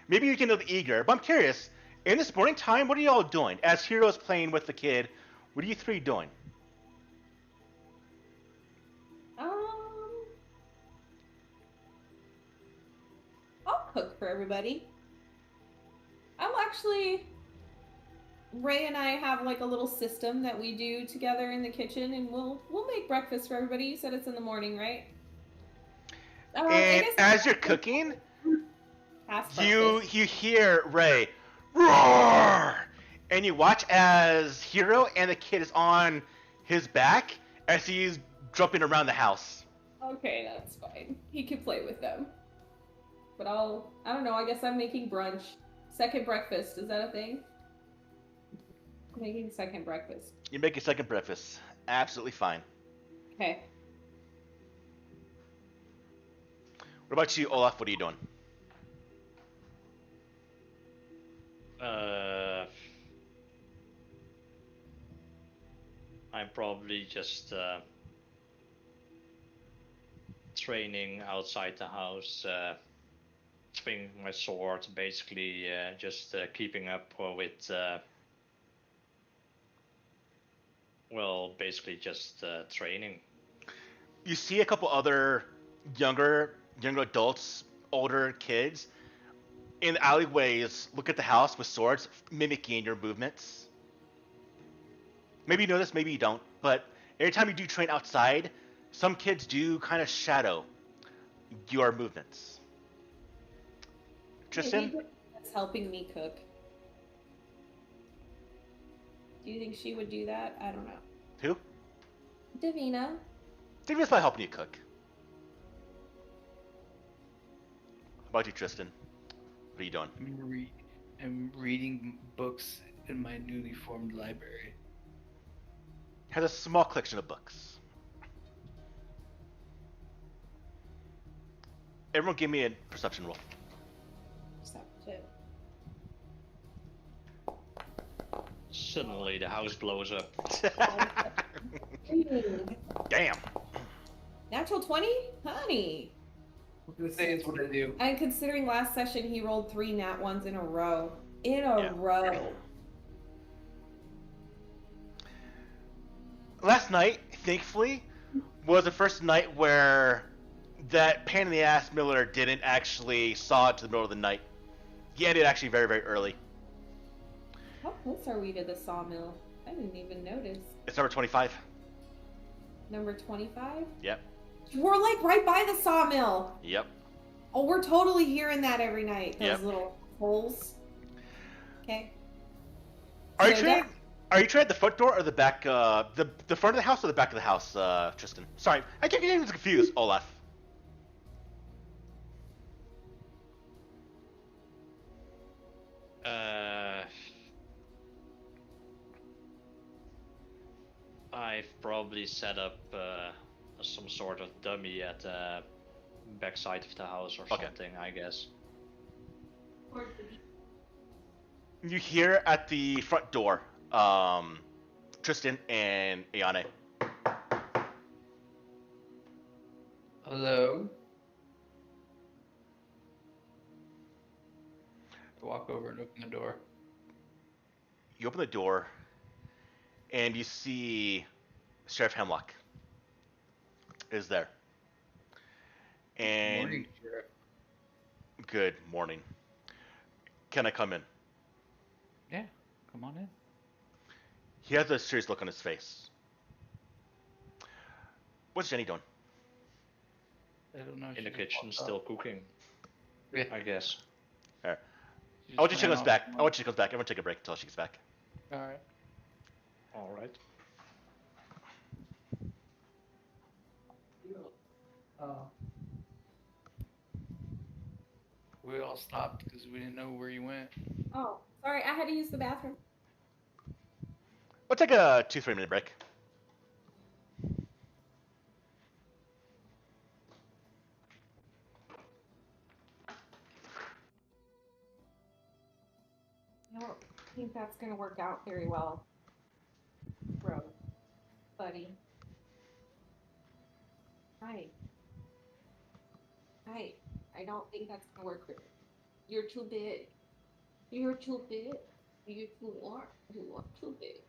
Maybe you can be eager, but I'm curious. In this morning time, what are you all doing? As Hero's playing with the kid, what are you three doing? I'll cook for everybody. I'm actually... Ray and I have like a little system that we do together in the kitchen, and we'll make breakfast for everybody. You said it's in the morning, right? And as you're cooking, you hear Ray roar, and you watch as Hero and the kid is on his back as he's jumping around the house. Okay, that's fine. He can play with them. But I don't know, I guess I'm making brunch. Second breakfast, is that a thing? I'm making second breakfast. You're making second breakfast. Absolutely fine. Okay. What about you, Olaf? What are you doing? I'm probably just training outside the house, swinging my sword, basically just keeping up with, well, basically just training. You see a couple other younger adults, older kids, in the alleyways look at the house with swords, mimicking your movements. Maybe you know this, maybe you don't, but every time you do train outside, some kids do kind of shadow your movements. Tristan? Maybe that's helping me cook. Do you think she would do that? I don't know. Who? Davina. Davina's probably helping you cook. How about you, Tristan? What are you doing? I'm reading books in my newly formed library. Has a small collection of books. Everyone give me a perception roll. Suddenly the house blows up. Damn. Natural 20? Honey. was gonna say it's what I do. And considering last session he rolled 3 nat 1s in a row. Row. Last night, thankfully, was the first night where that pain in the ass Miller didn't actually saw it to the middle of the night. He ended actually very, very early. How close are we to the sawmill? I didn't even notice. It's number 25. Number 25? Yep. We're like right by the sawmill. Yep. Oh, we're totally hearing that every night. Those Yep. little holes. Okay. Are you So trying? Are you trying the front door or the back? The front of the house or the back of the house, Tristan? Sorry, I keep getting confused. Olaf. I've probably set up some sort of dummy at the backside of the house or Okay. something, I guess. You hear at the front door, Tristan and Ayane. Hello. I walk over and open the door. You open the door, and you see Sheriff Hemlock is there. And Morning, Sheriff. good morning. Can I come in? Yeah, come on in. He has a serious look on his face. What's Jenny doing? I don't know. In the she just kitchen, walked still up. cooking, Yeah. I guess. She I want you just to ran comes off. back. I want you to comes back. Everyone take a break until she gets back. All right. Alright. We all stopped because we didn't know where you went. Oh, sorry, I had to use the bathroom. We'll take a 2-3 minute break. I don't think that's gonna work out very well, bro, buddy. Hi. Hi. I don't think that's gonna work. You're too big. You're too big. You are. You are too big.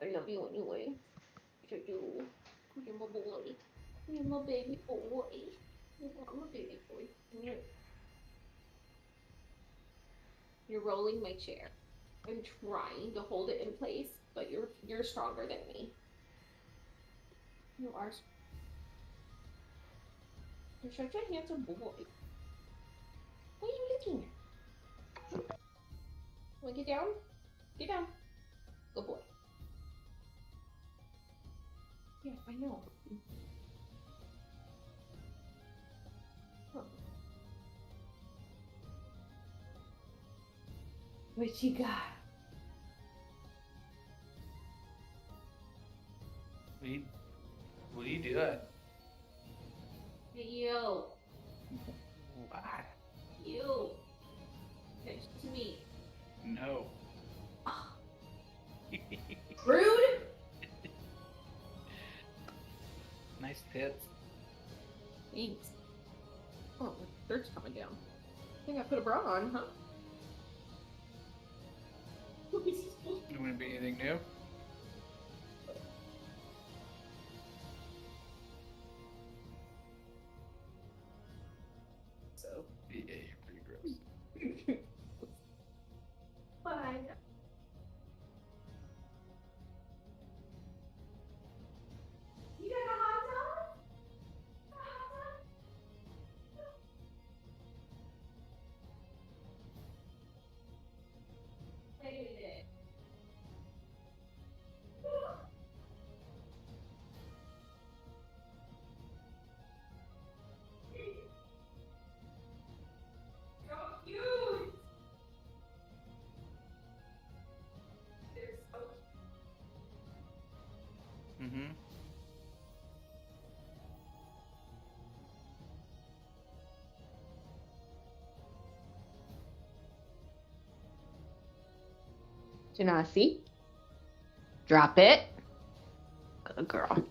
I love you anyway. You do. You're my boy. You're my baby boy. You're my baby boy. You're rolling my chair. I'm trying to hold it in place, but you're stronger than me. You are. You're such a handsome boy. What are you looking at? Wanna get down? Get down. Good boy. Yeah, I know. Huh. What you got? What are you doing? Hey, you. What? You. Next to me. No. Rude? Nice tits. Thanks. Oh, the dirt's coming down. I think I put a bra on, huh? You want to be anything new? So. Yeah, you're pretty gross. Bye. You got a hot dog? A hot dog? I ate it. So cute. They're so Mm-hmm. Janasi. Drop it. Good girl.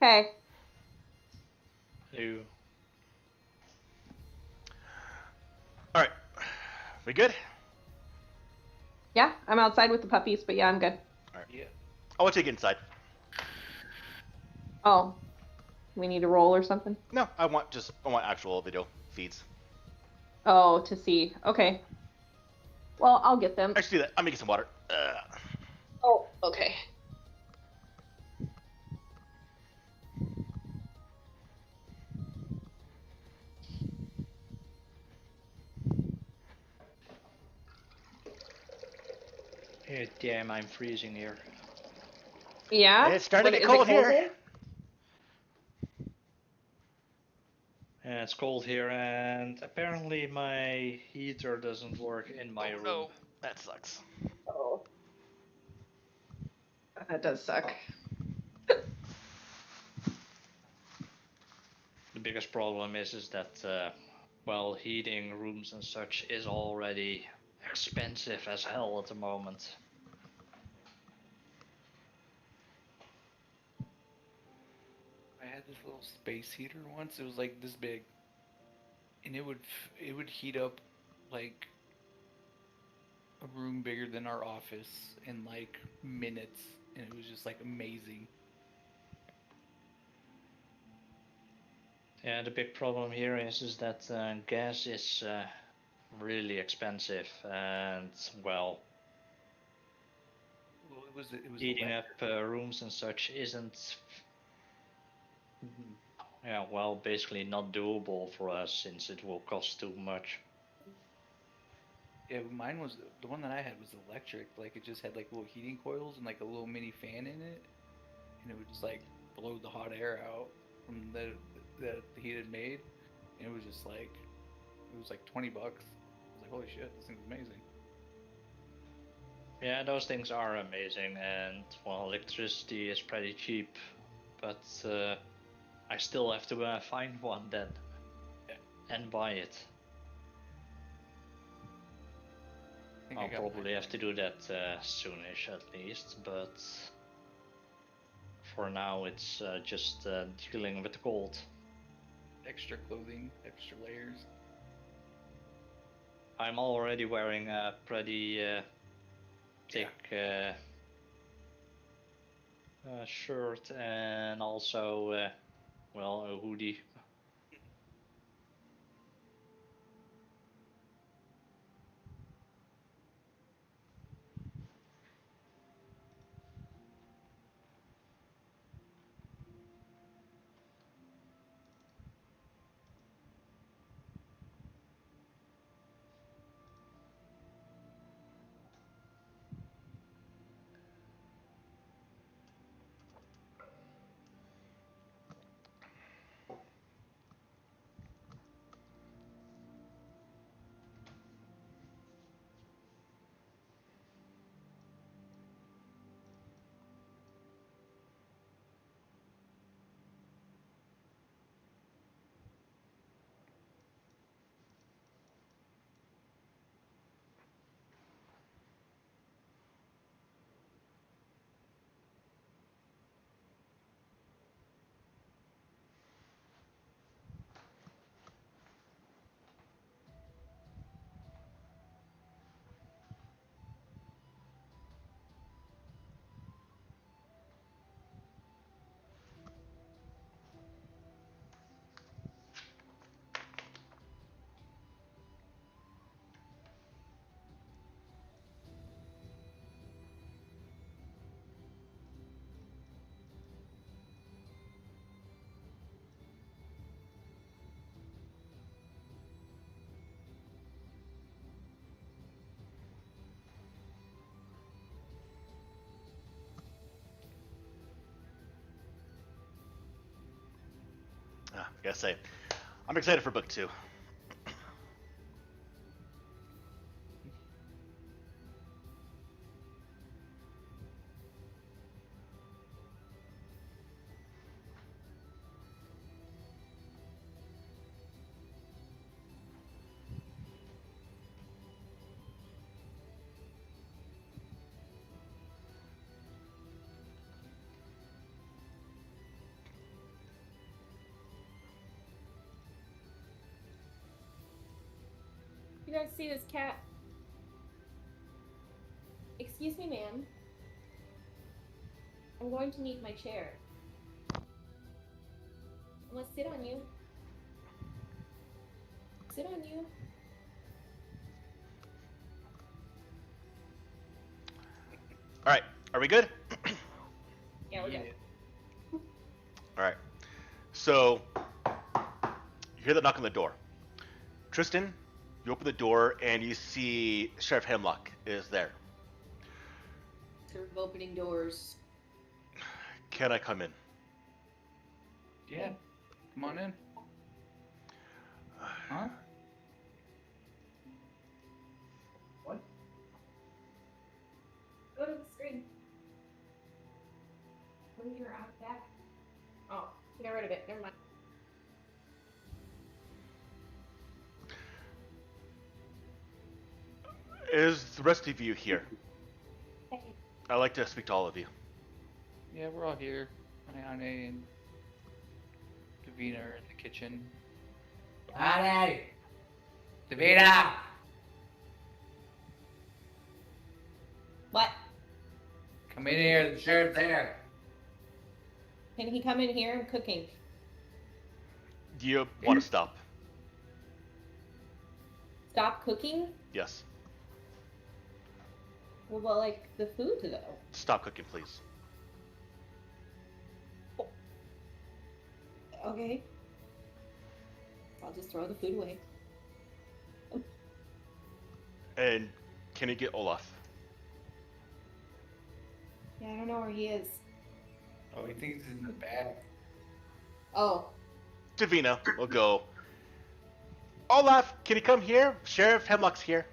Hey. You. All right, we good? Yeah, I'm outside with the puppies, but yeah, I'm good. Yeah. I want to take you inside. Oh, we need a roll or something? No, I want actual video feeds. Oh, to see. Okay. Well, I'll get them. Actually, do that. I'm making some water. Oh, okay. Yeah, damn, I'm freezing here. Yeah? It's starting to Is get it cold here. there? Yeah, it's cold here, and apparently my heater doesn't work in my room. No, that sucks. Oh. That does suck. The biggest problem is that, well, heating rooms and such is already expensive as hell at the moment. I had this little space heater once. It was like this big, and it would heat up like a room bigger than our office in like minutes, and it was just like amazing. Yeah, the big problem here is that gas is really expensive, and well, Well, it was heating up electric. rooms and such isn't, yeah, well, basically not doable for us since it will cost too much. Yeah, but mine was the one that I had was electric. Like it just had like little heating coils and like a little mini fan in it, and it would just like blow the hot air out from that the heat had made, and it was just like it was like $20. I was like, holy shit, this thing's amazing. Yeah, those things are amazing, and well, electricity is pretty cheap, but I still have to find one then and buy it. I think I I'll got probably mine. have to do that soonish at least, but for now it's just dealing with the cold. Extra clothing, extra layers. I'm already wearing a pretty thick shirt and also, well, a hoodie. I gotta say, I'm excited for book 2. You guys see this cat? Excuse me, ma'am. I'm going to need my chair. I'm gonna sit on you. Sit on you. All right, are we good? Yeah, we're good. All right. So you hear the knock on the door. Tristan, you open the door and you see Sheriff Hemlock is there. Sort of opening doors. Can I come in? Yeah. Come on in. Huh? What? Go to the screen. When you're out back. Oh, you got rid of it. Never mind. Is the rest of you here? Hey. I'd like to speak to all of you. Yeah, we're all here. Ayane and Davina are in the kitchen. Ayane! Davina! What? Come in here, the sheriff's there. Can he come in here? I'm cooking. Do you want to stop? Stop cooking? Yes. Well, like the food though. Stop cooking, please. Okay. I'll just throw the food away. And can you get Olaf? Yeah, I don't know where he is. Oh, he thinks he's in the back. Oh, Davina will go. Olaf, can you come here? Sheriff Hemlock's here.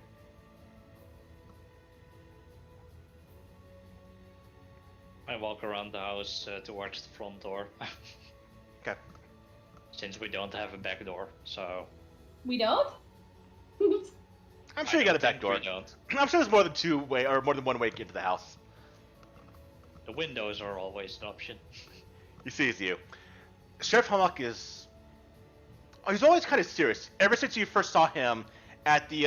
I walk around the house towards the front door. Okay. Since we don't have a back door, so... we don't? I'm sure you got a back door. We don't. I'm sure there's more than two way or more than one way to get to the house. The windows are always an option. He sees you. Sheriff Hemlock is. Oh, he's always kind of serious. Ever since you first saw him at the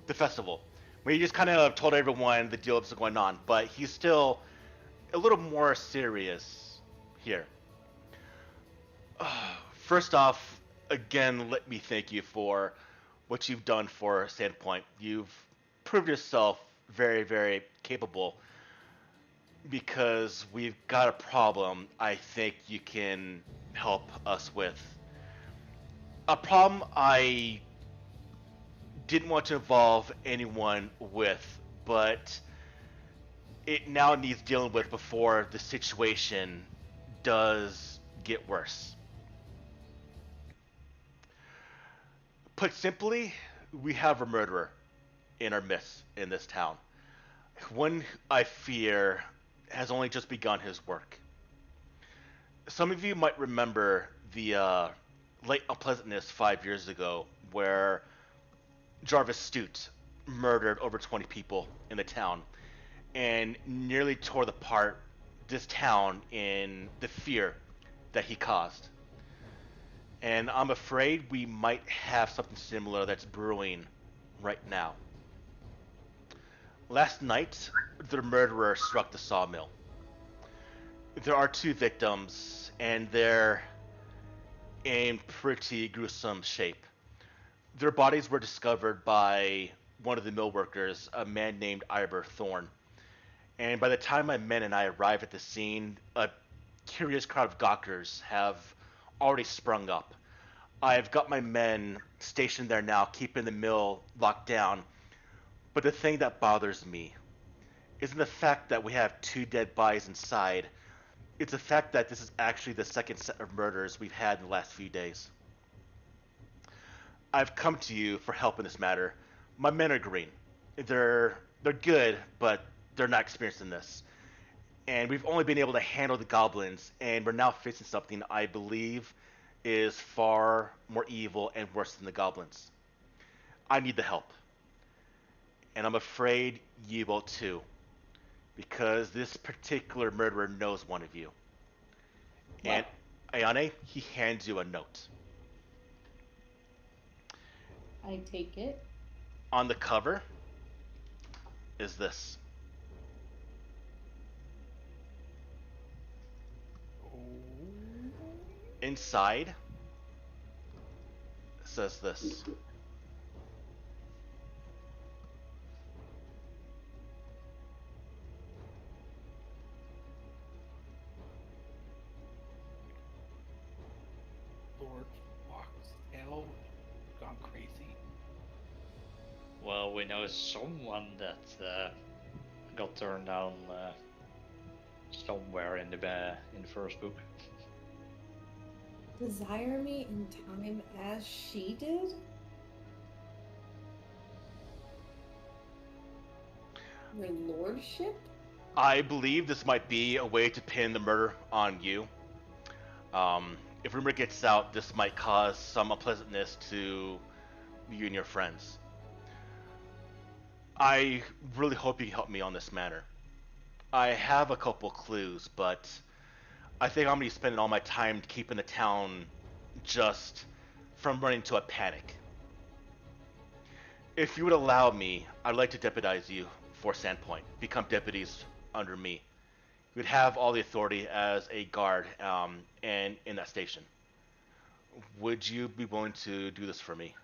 festival, where he just kind of told everyone the deal that's going on, but he's still a little more serious here. First off, again, let me thank you for what you've done for Sandpoint. You've proved yourself very, very capable. Because we've got a problem I think you can help us with. A problem I didn't want to involve anyone with, but it now needs dealing with before the situation does get worse. Put simply, we have a murderer in our midst in this town. One I fear has only just begun his work. Some of you might remember the late unpleasantness 5 years ago where Jarvis Stute murdered over 20 people in the town and nearly tore apart this town in the fear that he caused. And I'm afraid we might have something similar that's brewing right now. Last night, the murderer struck the sawmill. There are 2 victims, and they're in pretty gruesome shape. Their bodies were discovered by one of the mill workers, a man named Ivor Thorne. And by the time my men and I arrive at the scene, a curious crowd of gawkers have already sprung up. I've got my men stationed there now, keeping the mill locked down. But the thing that bothers me isn't the fact that we have 2 dead bodies inside. It's the fact that this is actually the second set of murders we've had in the last few days. I've come to you for help in this matter. My men are green. They're good, but they're not experienced in this. And we've only been able to handle the goblins, and we're now facing something I believe is far more evil and worse than the goblins. I need the help. And I'm afraid you will too, because this particular murderer knows one of you. And Ayane, he hands you a note. I take it. on the cover is this. Inside says this. Lord Foxtail gone crazy. Well, we know someone that got turned down somewhere in the first book. Desire me in time as she did? Your lordship? I believe this might be a way to pin the murder on you. If rumor gets out, this might cause some unpleasantness to you and your friends. I really hope you can help me on this matter. I have a couple clues, but I think I'm going to be spending all my time keeping the town just from running into a panic. If you would allow me, I'd like to deputize you for Sandpoint. Become deputies under me. You would have all the authority as a guard and in that station. Would you be willing to do this for me?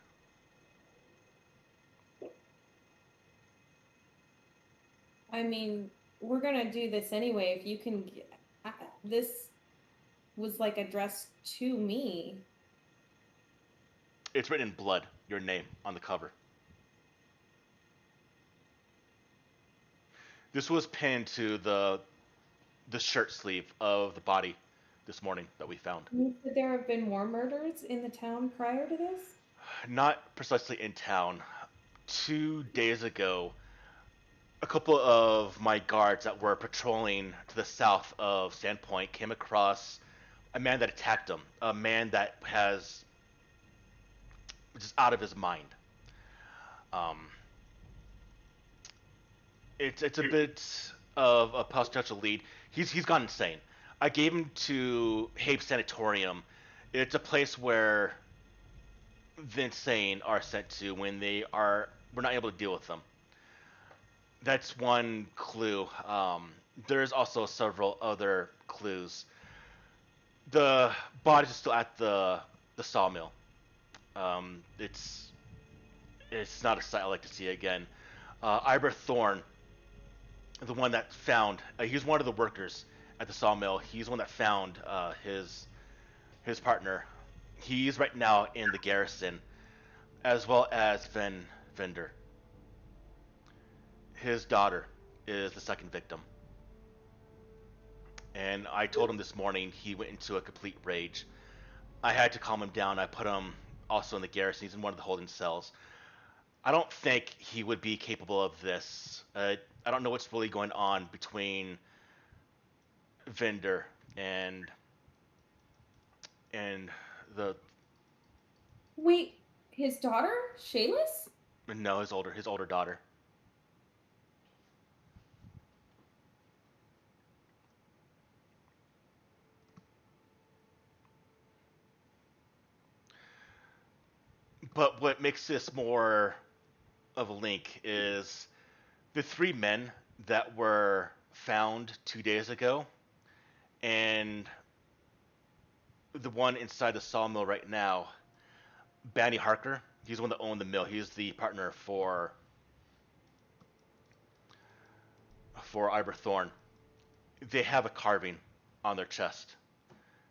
I mean, we're gonna do this anyway. If you can, this was like addressed to me. It's written in blood, your name, on the cover. This was pinned to the shirt sleeve of the body this morning that we found. Could there have been more murders in the town prior to this? Not precisely in town. 2 days ago, a couple of my guards that were patrolling to the south of Sandpoint came across a man that attacked them. A man that has just out of his mind. It's a bit of a potential lead. He's gone insane. I gave him to Habe Sanatorium. It's a place where the insane are sent to when we're not able to deal with them. That's one clue. There's also several other clues. The body's still at the sawmill. It's not a sight I like to see again. Iber Thorn, the one that found, he's one of the workers at the sawmill. He's the one that found his partner. He's right now in the garrison, as well as Vender. His daughter is the second victim. And I told him this morning he went into a complete rage. I had to calm him down. I put him also in the garrison. He's in one of the holding cells. I don't think he would be capable of this. I don't know what's really going on between Vender and the Wait, his daughter, Shayless? no, his older daughter. But what makes this more of a link is the 3 men that were found 2 days ago, and the one inside the sawmill right now, Banny Harker. He's the one that owned the mill. He's the partner for Iber Thorn. They have a carving on their chest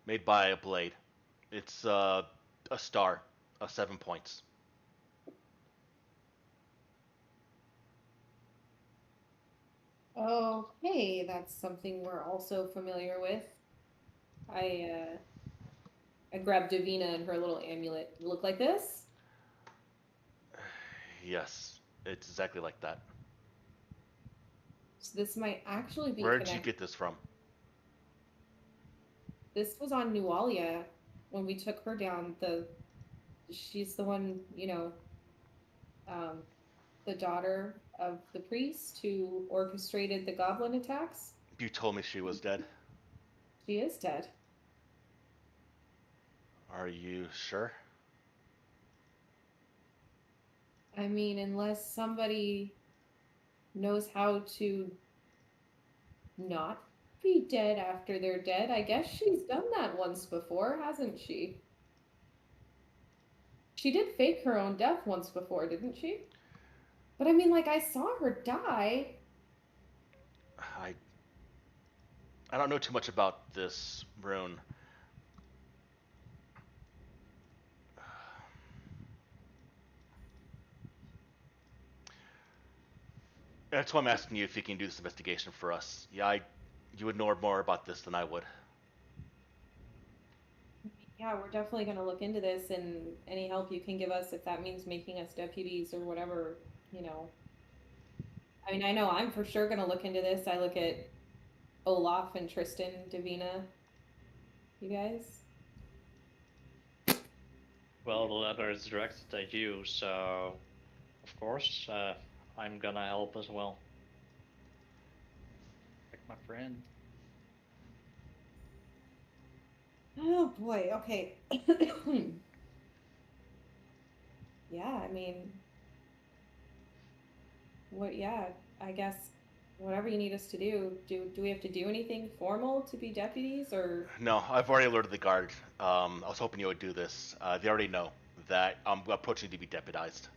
made by a blade. It's a star of 7 points. Okay, that's something we're also familiar with. I grabbed Davina and her little amulet. Look like this? Yes, it's exactly like that. So this might actually be Where did you get this from? This was on Nualia when we took her down. She's the one, the daughter of the priest who orchestrated the goblin attacks. You told me she was dead. She is dead. Are you sure? I mean, unless somebody knows how to not be dead after they're dead. I guess she's done that once before, hasn't she? She did fake her own death once before, didn't she? But I mean, like, I saw her die. I I don't know too much about this rune. That's why I'm asking you if you can do this investigation for us. Yeah, you would know more about this than I would. Yeah, we're definitely going to look into this, and any help you can give us, if that means making us deputies or whatever, you know. I mean, I know I'm for sure going to look into this. I look at Olaf and Tristan, Davina. You guys? Well, the letter is directed at you, so of course I'm gonna help as well. Like my friend. Oh boy, okay. Yeah, I mean, yeah, I guess whatever you need us to do. Do we have to do anything formal to be deputies, or? No, I've already alerted the guard. I was hoping you would do this. They already know that I'm approaching to be deputized.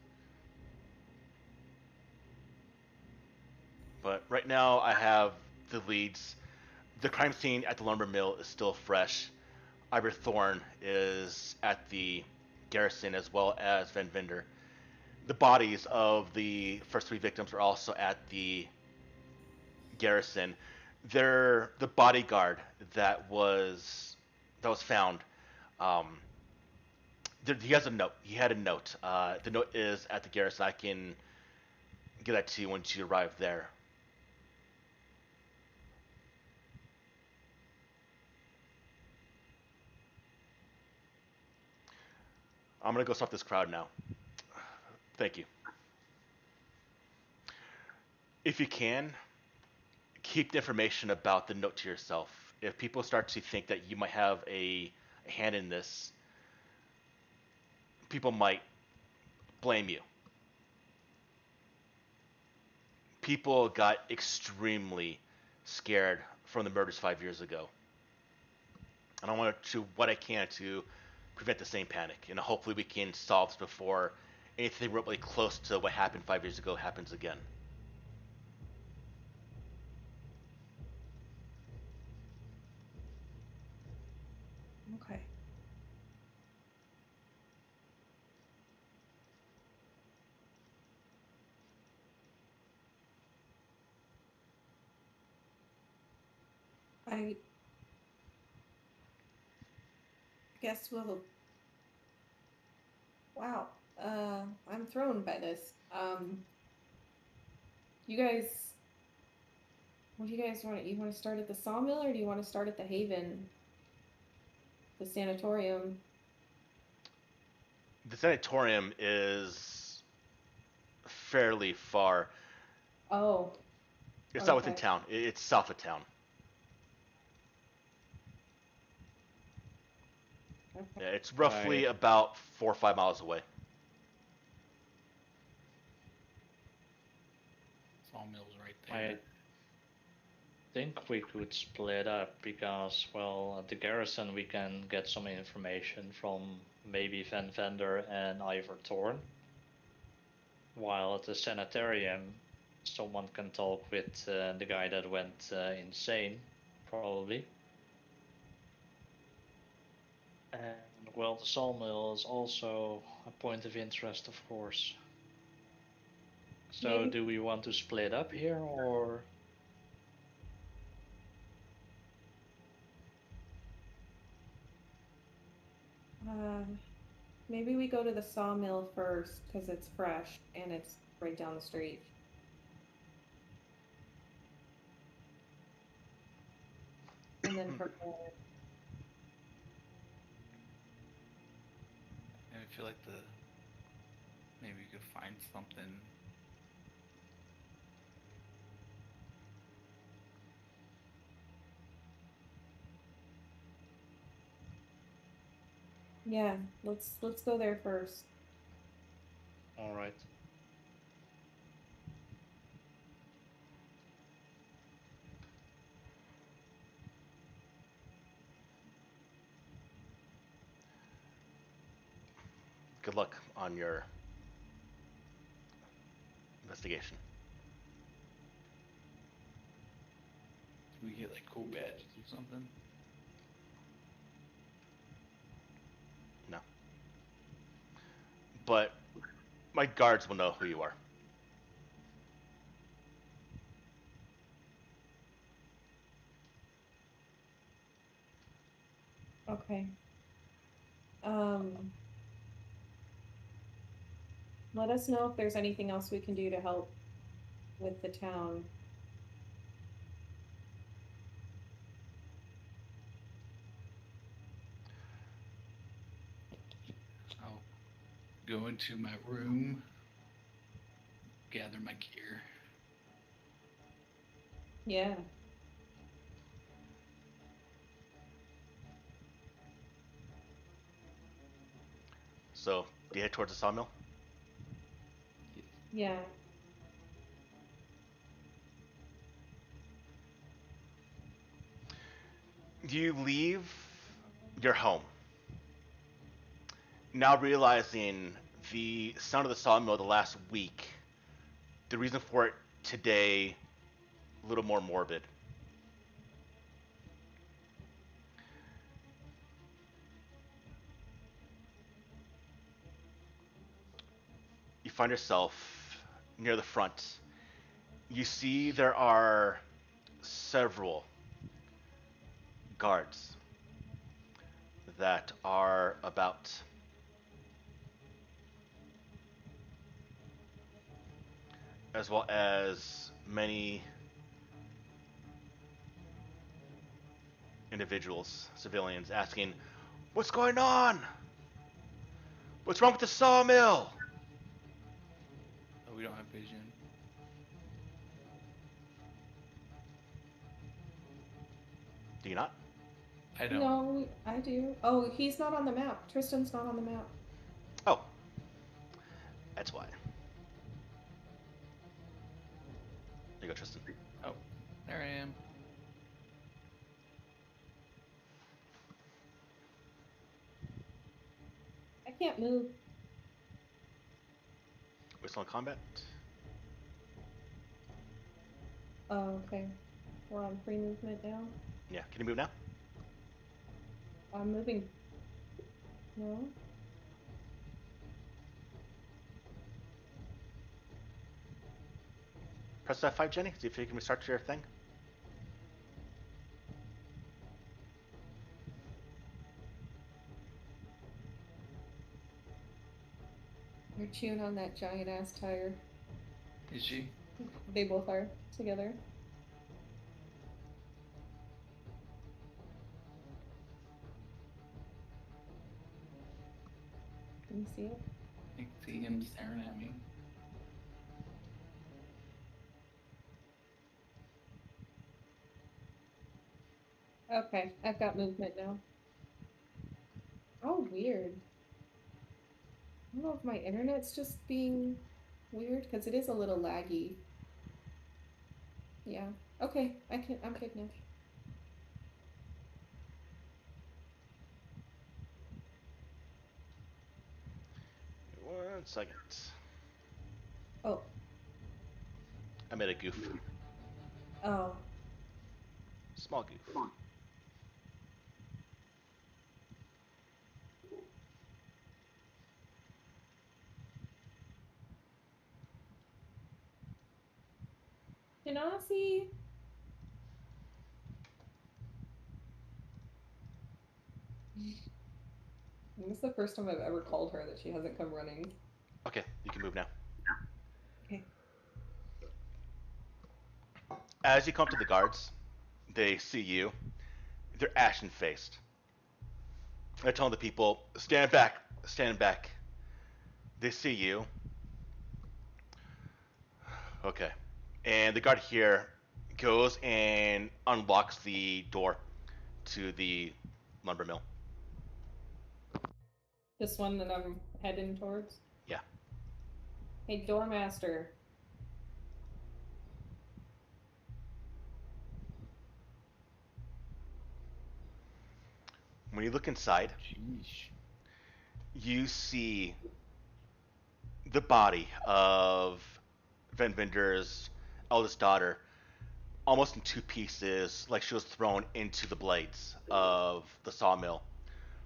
But right now, I have the leads. The crime scene at the lumber mill is still fresh. Ivor Thorne is at the garrison as well as Van Vinder. The bodies of the first three victims are also at the garrison. They're the bodyguard that was found. Um, he has a note. He had a note. The note is at the garrison. I can get that to you once you arrive there. I'm gonna go stop this crowd now. Thank you. If you can, keep the information about the note to yourself. If people start to think that you might have a hand in this, people might blame you. People got extremely scared from the murders 5 years ago. And I want to do what I can to prevent the same panic. And hopefully we can solve this before anything remotely close to what happened 5 years ago happens again. Okay. I guess we'll. Wow. I'm thrown by this. You guys, what do you guys want? You want to start at the sawmill, or do you want to start at the Haven, the sanatorium? The sanatorium is fairly far. Oh, It's not within okay. town. It's south of town. Okay. Yeah, it's roughly about 4 or 5 miles away. Sawmill's right I there. think we could split up because, well, at the garrison we can get some information from maybe Van Vender and Ivor Thorn, while at the sanitarium someone can talk with the guy that went insane, probably. And, well, the sawmill is also a point of interest, of course. So, Maybe. do we want to split up here, or? Uh, maybe we go to the sawmill first because it's fresh and it's right down the street. And then from there. I feel like maybe you could find something. Yeah, let's go there first. All right. Good luck on your investigation. Do we get like cool badges or something? No. But my guards will know who you are. Okay. Let us know if there's anything else we can do to help with the town. I'll go into my room, gather my gear. Yeah. So, do you head towards the sawmill? Yeah. You leave your home, now realizing the sound of the sawmill the last week, the reason for it today, a little more morbid. You find yourself near the front. You see there are several guards that are about. As well as many individuals, civilians, asking, "What's going on? What's wrong with the sawmill?" Oh, we don't have vision. Do you not? I don't. No, I do. Oh, he's not on the map. Tristan's not on the map. Oh, that's why. There you go, Tristan. Oh, there I am. I can't move. We're still in combat. Oh, okay. We're on free movement now. Yeah, can you move now? I'm moving. No? Press F5, Jenny. See if you can restart your thing. You're chewing on that giant ass tire. Is she? They both are together. Can you see it? I can see him staring at me. Okay, I've got movement now. Oh, weird. I don't know if my internet's just being weird because it is a little laggy. Yeah. Okay, I'm good now. One second. Oh. I made a goof. Oh. Small goof. Genasi. This is the first time I've ever called her that she hasn't come running. Okay, you can move now. Okay. As you come to the guards, they see you. They're ashen-faced. They're telling the people, "Stand back, stand back." They see you. Okay. And the guard here goes and unlocks the door to the lumber mill. This one that I'm heading towards? Yeah. Hey, Doormaster. When you look inside, Sheesh. you see the body of Van Vinder's eldest daughter almost in two pieces, like she was thrown into the blades of the sawmill.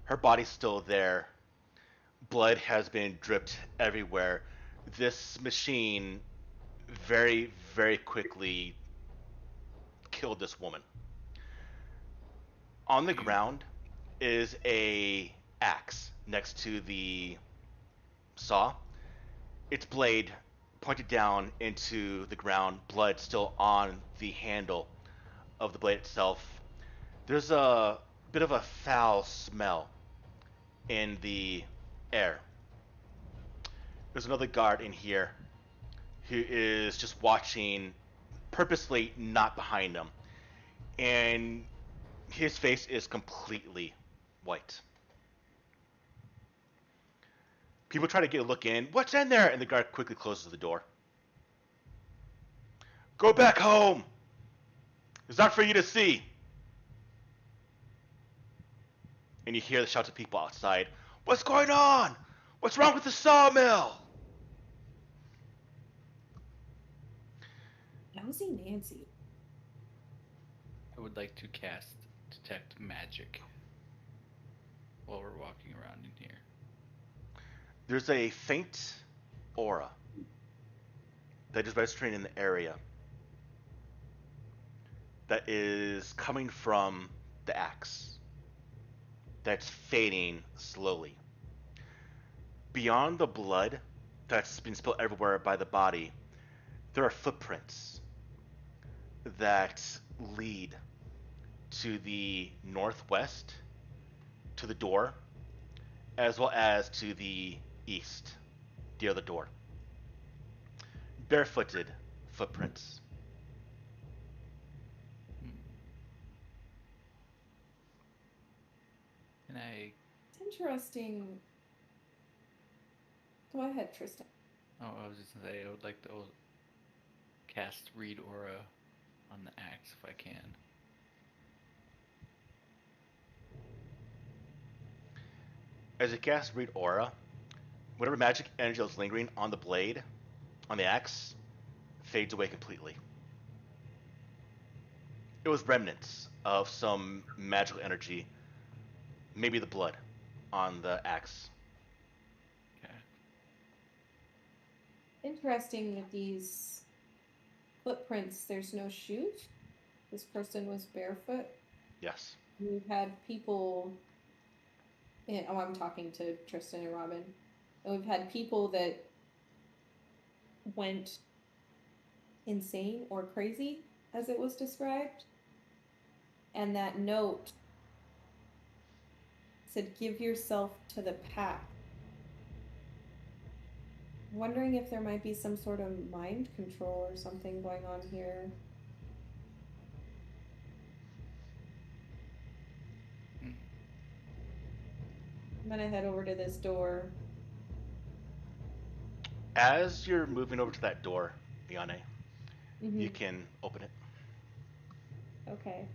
Her body's still there. Blood has been dripped everywhere. This machine very, very quickly killed this woman. On the ground is a axe next to the saw. Its blade pointed down into the ground, blood still on the handle of the blade itself. There's a bit of a foul smell in the air. There's another guard in here who is just watching, purposely not behind him. And his face is completely white. People try to get a look in. What's in there? And the guard quickly closes the door. Go back home. It's not for you to see. And you hear the shouts of people outside. What's going on? What's wrong with the sawmill? Nosy Nancy. I would like to cast Detect Magic while we're walking around in here. There's a faint aura that is registering in the area that is coming from the axe. That's fading slowly. Beyond the blood that's been spilled everywhere by the body, there are footprints that lead to the northwest, to the door, as well as to the east, near the door. Barefooted footprints. Can I? It's interesting. Go ahead, Tristan. Oh, I was just gonna say I would like to cast Read Aura on the axe if I can. As you cast Read Aura, whatever magic energy that's lingering on the blade, on the axe, fades away completely. It was remnants of some magical energy, maybe the blood, on the axe. Okay. Interesting with these footprints, there's no shoes. This person was barefoot. Yes. We've had people. I'm talking to Tristan and Robin. And we've had people that went insane or crazy, as it was described. And that note said, "Give yourself to the pack." I'm wondering if there might be some sort of mind control or something going on here. I'm gonna head over to this door. As you're moving over to that door, Liane, Mm-hmm. you can open it. Okay.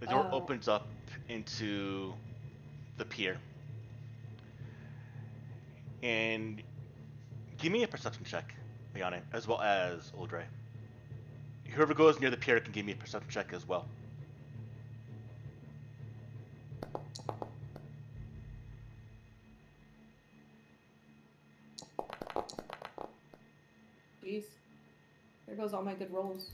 The door opens up into the pier. And give me a perception check, Liane, as well as Uldre. Whoever goes near the pier can give me a perception check as well. Jeez. There goes all my good rolls.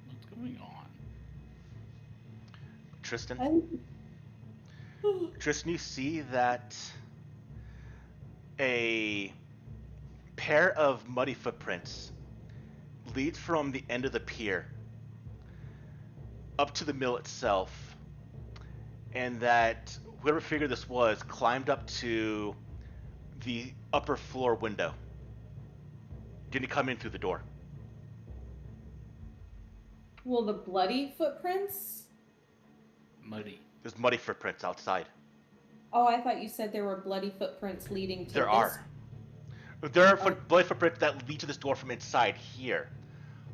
What's going on? Tristan? Tristan, you see that a pair of muddy footprints leads from the end of the pier up to the mill itself, and that whoever figure this was climbed up to the upper floor window. Didn't come in through the door. Well, the bloody footprints? Muddy. There's muddy footprints outside. Oh, I thought you said there were bloody footprints leading to There this. are. There are bloody footprints that lead to this door from inside here,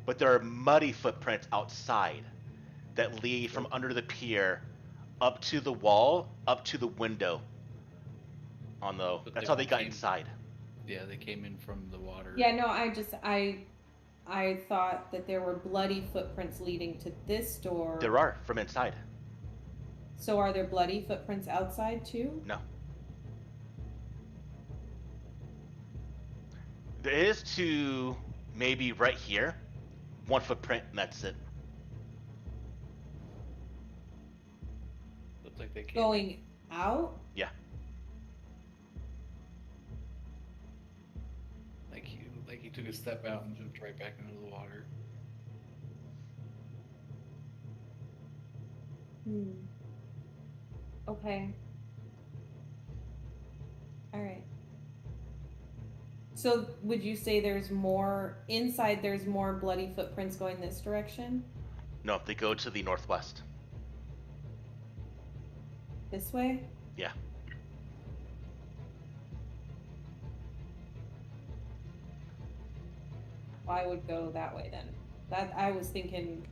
but there are muddy footprints outside that lead from under the pier up to the wall, up to the window. But That's they how they got came- inside. Yeah, they came in from the water. Yeah, no, I thought that there were bloody footprints leading to this door. There are from inside. So are there bloody footprints outside too? No. There is two, maybe right here, one footprint, and that's it. Looks like they came Going out? Yeah. like he took a step out and jumped right back into the water. Okay. All right. So would you say there's more inside? There's more bloody footprints going this direction, No, they go to the northwest. this way? Yeah. I would go that way then. That I was thinking.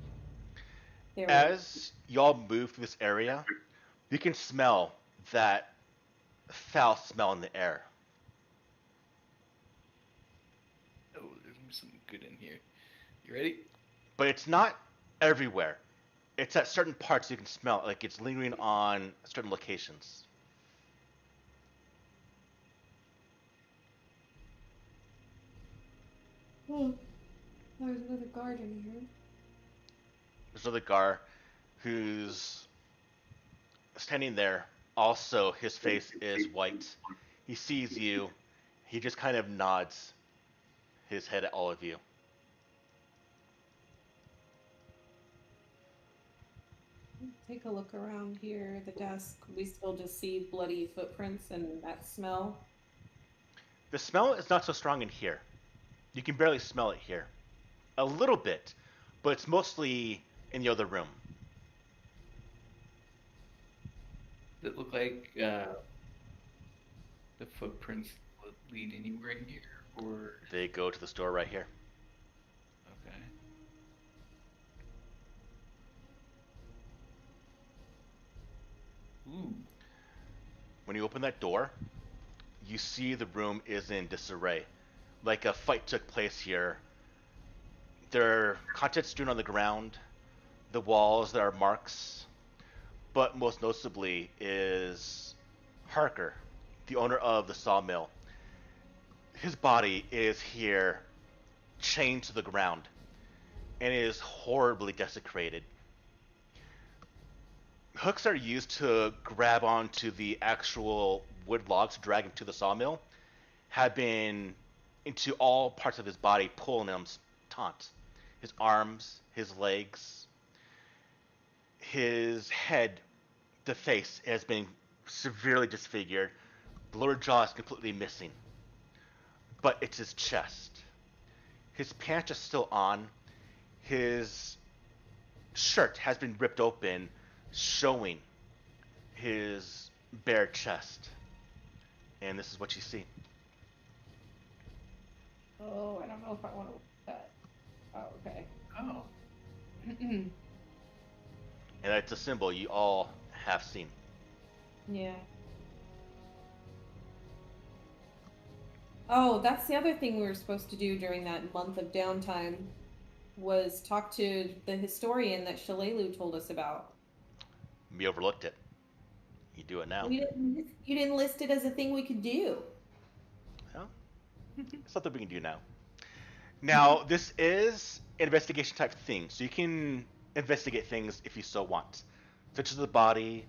There were, As y'all move through this area, you can smell that foul smell in the air. Oh, there's gonna be something good in here. You ready? But it's not everywhere. It's at certain parts you can smell it, like it's lingering on certain locations. there's another guard in here. There's another Gar who's standing there. Also, his face is white. He sees you. He just kind of nods his head at all of you. Take a look around here. The desk. We still just see bloody footprints and that smell. The smell is not so strong in here. You can barely smell it here. A little bit, but it's mostly in the other room. Does it look like the footprints lead anywhere in here, or They go to the store right here. okay? Ooh, When you open that door, you see the room is in disarray. Like a fight took place here. There are contents strewn on the ground. The walls, there are marks. But most noticeably is Harker, the owner of the sawmill. His body is here, chained to the ground, and is horribly desecrated. Hooks are used to grab onto the actual wood logs, drag him to the sawmill, have been into all parts of his body, pulling him taut. His arms, his legs, his head, the face has been severely disfigured. The lower jaw is completely missing. But it's his chest. His pants are still on. His shirt has been ripped open, showing his bare chest. And this is what you see. Oh, I don't know if I want to look at that. Oh, okay. oh, And it's a symbol you all have seen. Yeah. Oh, that's the other thing we were supposed to do during that month of downtime was talk to the historian that Shalelu told us about. We overlooked it. You do it now. You didn't list it as a thing we could do. Well, it's something we can do now. Now, this is an investigation type thing, so you can investigate things if you so want, such as the body,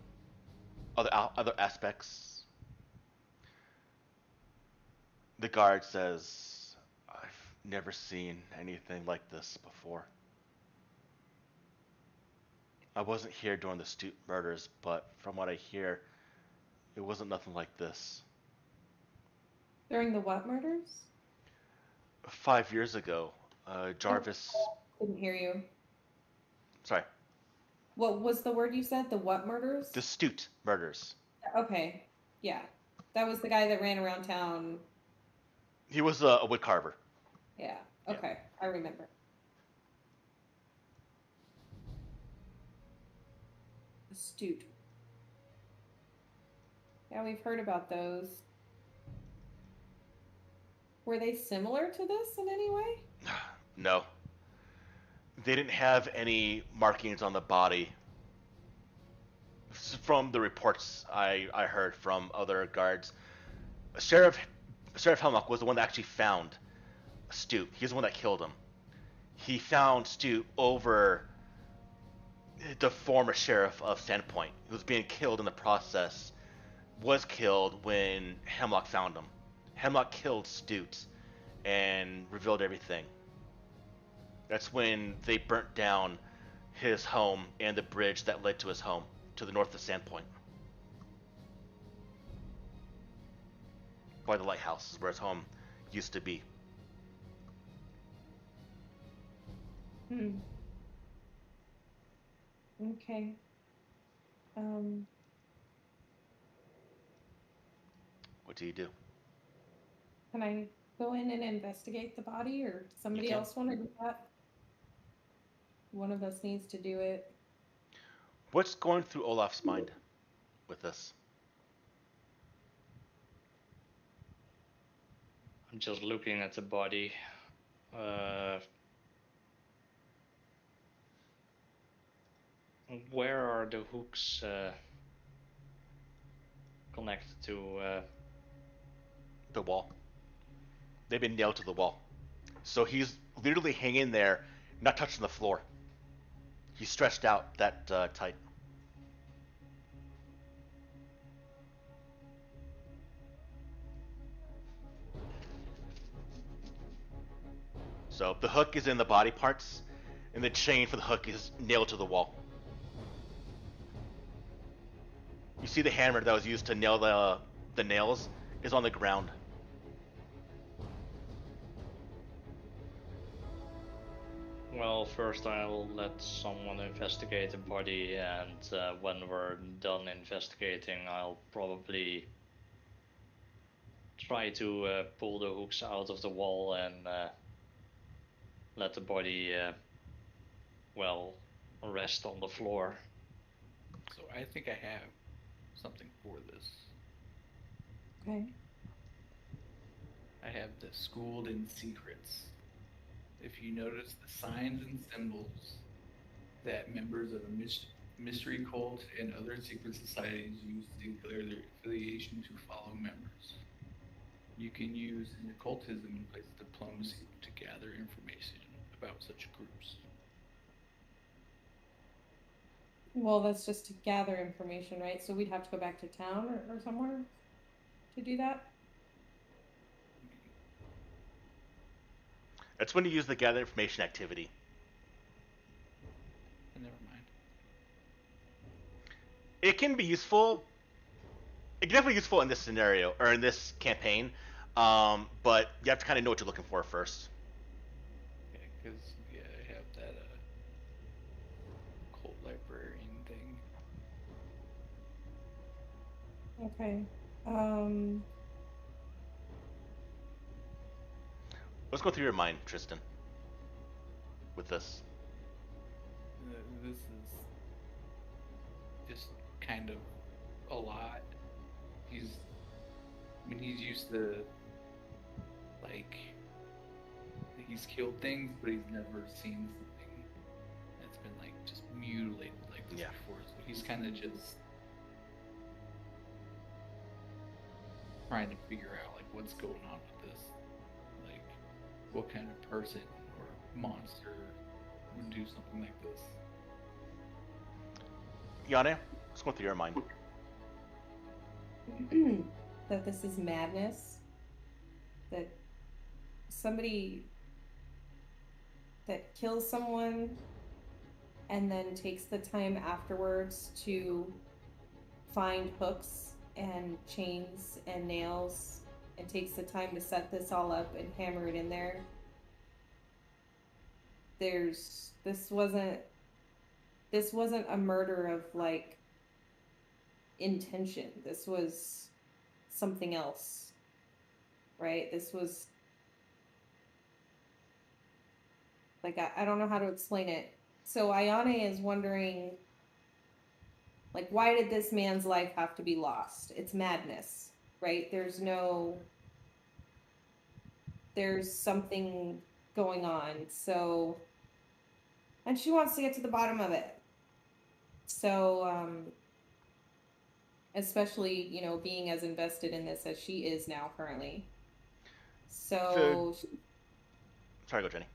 other aspects. The guard says, "I've never seen anything like this before. I wasn't here during the Stute murders, but from what I hear, it wasn't nothing like this. During the what murders? 5 years ago, Jarvis... Couldn't hear you. Sorry, What was the word you said? The what murders? the Stute murders. Okay. Yeah. That was the guy that ran around town. He was a wood carver. Yeah. Yeah. Okay. I remember. Astute. Yeah, we've heard about those. Were they similar to this in any way? No. They didn't have any markings on the body. From the reports I heard from other guards, Sheriff Helmuck was the one that actually found Stu. He's the one that killed him. He found Stu over the former sheriff of Sandpoint, who was being killed in the process, was killed when Hemlock found him. Hemlock killed Stute and revealed everything. That's when they burnt down his home and the bridge that led to his home to the north of Sandpoint. By the lighthouse is where his home used to be. Okay. What do you do? Can I go in and investigate the body, or somebody can. else want to do that? One of us needs to do it. What's going through Olaf's mind with this? I'm just looking at the body. Where are the hooks connected to? The wall. They've been nailed to the wall. So he's literally hanging there, not touching the floor. He's stretched out that tight. So the hook is in the body parts, and the chain for the hook is nailed to the wall. You see the hammer that was used to nail the nails is on the ground. Well, first I'll let someone investigate the body, and when we're done investigating, I'll probably try to pull the hooks out of the wall and let the body, rest on the floor. So I think I have something for this. Okay. I have the Schooled in Secrets. If you notice the signs and symbols that members of a mystery cult and other secret societies use to declare their affiliation to follow members, you can use an occultism in place of diplomacy to gather information about such groups. Well, that's just to gather information, right? So we'd have to go back to town or somewhere to do that? That's when you use the gather information activity. Never mind. It can be useful. It can definitely be useful in this scenario or in this campaign, but you have to kind of know what you're looking for first. Yeah, because I have that occult librarian thing. Okay. Let's go through your mind, Tristan, with this. This is just kind of a lot. He's used to, like, he's killed things, but he's never seen something that's been, like, just mutilated like this before. So he's kind of just trying to figure out, like, what's going on with this. Like, what kind of person or monster would do something like this. Yane, let's go through your mind. That this is madness. That somebody that kills someone and then takes the time afterwards to find hooks and chains and nails and takes the time to set this all up and hammer it in there. This wasn't a murder of, like, intention. This was something else, right? This was like I don't know how to explain it. So Ayane is wondering, like, why did this man's life have to be lost? It's madness, right? There's something going on. So, and she wants to get to the bottom of it. So, especially, being as invested in this as she is now currently. So, Sorry, go Jenny.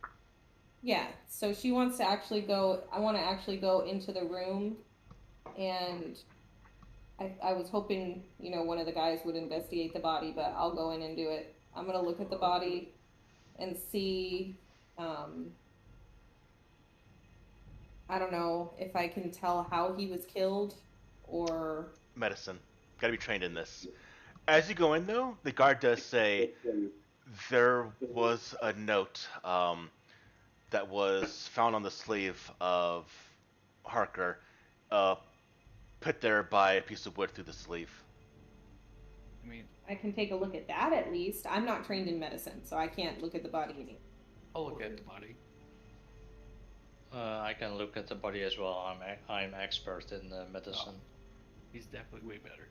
yeah, so she wants to actually go. I want to actually go into the room, and I was hoping, one of the guys would investigate the body, but I'll go in and do it. I'm gonna look at the body and see. I don't know if I can tell how he was killed, or Medicine. Gotta be trained in this. As you go in, though, the guard does say there was a note that was found on the sleeve of Harker, uh, put there by a piece of wood through the sleeve. I mean, I can take a look at that at least. I'm not trained in medicine, so I can't look at the body anymore. I'll look at the body. I can look at the body as well. I'm expert in medicine. He's definitely way better.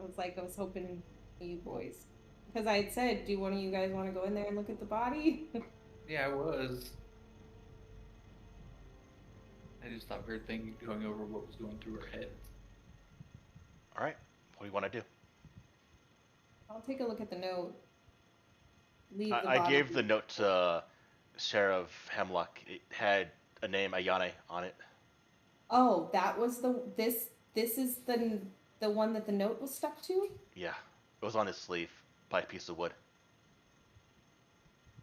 I was hoping you boys, because I had said, do one of you guys want to go in there and look at the body? Yeah, I was. I just thought we were going over what was going through our heads. All right, what do you want to do? I'll take a look at the note. Leave the I body. gave the note to Sheriff Hemlock. It had a name, Ayane, on it. Oh, that was this is the one that the note was stuck to? Yeah, it was on his sleeve by a piece of wood.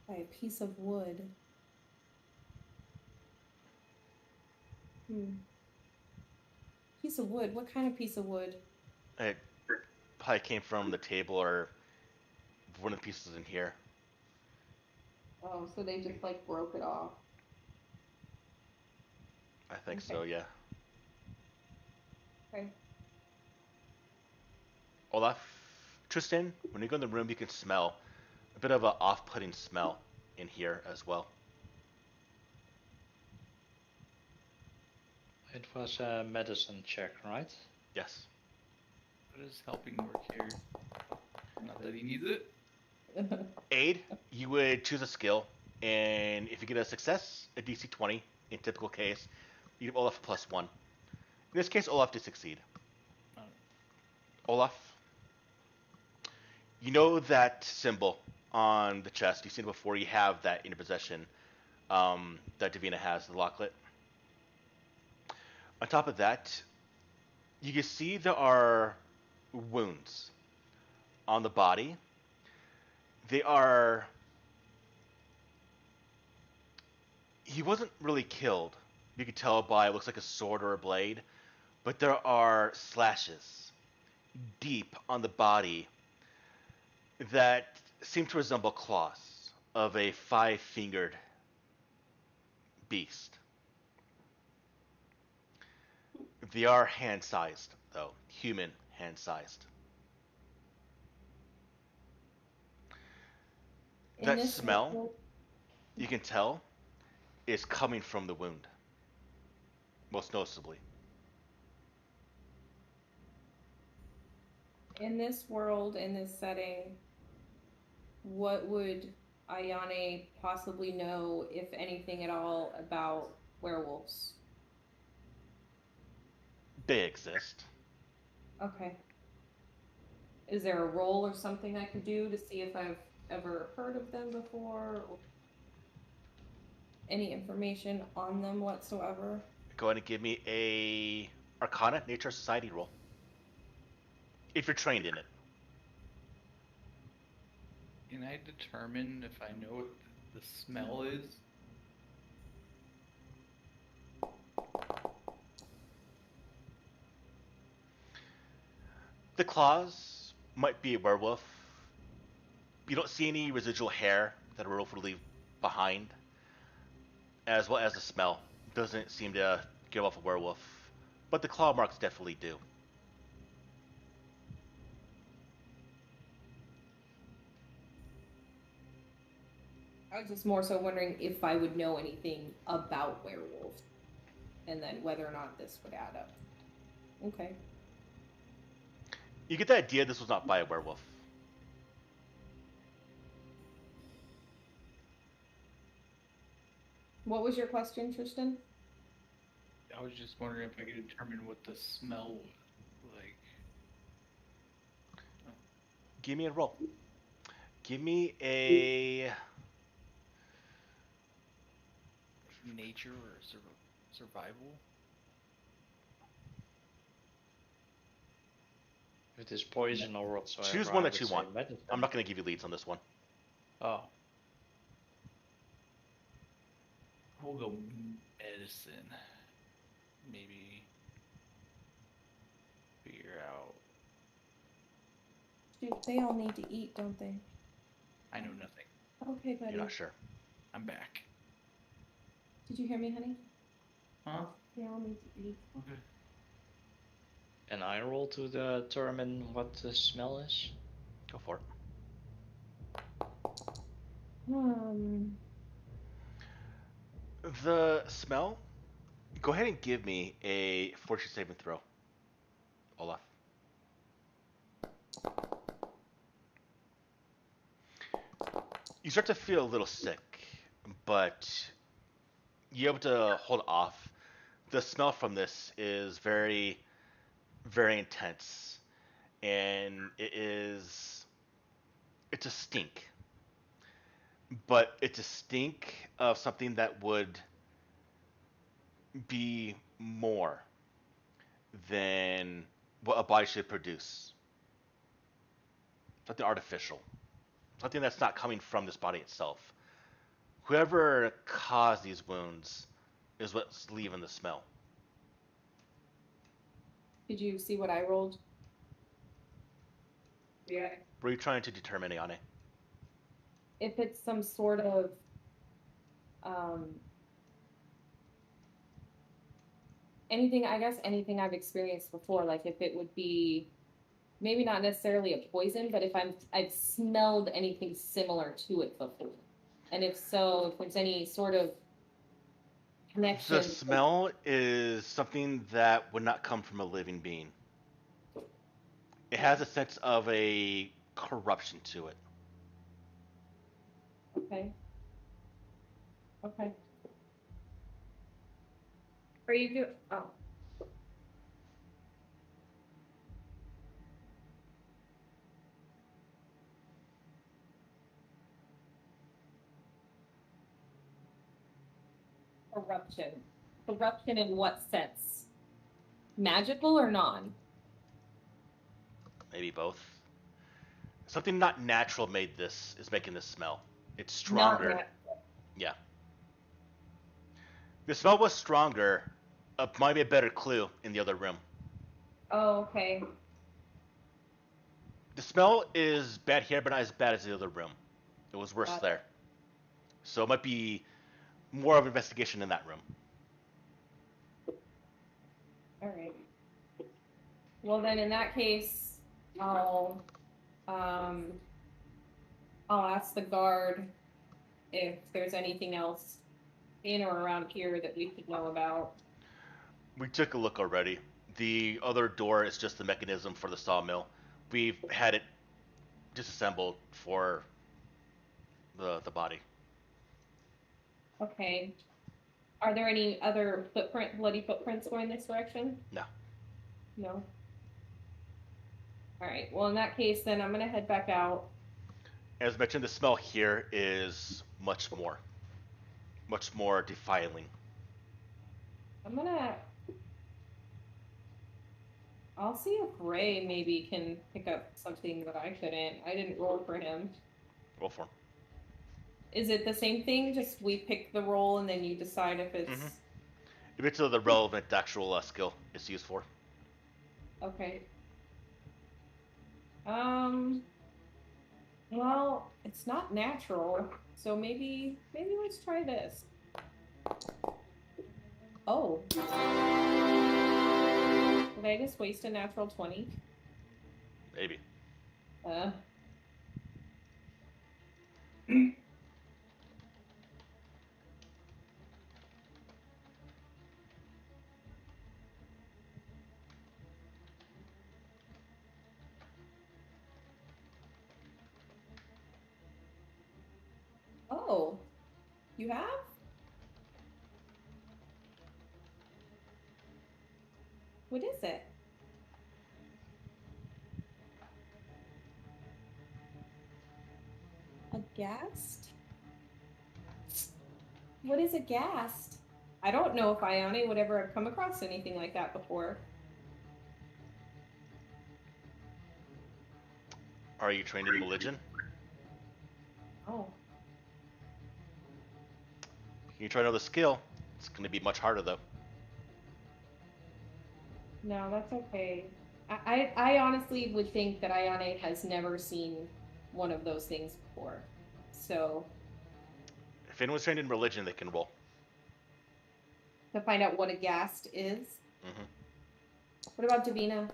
By a piece of wood. Piece of wood? What kind of piece of wood? It probably came from the table or one of the pieces in here. Oh, so they just like broke it off. I think so, yeah. Okay. Olaf, Tristan, when you go in the room, you can smell a bit of an off-putting smell in here as well. It was a medicine check, right? Yes. What is helping work here? Not that he needs it. Aid, you would choose a skill, and if you get a success, a DC 20, in typical case, you give Olaf +1. In this case, Olaf did succeed. Olaf, you know that symbol on the chest. You've seen it before. You have that in your possession that Davina has, the locklet. On top of that, you can see there are wounds on the body. They are... He wasn't really killed. You could tell by it looks like a sword or a blade. But there are slashes deep on the body that seem to resemble claws of a 5-fingered beast. They are hand-sized, though. Human hand-sized. That smell, you can tell, is coming from the wound. Most noticeably. In this world, in this setting, what would Ayane possibly know, if anything at all, about werewolves? They exist. Okay. Is there a roll or something I could do to see if I've ever heard of them before? Or any information on them whatsoever? Go ahead and give me a Arcana, Nature, Society roll. If you're trained in it. Can I determine if I know what the smell is? The claws might be a werewolf. You don't see any residual hair that a werewolf would leave behind. As well as the smell. Doesn't seem to give off a werewolf. But the claw marks definitely do. I was just more so wondering if I would know anything about werewolves, and then whether or not this would add up. Okay. You get the idea this was not by a werewolf. What was your question, Tristan? I was just wondering if I could determine what the smell was like. Give me a roll. Give me a Nature or survival? If it is poison or whatsoever, choose one I that would you say want. medicine. I'm not going to give you leads on this one. Oh. We'll go medicine. Maybe figure out. Dude, they all need to eat, don't they? I know nothing. Okay, buddy. You're not sure. I'm back. Did you hear me, honey? Huh? They all need to eat. Okay. An eye roll to determine what the smell is. Go for it. The smell? Go ahead and give me a fortune saving throw, Olaf. You start to feel a little sick, but you're able to hold off. The smell from this is very, very intense, and it's a stink, but it's a stink of something that would be more than what a body should produce. Something artificial. Something that's not coming from this body itself. Whoever caused these wounds is what's leaving the smell. Did you see what I rolled? Yeah. What are you trying to determine, Ayane? If it's some sort of anything, I guess anything I've experienced before, like if it would be maybe not necessarily a poison, but if I've smelled anything similar to it before. And if so, if there's any sort of connection. The smell is something that would not come from a living being. It has a sense of a corruption to it. Okay. Okay. Are you do? Oh. Corruption. Corruption in what sense? Magical or non? Maybe both. Something not natural is making this smell. It's Not stronger. natural. Yeah. The smell was stronger. Might be a better clue in the other room. Oh, okay. The smell is bad here, but not as bad as the other room. It was worse Got it. there. So it might be more of an investigation in that room. All right. Well, then in that case, I'll ask the guard if there's anything else in or around here that we should know about. We took a look already. The other door is just the mechanism for the sawmill. We've had it disassembled for the body. Okay. Are there any other bloody footprints going this direction? No. No. All right. Well, in that case, then I'm gonna head back out. As mentioned, the smell here is much more defiling. I'll see if Ray maybe can pick up something that I couldn't. I didn't roll for him. Roll for him. Is it the same thing? Just we pick the roll and then you decide if it's If it's the relevant actual skill it's used for. okay. Well, it's not natural, so maybe let's try this. Oh. Did I just waste a natural 20? Maybe. Oh, you have? What is it? A ghast? What is a ghast? I don't know if Ione would ever have come across anything like that before. Are you trained in religion? Oh. You try to know the skill. It's going to be much harder though. No, that's okay. I honestly would think that Ione has never seen one of those things before. So, If anyone's trained in religion, they can roll. to find out what a ghast is. Mm-hmm. What about Davina?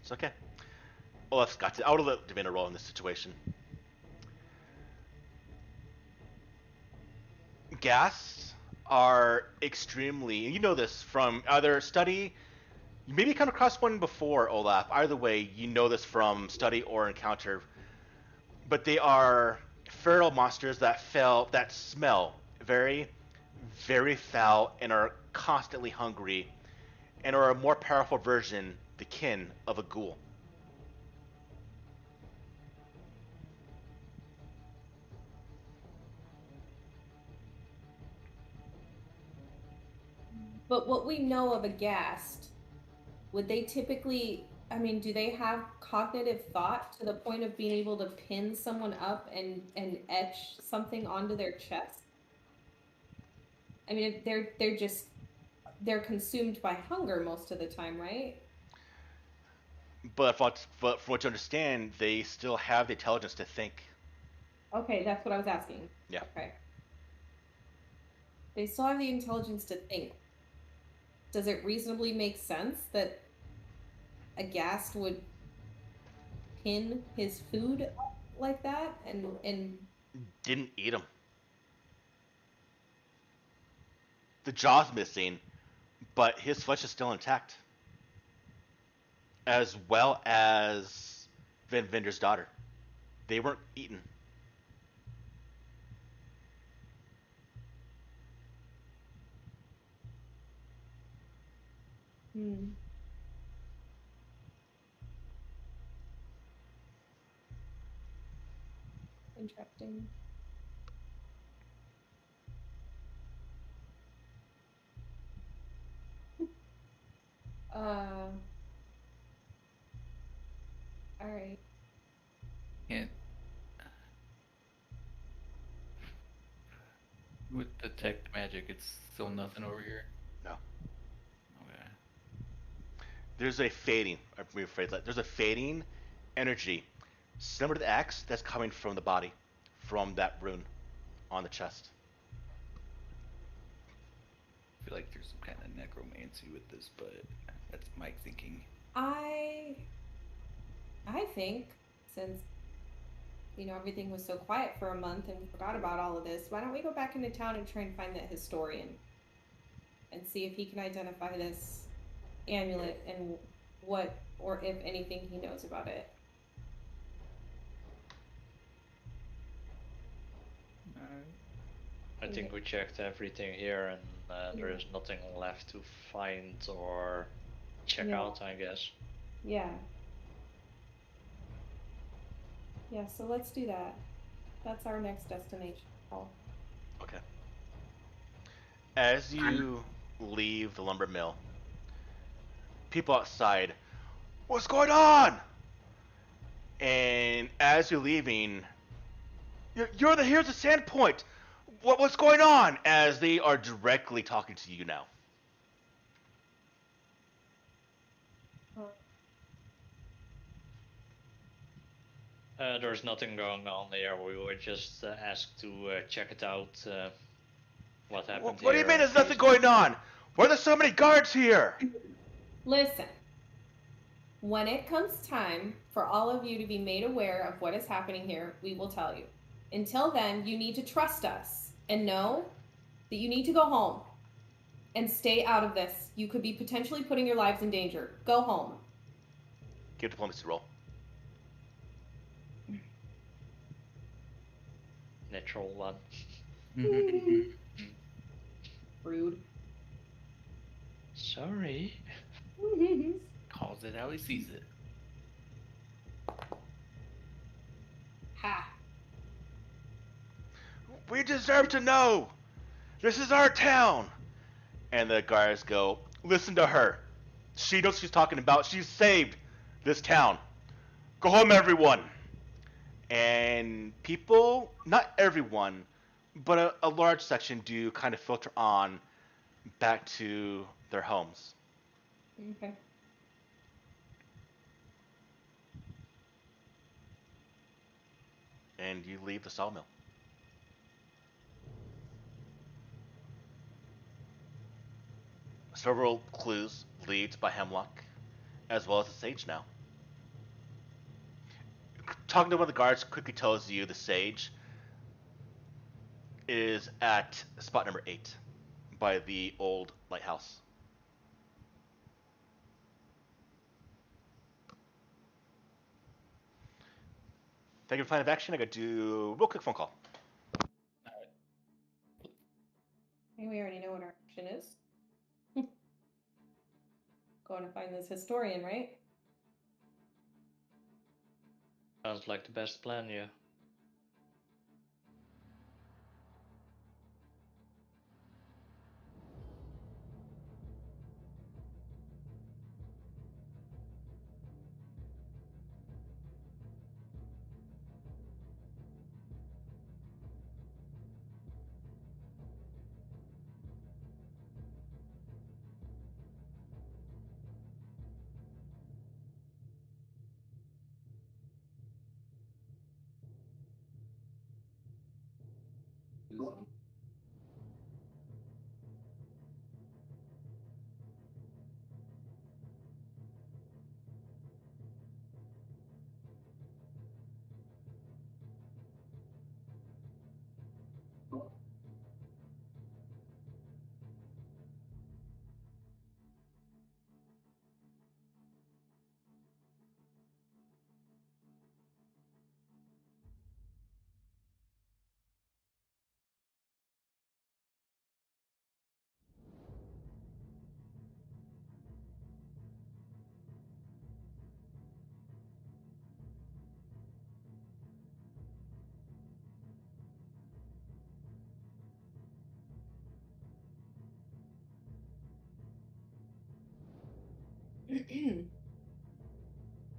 It's okay. Well, that's got to. I would have let Davina roll in this situation. Ghasts are extremely. You know this from either study. You maybe come across one before, Olaf. Either way, you know this from study or encounter. But they are feral monsters that smell very, very foul and are constantly hungry, and are a more powerful version, the kin of a ghoul. But what we know of a ghast, would they typically, I mean, do they have cognitive thought to the point of being able to pin someone up and etch something onto their chest? I mean, they're consumed by hunger most of the time, right? But from what you understand, they still have the intelligence to think. Okay, that's what I was asking. Yeah. Okay. They still have the intelligence to think. Does it reasonably make sense that a ghast would pin his food up like that and Didn't eat them. The jaw's missing, but his flesh is still intact, as well as Van Vinder's daughter. They weren't eaten. hmm. Interesting. Uh, all right. Can't with detect magic. It's still nothing over here. No. Okay. There's a fading. Let me rephrase that. There's a fading energy, similar to the axe, that's coming from the body, from that rune on the chest. I feel like there's some kind of necromancy with this, but that's my thinking. I think since everything was so quiet for a month and we forgot about all of this, why don't we go back into town and try and find that historian and see if he can identify this amulet and what or if anything he knows about it. I think we checked everything here, and there is nothing left to find or check out, I guess. Yeah. Yeah, so let's do that. That's our next destination, Paul. Okay. As you leave the lumber mill, people outside, what's going on? And as you're leaving, here's the sand point. What's going on? As they are directly talking to you now. There's nothing going on there. We were just asked to check it out. What happened What do you here. mean there's nothing going on? Why are there so many guards here? Listen, when it comes time for all of you to be made aware of what is happening here, we will tell you. Until then, you need to trust us and know that you need to go home and stay out of this. You could be potentially putting your lives in danger. Go home. Give a diplomacy roll. natural one. Rude. Sorry. Calls it how he sees it. Ha. We deserve to know. This is our town. And the guards go, listen to her. She knows what she's talking about. She's saved this town. Go home, everyone. And people, not everyone, but a large section do kind of filter on back to their homes. Okay. And you leave the sawmill. Several clues leads by Hemlock, as well as the sage now. Talking to one of the guards quickly tells you the sage is at spot number 8 by the old lighthouse. Thank you for plan of action. I gotta do a real quick phone call. Hey, we already know what our action is. Going to find this historian, right? Sounds like the best plan, yeah.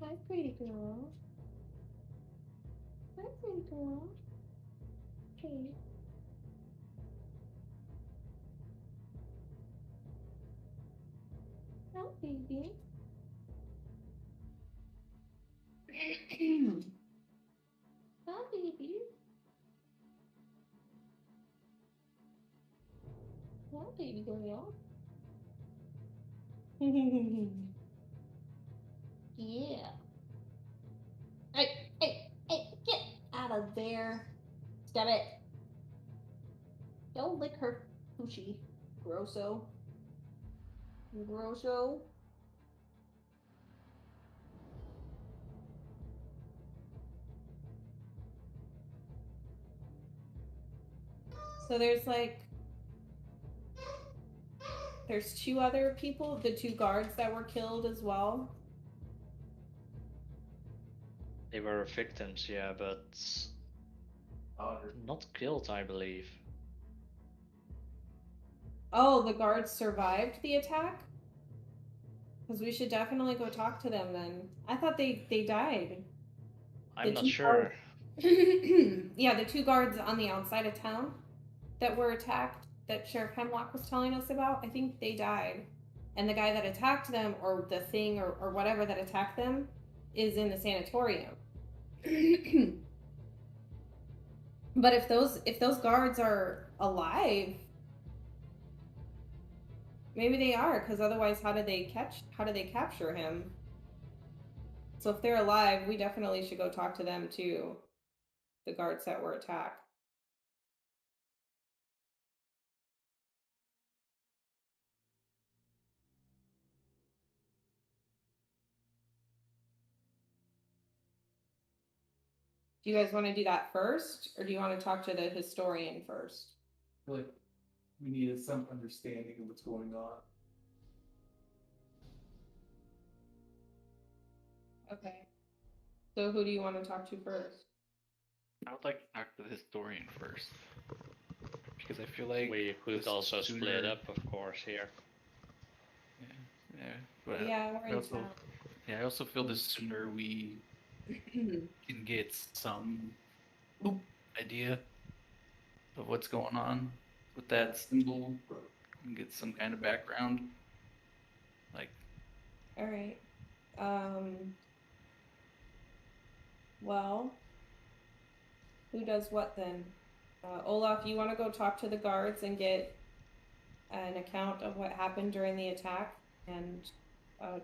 Hi, pretty girl. Hi, pretty girl. Okay. Hi, baby. Hi, baby. Hi, baby girl. Yeah. Hey, hey, hey, get out of there. Stop it. Don't lick her coochie. Grosso. Grosso. So there's 2 other people, the 2 guards that were killed as well. They were victims, yeah, but not killed, I believe. Oh, the guards survived the attack? Because we should definitely go talk to them then. I thought they died. I'm not 2 sure. Yeah, the 2 guards on the outside of town that were attacked that Sheriff Hemlock was telling us about, I think they died. And the guy that attacked them, or the thing or whatever that attacked them, is in the sanatorium. But if those guards are alive, maybe they are, because otherwise how did they capture him? So if they're alive, we definitely should go talk to them too. The guards that were attacked. Do you guys want to do that first, or do you want to talk to the historian first? I feel like we needed some understanding of what's going on. Okay. So who do you want to talk to first? I would like to talk to the historian first. Because I feel like We could the also split sooner- up, of course, here. Yeah, but Yeah, we're in also, town. yeah, I also feel the sooner we can get some idea of what's going on with that symbol and get some kind of background. Like, All right. Well, who does what then? Olaf, you want to go talk to the guards and get an account of what happened during the attack, and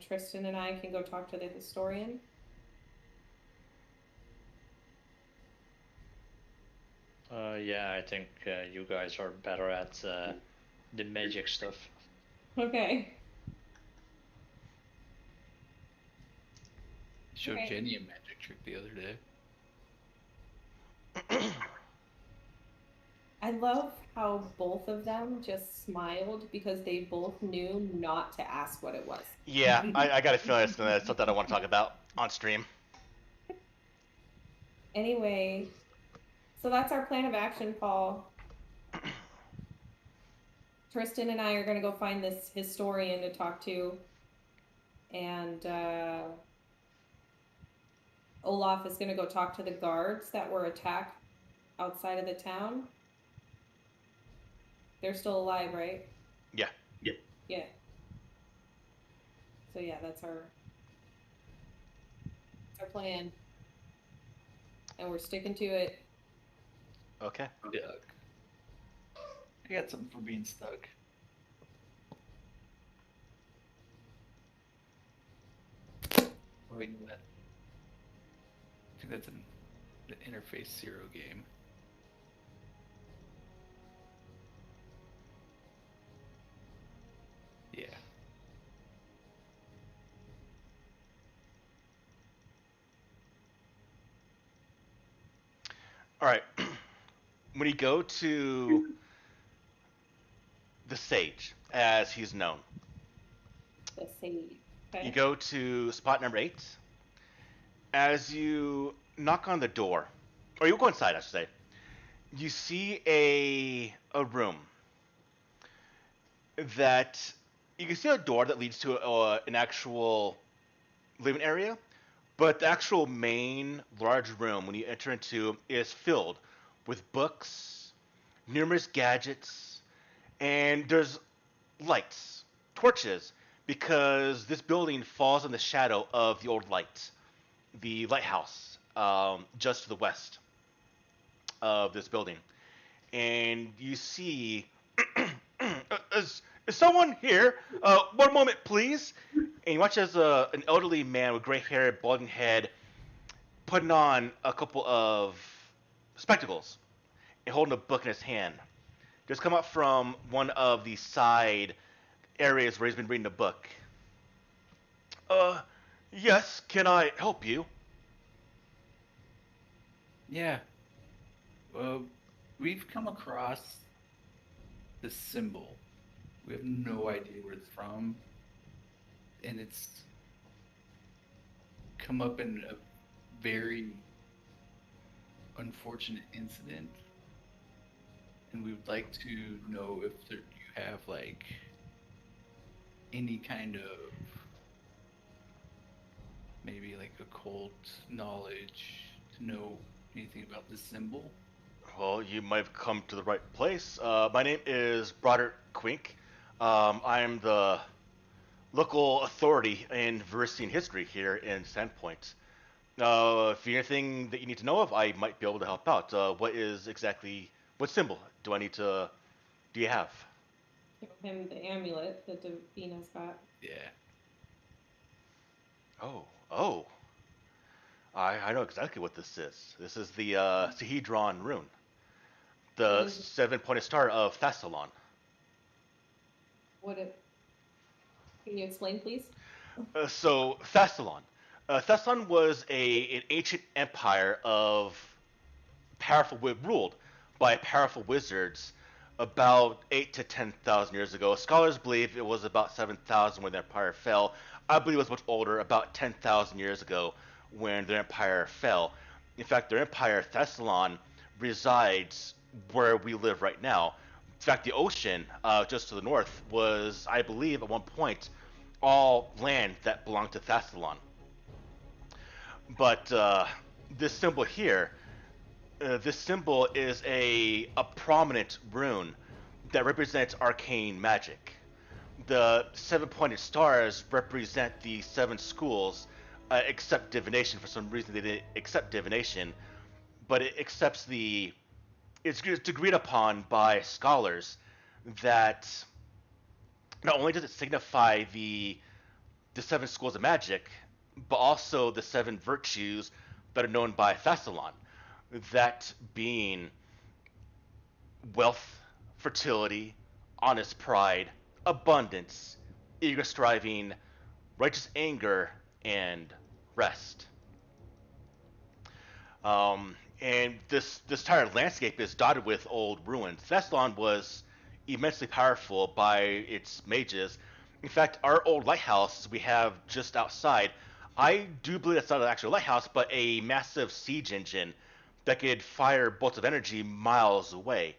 Tristan and I can go talk to the historian. Yeah, I think you guys are better at the magic stuff. Okay. showed Okay. Jenny a magic trick the other day. I love how both of them just smiled because they both knew not to ask what it was. Yeah, I got a feeling that's something I want to talk about on stream. Anyway, so that's our plan of action, Paul. Tristan and I are going to go find this historian to talk to, and Olaf is going to go talk to the guards that were attacked outside of the town. They're still alive, right? Yeah. Yeah. So yeah, that's our plan, and we're sticking to it. Okay. Doug. I got something for being stuck. Wait, that. I think that's the Interface Zero game. Yeah. All right. When you go to the Sage, as he's known, The sage. Okay. you go to spot number 8. As you knock on the door, or you go inside, I should say, you see a room that you can see a door that leads to an actual living area, but the actual main large room when you enter into is filled with books, numerous gadgets, and there's lights, torches, because this building falls in the shadow of the old light, the lighthouse, just to the west of this building. And you see, is someone here? One moment, please. And you watch as an elderly man with gray hair, balding head, putting on a couple of spectacles and holding a book in his hand. Just come up from one of the side areas where he's been reading the book. Yes, can I help you? Yeah. We've come across this symbol. We have no idea where it's from. And it's come up in a very unfortunate incident. And we would like to know if you have, like, any kind of maybe like occult knowledge to know anything about this symbol. Well, you might have come to the right place. My name is Broderick Quink. I am the local authority in Verisian history here in Sandpoint. If you anything that you need to know of, I might be able to help out. What symbol do you have? Give him the amulet that Davina's got. Yeah. Oh. I know exactly what this is. This is the Sahedron rune. The What is it? 7-pointed star of Thassalon. Can you explain, please? So Thassalon, Thessalon was an ancient empire of ruled by powerful wizards about 8 to 10,000 years ago. Scholars believe it was about 7,000 when the empire fell. I believe it was much older, about 10,000 years ago when their empire fell. In fact, their empire, Thessalon, resides where we live right now. In fact, the ocean just to the north was, I believe, at one point, all land that belonged to Thessalon. But this symbol here, this symbol is a prominent rune that represents arcane magic. The seven-pointed stars represent the seven schools, except divination. For some reason, they didn't accept divination, but it accepts the. It's agreed upon by scholars that not only does it signify the seven schools of magic, but also the seven virtues that are known by Thessalon. That being wealth, fertility, honest pride, abundance, eager striving, righteous anger, and rest. And this entire landscape is dotted with old ruins. Thessalon was immensely powerful by its mages. In fact, our old lighthouse we have just outside, I do believe that's not an actual lighthouse, but a massive siege engine that could fire bolts of energy miles away.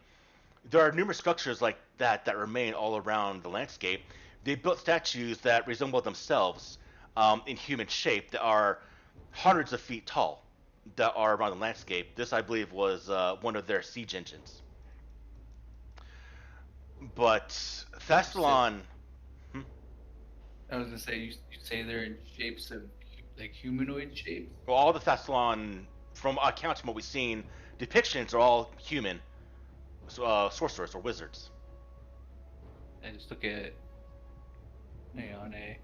There are numerous structures like that remain all around the landscape. They built statues that resemble themselves in human shape that are hundreds of feet tall that are around the landscape. This, I believe, was one of their siege engines. But Thessalon. I was gonna say you say they're in shapes of like humanoid shapes. Well, all the Thessalon, from accounts from what we've seen, depictions are all human sorcerers or wizards. I just look at Ayane.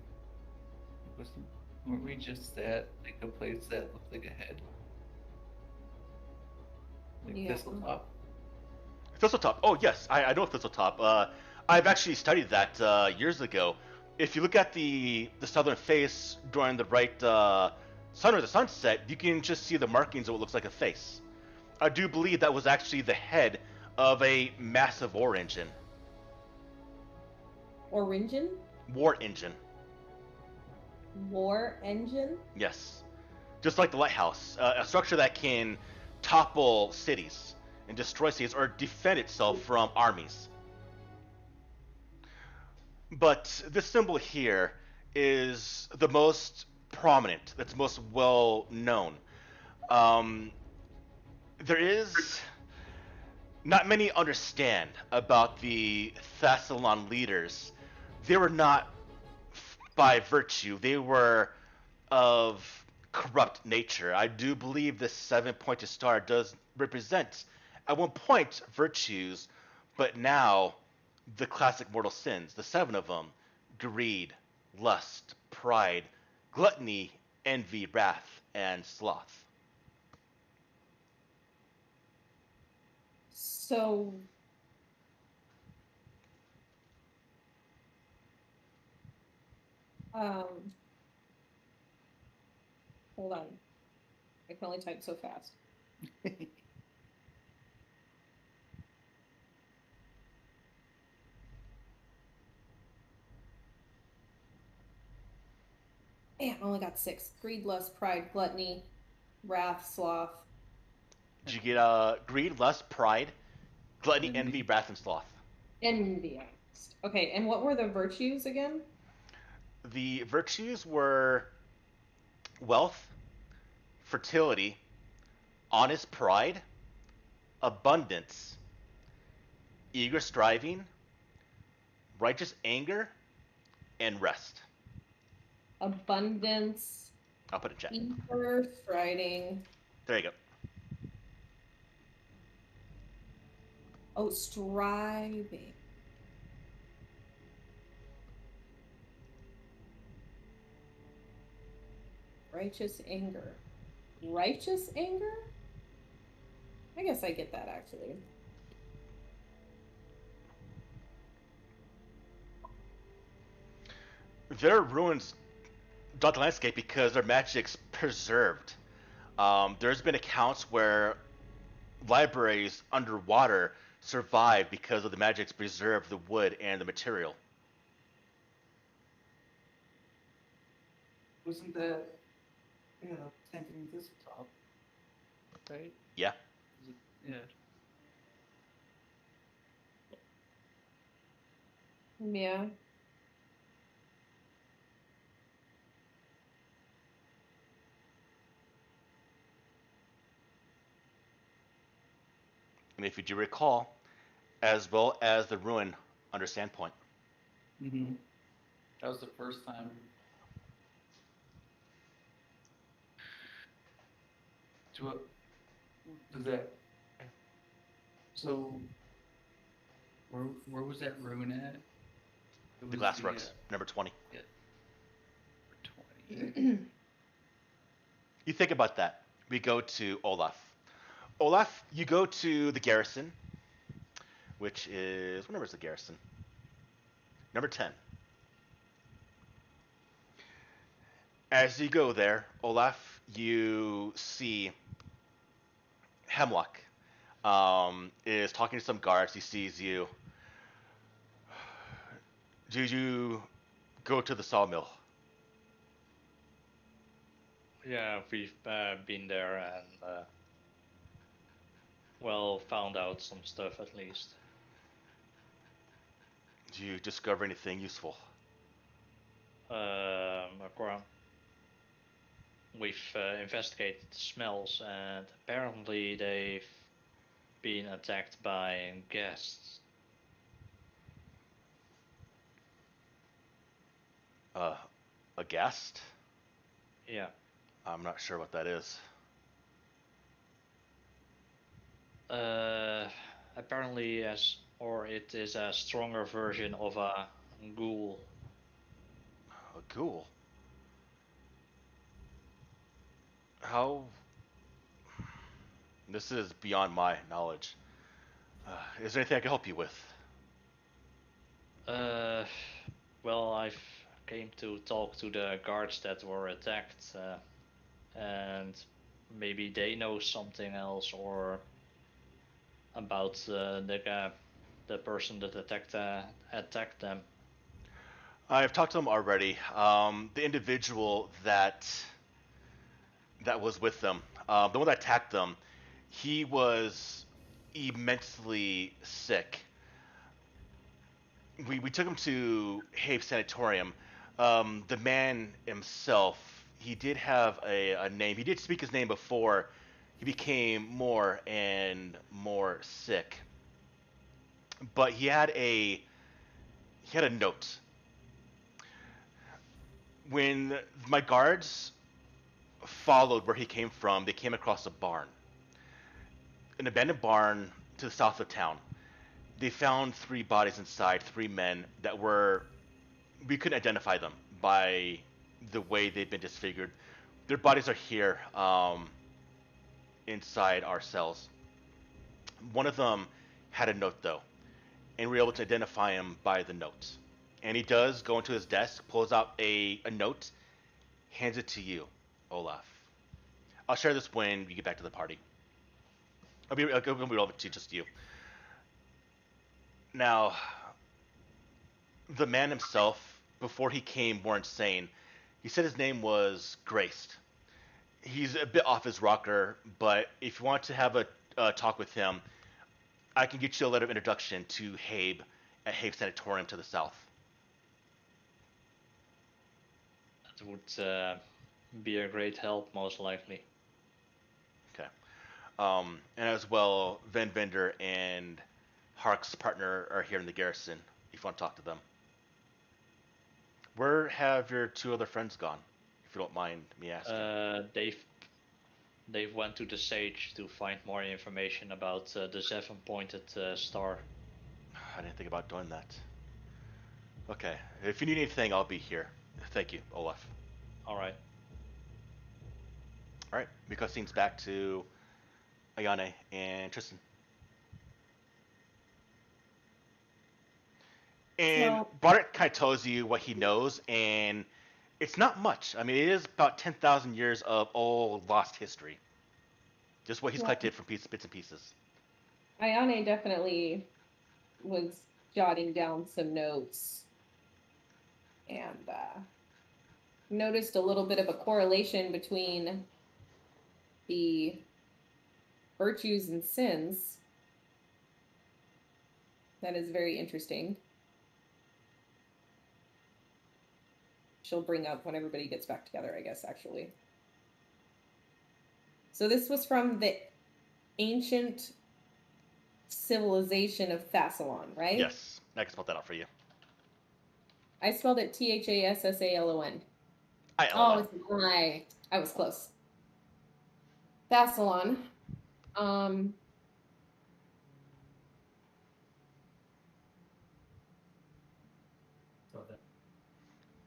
Weren't we just at like a place that looked like a head? Like Yeah. Thistletop? Thistletop. Oh yes, I know Thistletop. I've actually studied that years ago. If you look at the southern face during the right sun or the sunset, you can just see the markings of what looks like a face. I do believe that was actually the head of a massive war engine. Oringen? War engine. War engine? Yes. Just like the lighthouse, a structure that can topple cities and destroy cities or defend itself from armies. But this symbol here is the most prominent, that's most well known. There is not many understand about the Thessalon leaders. They were not by virtue, they were of corrupt nature. I do believe this seven-pointed star does represent, at one point, virtues, but now the classic mortal sins, the seven of them: greed, lust, pride, gluttony, envy, wrath, and sloth. So hold on. I can only type so fast. Man, I only got 6. Greed, lust, pride, gluttony, wrath, sloth. Did you get greed, lust, pride, gluttony, Envy. envy, wrath, and sloth? Envy. Okay, and what were the virtues again? The virtues were wealth, fertility, honest pride, abundance, eager striving, righteous anger, and rest. Abundance, I'll put it in chat. eager striding. There you go. Oh, striving. Righteous anger. Righteous anger? I guess I get that actually. Their ruins dot the landscape because their magic's preserved. There's been accounts where libraries underwater survive because of the magic's preserved the wood and the material. Wasn't that, tanking this top, right? Yeah. Is it, yeah. Yeah. And if you do recall, as well as the ruin under Sandpoint. Mm-hmm. That was the first time. Does that? So where was that ruin at? It The was Glassworks, number 20. yeah, 20. You think about that. We go to Olaf. Olaf, you go to the garrison, which is, what number is the garrison? Number 10. As you go there, Olaf, you see Hemlock is talking to some guards. He sees you. Did you go to the sawmill? Yeah, we've been there and well, found out some stuff at least. Did you discover anything useful? Akora, we've investigated the smells, and apparently they've been attacked by guests. A guest? Yeah. I'm not sure what that is. Apparently, it is a stronger version of a ghoul. A ghoul? How? This is beyond my knowledge. Is there anything I can help you with? Uh, well, I've came to talk to the guards that were attacked, and maybe they know something else or about the person that attacked them. I've talked to them already. The individual that was with them, the one that attacked them, he was immensely sick. We took him to Habe Sanatorium. The man himself, he did have a name. He did speak his name before he became more and more sick. But he had a note. When my guards followed where he came from, they came across a barn, an abandoned barn to the south of town. They found three bodies inside, three men that were, we couldn't identify them by the way they'd been disfigured. Their bodies are here inside our cells. One of them had a note though, and we were able to identify him by the note. And he does go into his desk, pulls out a note, hands it to you, Olaf. I'll share this when we get back to the party. It'll be relevant to just you. Now, the man himself, before he came more insane, he said his name was Graced. He's a bit off his rocker, but if you want to have a talk with him, I can get you a letter of introduction to Habe at Habe Sanatorium to the south. That would be a great help, most likely. Okay. And as well, Van Vender and Hark's partner are here in the garrison, if you want to talk to them. Where have your two other friends gone, if you don't mind me asking? They've went to the Sage to find more information about the seven-pointed star. I didn't think about doing that. Okay. If you need anything, I'll be here. Thank you, Olaf. All right. All right. We cut scenes back to Ayane and Tristan. And So- Bartek kind of tells you what he knows, and It's not much. I mean, it is about 10,000 years of old lost history. Just what he's Yeah. collected from bits and pieces. Ayane definitely was jotting down some notes and noticed a little bit of a correlation between the virtues and sins. That is very interesting. She'll bring up when everybody gets back together, I guess, actually. So this was from the ancient civilization of Thassalon, right? Yes, I can spell that out for you. I spelled it Thassalon. ILN. Oh, it's an I. I was close. Thassalon.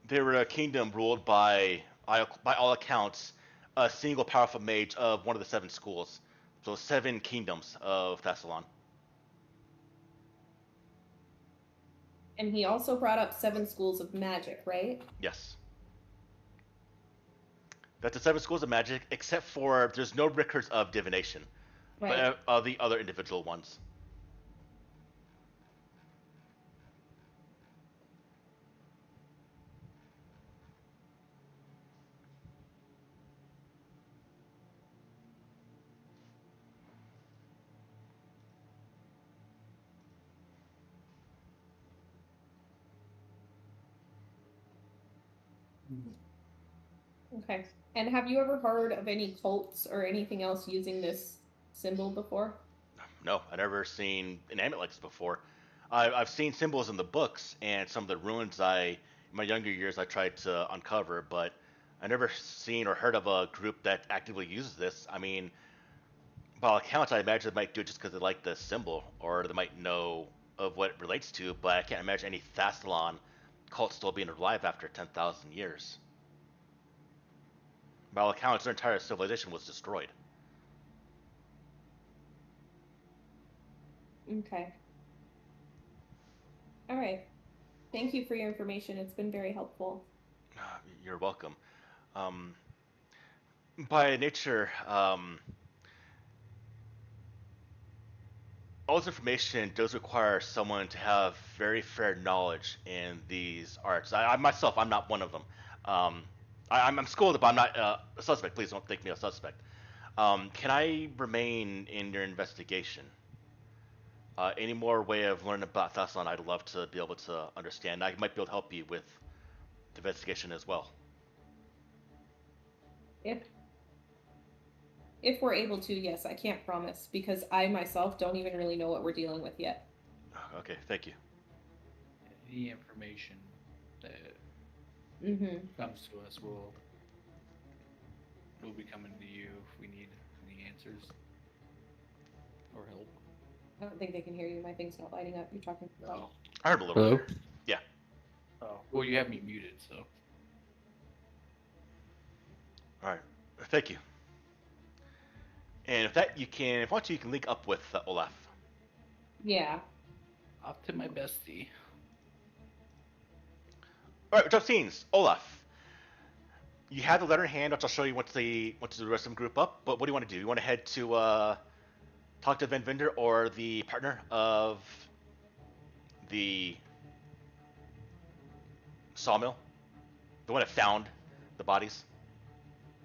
They were a kingdom ruled by all accounts, a single powerful mage of one of the seven schools. So 7 kingdoms of Thassalon. And he also brought up 7 schools of magic, right? Yes. That's the 7 schools of magic, except for there's no records of divination, Right. but the other individual ones. Okay. And have you ever heard of any cults or anything else using this symbol before? No, I've never seen an amulet like this before. I've seen symbols in the books and some of the ruins in my younger years, I tried to uncover, but I never seen or heard of a group that actively uses this. I mean, by all accounts, I imagine they might do it just because they like the symbol, or they might know of what it relates to, but I can't imagine any Thassalon cult still being alive after 10,000 years. By all accounts, their entire civilization was destroyed. Okay. All right. Thank you for your information. It's been very helpful. You're welcome. Um, by nature, all this information does require someone to have very fair knowledge in these arts. I myself, I'm not one of them. Um, I'm schooled, but I'm not a suspect. Please don't think me a suspect. Can I remain in your investigation? Any more way of learning about Thassalon, I'd love to be able to understand. I might be able to help you with the investigation as well. If we're able to, yes, I can't promise because I myself don't even really know what we're dealing with yet. Okay, thank you. Any information that Mm-hmm. comes to us will be coming to you if we need any answers or help. I don't think they can hear you. My thing's not lighting up. You're talking too loud. I heard a little Hello? bit. Yeah. Oh, well, you have me muted, so. All right. Thank you. And if that you can, if you want to, you can link up with Olaf. Yeah. Off to my bestie. All right, jump scenes. Olaf, you have the letter in hand, which I'll show you once the rest of them group up. But what do you want to do? You want to head to talk to Van Vinder or the partner of the sawmill, the one that found the bodies?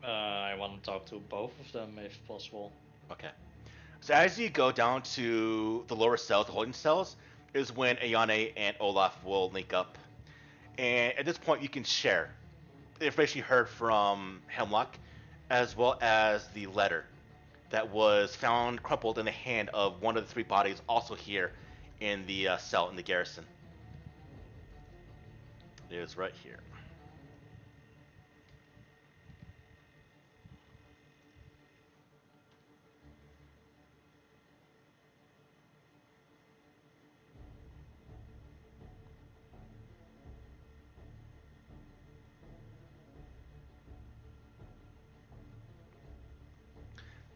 I want to talk to both of them if possible. Okay. So as you go down to the lower cells, the holding cells, is when Ayane and Olaf will link up. And at this point, you can share the information you heard from Hemlock, as well as the letter that was found crumpled in the hand of one of the 3 bodies, also here in the cell in the garrison. It is right here.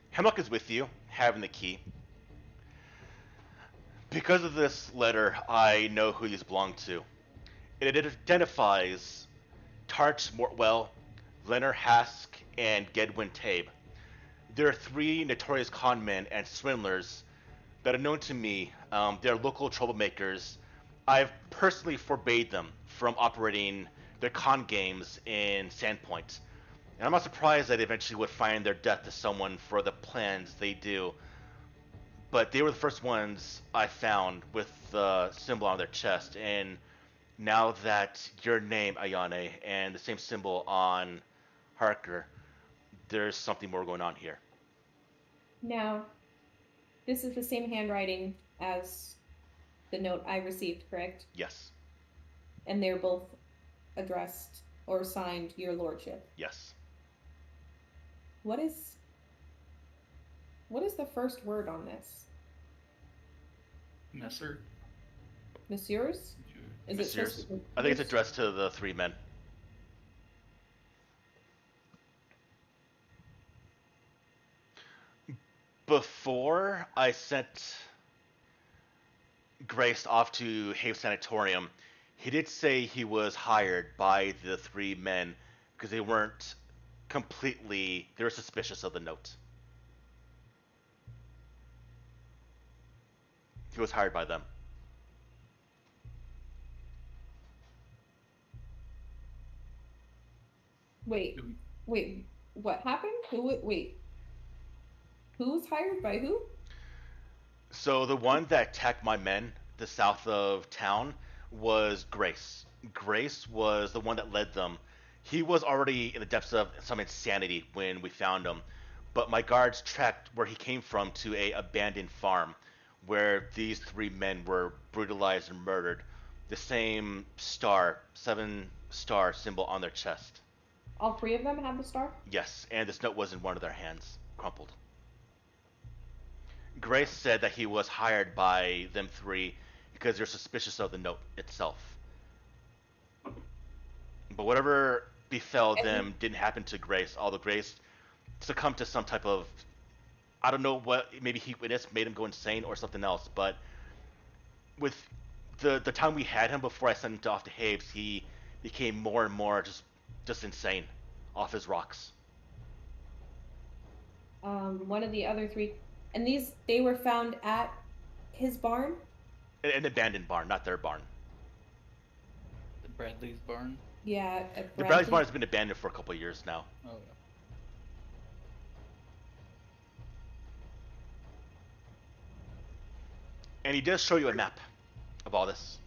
Hemlock is with you, having the key. Because of this letter, I know who these belong to. It identifies Tarch Mortwell, Leonard Hask, and Gedwin Tabe. There are three notorious conmen and swindlers that are known to me. They're local troublemakers. I've personally forbade them from operating their con games in Sandpoint. And I'm not surprised that they eventually would find their death to someone for the plans they do. But they were the first ones I found with the symbol on their chest. And now that your name, Ayane, and the same symbol on Harker, there's something more going on here. Now, this is the same handwriting as the note I received, correct? Yes. And they're both addressed or signed Your Lordship. Yes. What is the first word on this? Messer? Messieurs? Is Messieurs. it just I think it's addressed to the three men. Before I sent Grace off to Have Sanatorium, he did say he was hired by the three men because they weren't completely, they were suspicious of the note. He was hired by them. Wait, what happened? Wait. Who's hired by who? So the one that attacked my men, the south of town, was Grace. Grace was the one that led them. He was already in the depths of some insanity when we found him, but my guards tracked where he came from to a abandoned farm, where these three men were brutalized and murdered. The same star, 7-star symbol on their chest. All three of them had the star? Yes, and this note was in one of their hands, crumpled. Grace said that he was hired by them three because they're suspicious of the note itself. But whatever befell them didn't happen to Grace, although Grace succumbed to some type of, I don't know what, maybe he witnessed made him go insane or something else, but with the time we had him before I sent him off to Habes, he became more and more just insane off his rocks. One of the other three, and they were found at his barn? An abandoned barn, not their barn. The Bradley's barn? Yeah, at The Bradley's barn has been abandoned for a couple of years now. Oh. And he does show you a map of all this.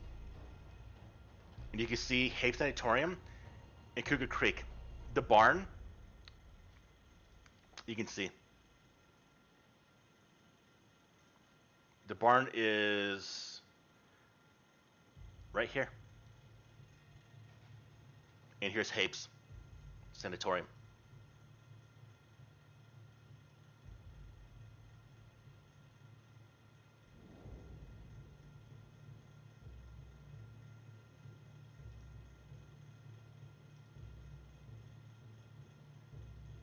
And you can see Hape Sanatorium and Cougar Creek. The barn, you can see. The barn is right here. And here's Hape's Sanatorium.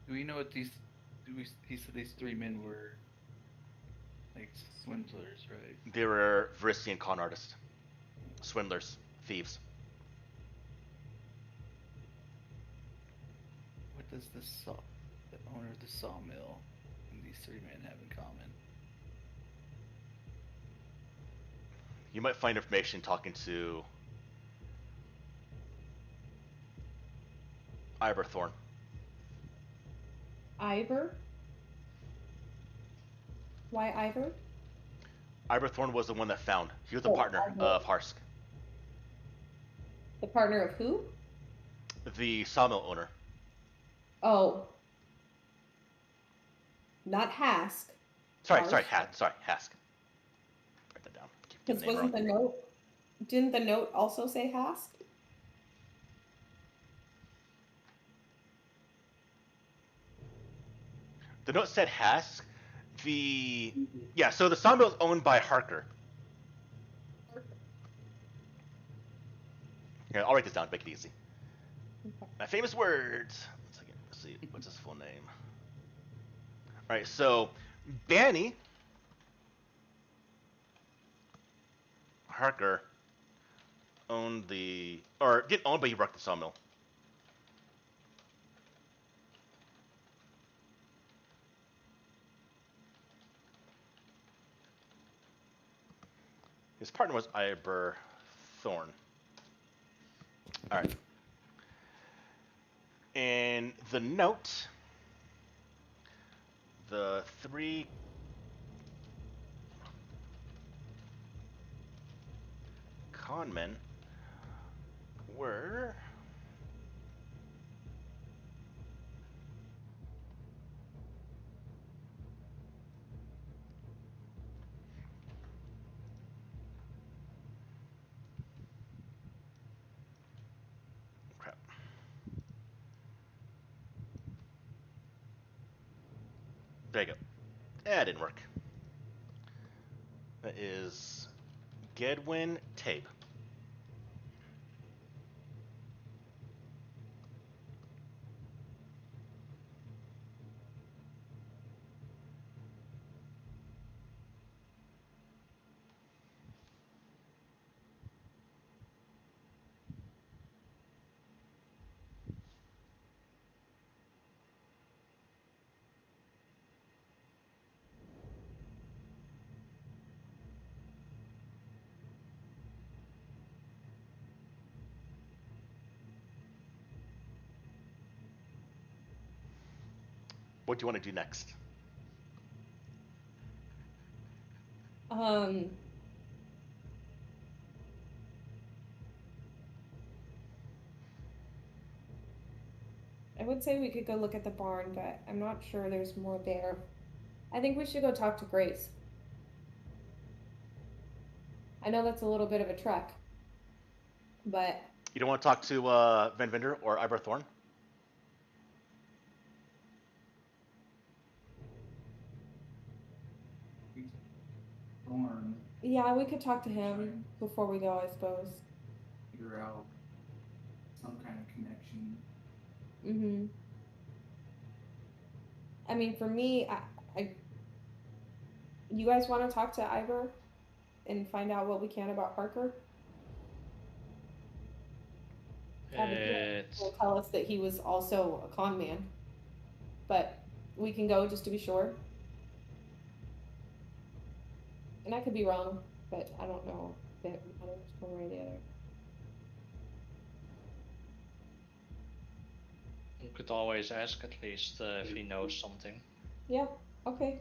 Do we know what these? He said these three men were like swindlers, right? They were Veristian con artists, swindlers, thieves. What does the owner of the sawmill and these three men have in common? You might find information talking to Iberthorn. Ivor? Why Ivor? Iberthorn was the one that found. He was the partner Ivor. of Harsk, The partner of who? the sawmill owner. Oh. Not Hask. Sorry, Harsk. Hask. Write that down. Keep Because getting the name wasn't wrong. the note? Didn't the note also say Hask? The note said Hask. So the sawmill is owned by Harker. Here, I'll write this down. Make it easy. My famous words. 1 second. Let's see. What's his full name? All right. So, Banny Harker didn't own, but he worked the sawmill. His partner was Iber Thorn. All right. In the note, the three conmen were crap. There you go. That didn't work. That is Gedwin Tape. What do you want to do next? Um, I would say we could go look at the barn, but I'm not sure there's more there. I think we should go talk to Grace. I know that's a little bit of a trek, but You don't want to talk to Van Vinder or Iber Thorn? Thorn, yeah, we could talk to him before we go, I suppose. figure out some kind of connection. Mm-hmm. I mean, for me, you guys want to talk to Ivor and find out what we can about Parker? I mean, It's he'll tell us that he was also a con man, but we can go just to be sure. And I could be wrong, but I don't know that one way or the other. you could always ask at least if he knows something. Yeah, okay.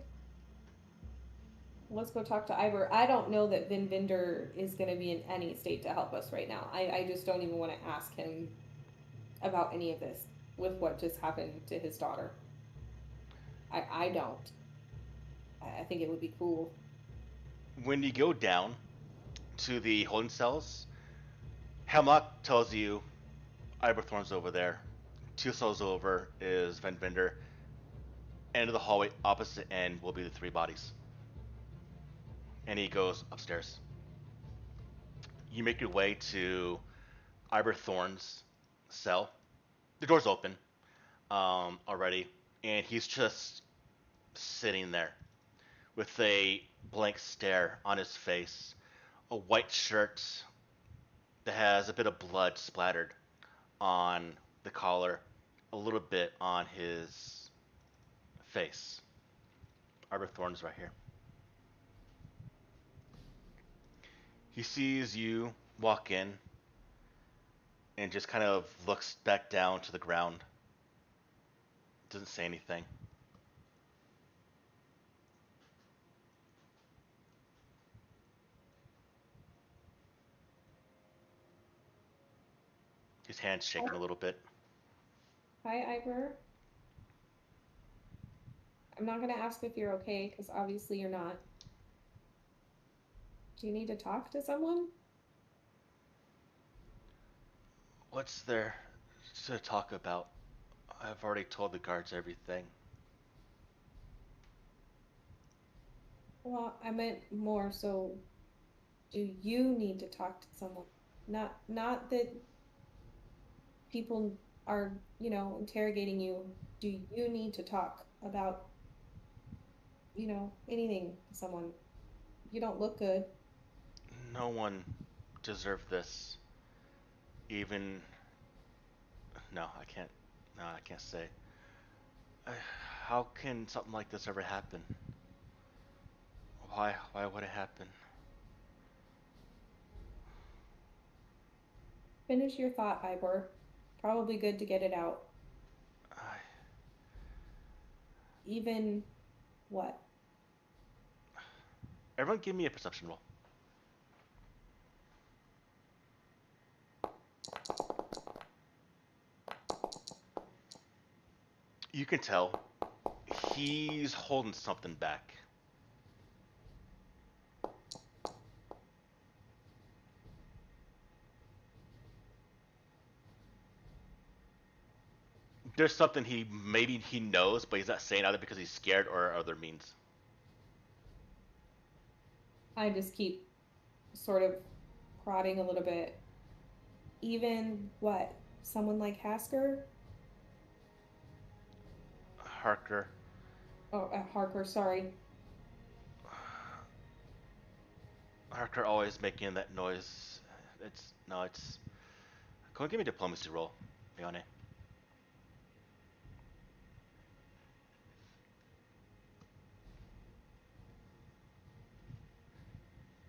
Let's go talk to Ivor. I don't know that Vin Vinder is going to be in any state to help us right now. I just don't even want to ask him about any of this with what just happened to his daughter. I don't. I think it would be cool. When you go down to the holding cells, Hemlock tells you Iber Thorn's over there. 2 cells over is Van Vinder. End of the hallway, opposite end will be the 3 bodies. And he goes upstairs. You make your way to Iber Thorn's cell. The door's open already, and he's just sitting there with a blank stare on his face, a white shirt that has a bit of blood splattered on the collar, a little bit on his face. Arbor Thorn's right here. He sees you walk in and just kind of looks back down to the ground. Doesn't say anything. His hand's shaking a little bit. Hi, Ivor. I'm not going to ask if you're okay, because obviously you're not. Do you need to talk to someone? What's there to talk about? I've already told the guards everything. Well, I meant more so, do you need to talk to someone? Not that people are, interrogating you. Do you need to talk about, anything to someone? You don't look good. No one deserved this. Even no, I can't. No, I can't say. How can something like this ever happen? Why? Why would it happen? Finish your thought, Ivor. Probably good to get it out. I, Even what? everyone, give me a perception roll. You can tell he's holding something back. There's something he knows, but he's not saying either because he's scared or other means. I just keep sort of prodding a little bit. Even what? Someone like Hasker? Harker. Oh, Harker, sorry. Harker always making that noise. It's no, it's. Go and give me a diplomacy roll, Leone.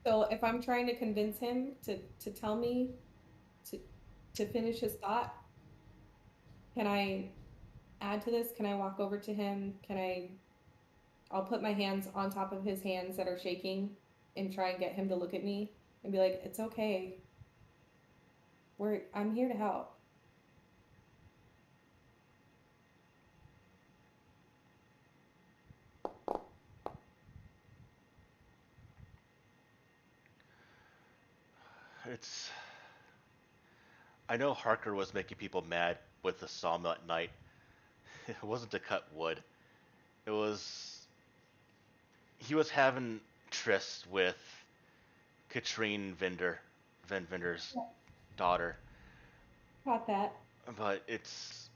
So if I'm trying to convince him to tell me to to finish his thought, can I add to this? Can I walk over to him? I'll put my hands on top of his hands that are shaking and try and get him to look at me and be like, "It's okay. I'm here to help." It's. I know Harker was making people mad with the sawmill at night. It wasn't to cut wood. It was. He was having trysts with Katrine Vender's daughter. Caught that. But it's.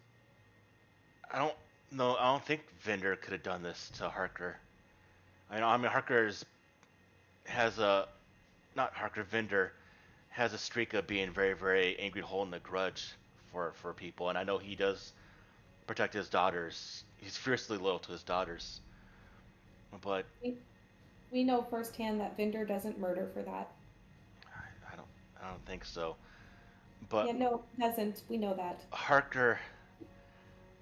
I don't know. I don't think Vender could have done this to Harker. I mean, Harker's has a. Not Harker, Vender has a streak of being very, very angry, holding a grudge for people, and I know he does protect his daughters. He's fiercely loyal to his daughters, but We know firsthand that Vinder doesn't murder for that. I don't, I don't think so. Yeah, But no, doesn't. We know that. Harker,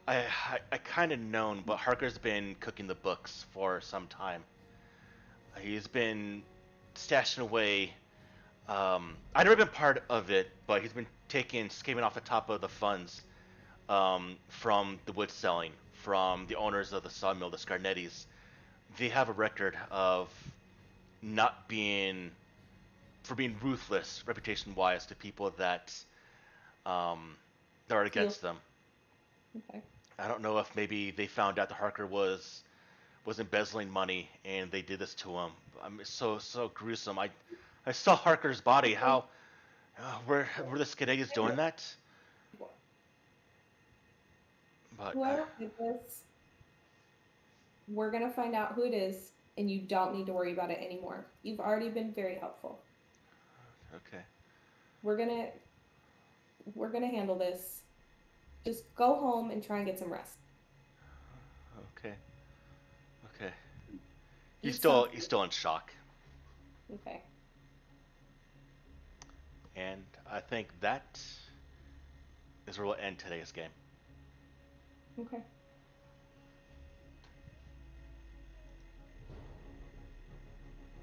I kind of known, but Harker's been cooking the books for some time. He's been stashing away. I've never been part of it, but he's been skimming off the top of the funds from the wood selling, from the owners of the sawmill, the Scarnettis. They have a record of not being, for being ruthless, reputation-wise, to people um, that are Feel against them. okay. I don't know if maybe they found out that Harker was embezzling money and they did this to him. It's so gruesome. I saw Harker's body. How were the Scarnettis doing that? But Whoever did this, we're gonna find out who it is, and you don't need to worry about it anymore. You've already been very helpful. okay. We're gonna we're gonna handle this. Just go home and try and get some rest. Okay. Okay. Eat He's something. still in shock. Okay. And I think that is where we'll end today's game. Okay.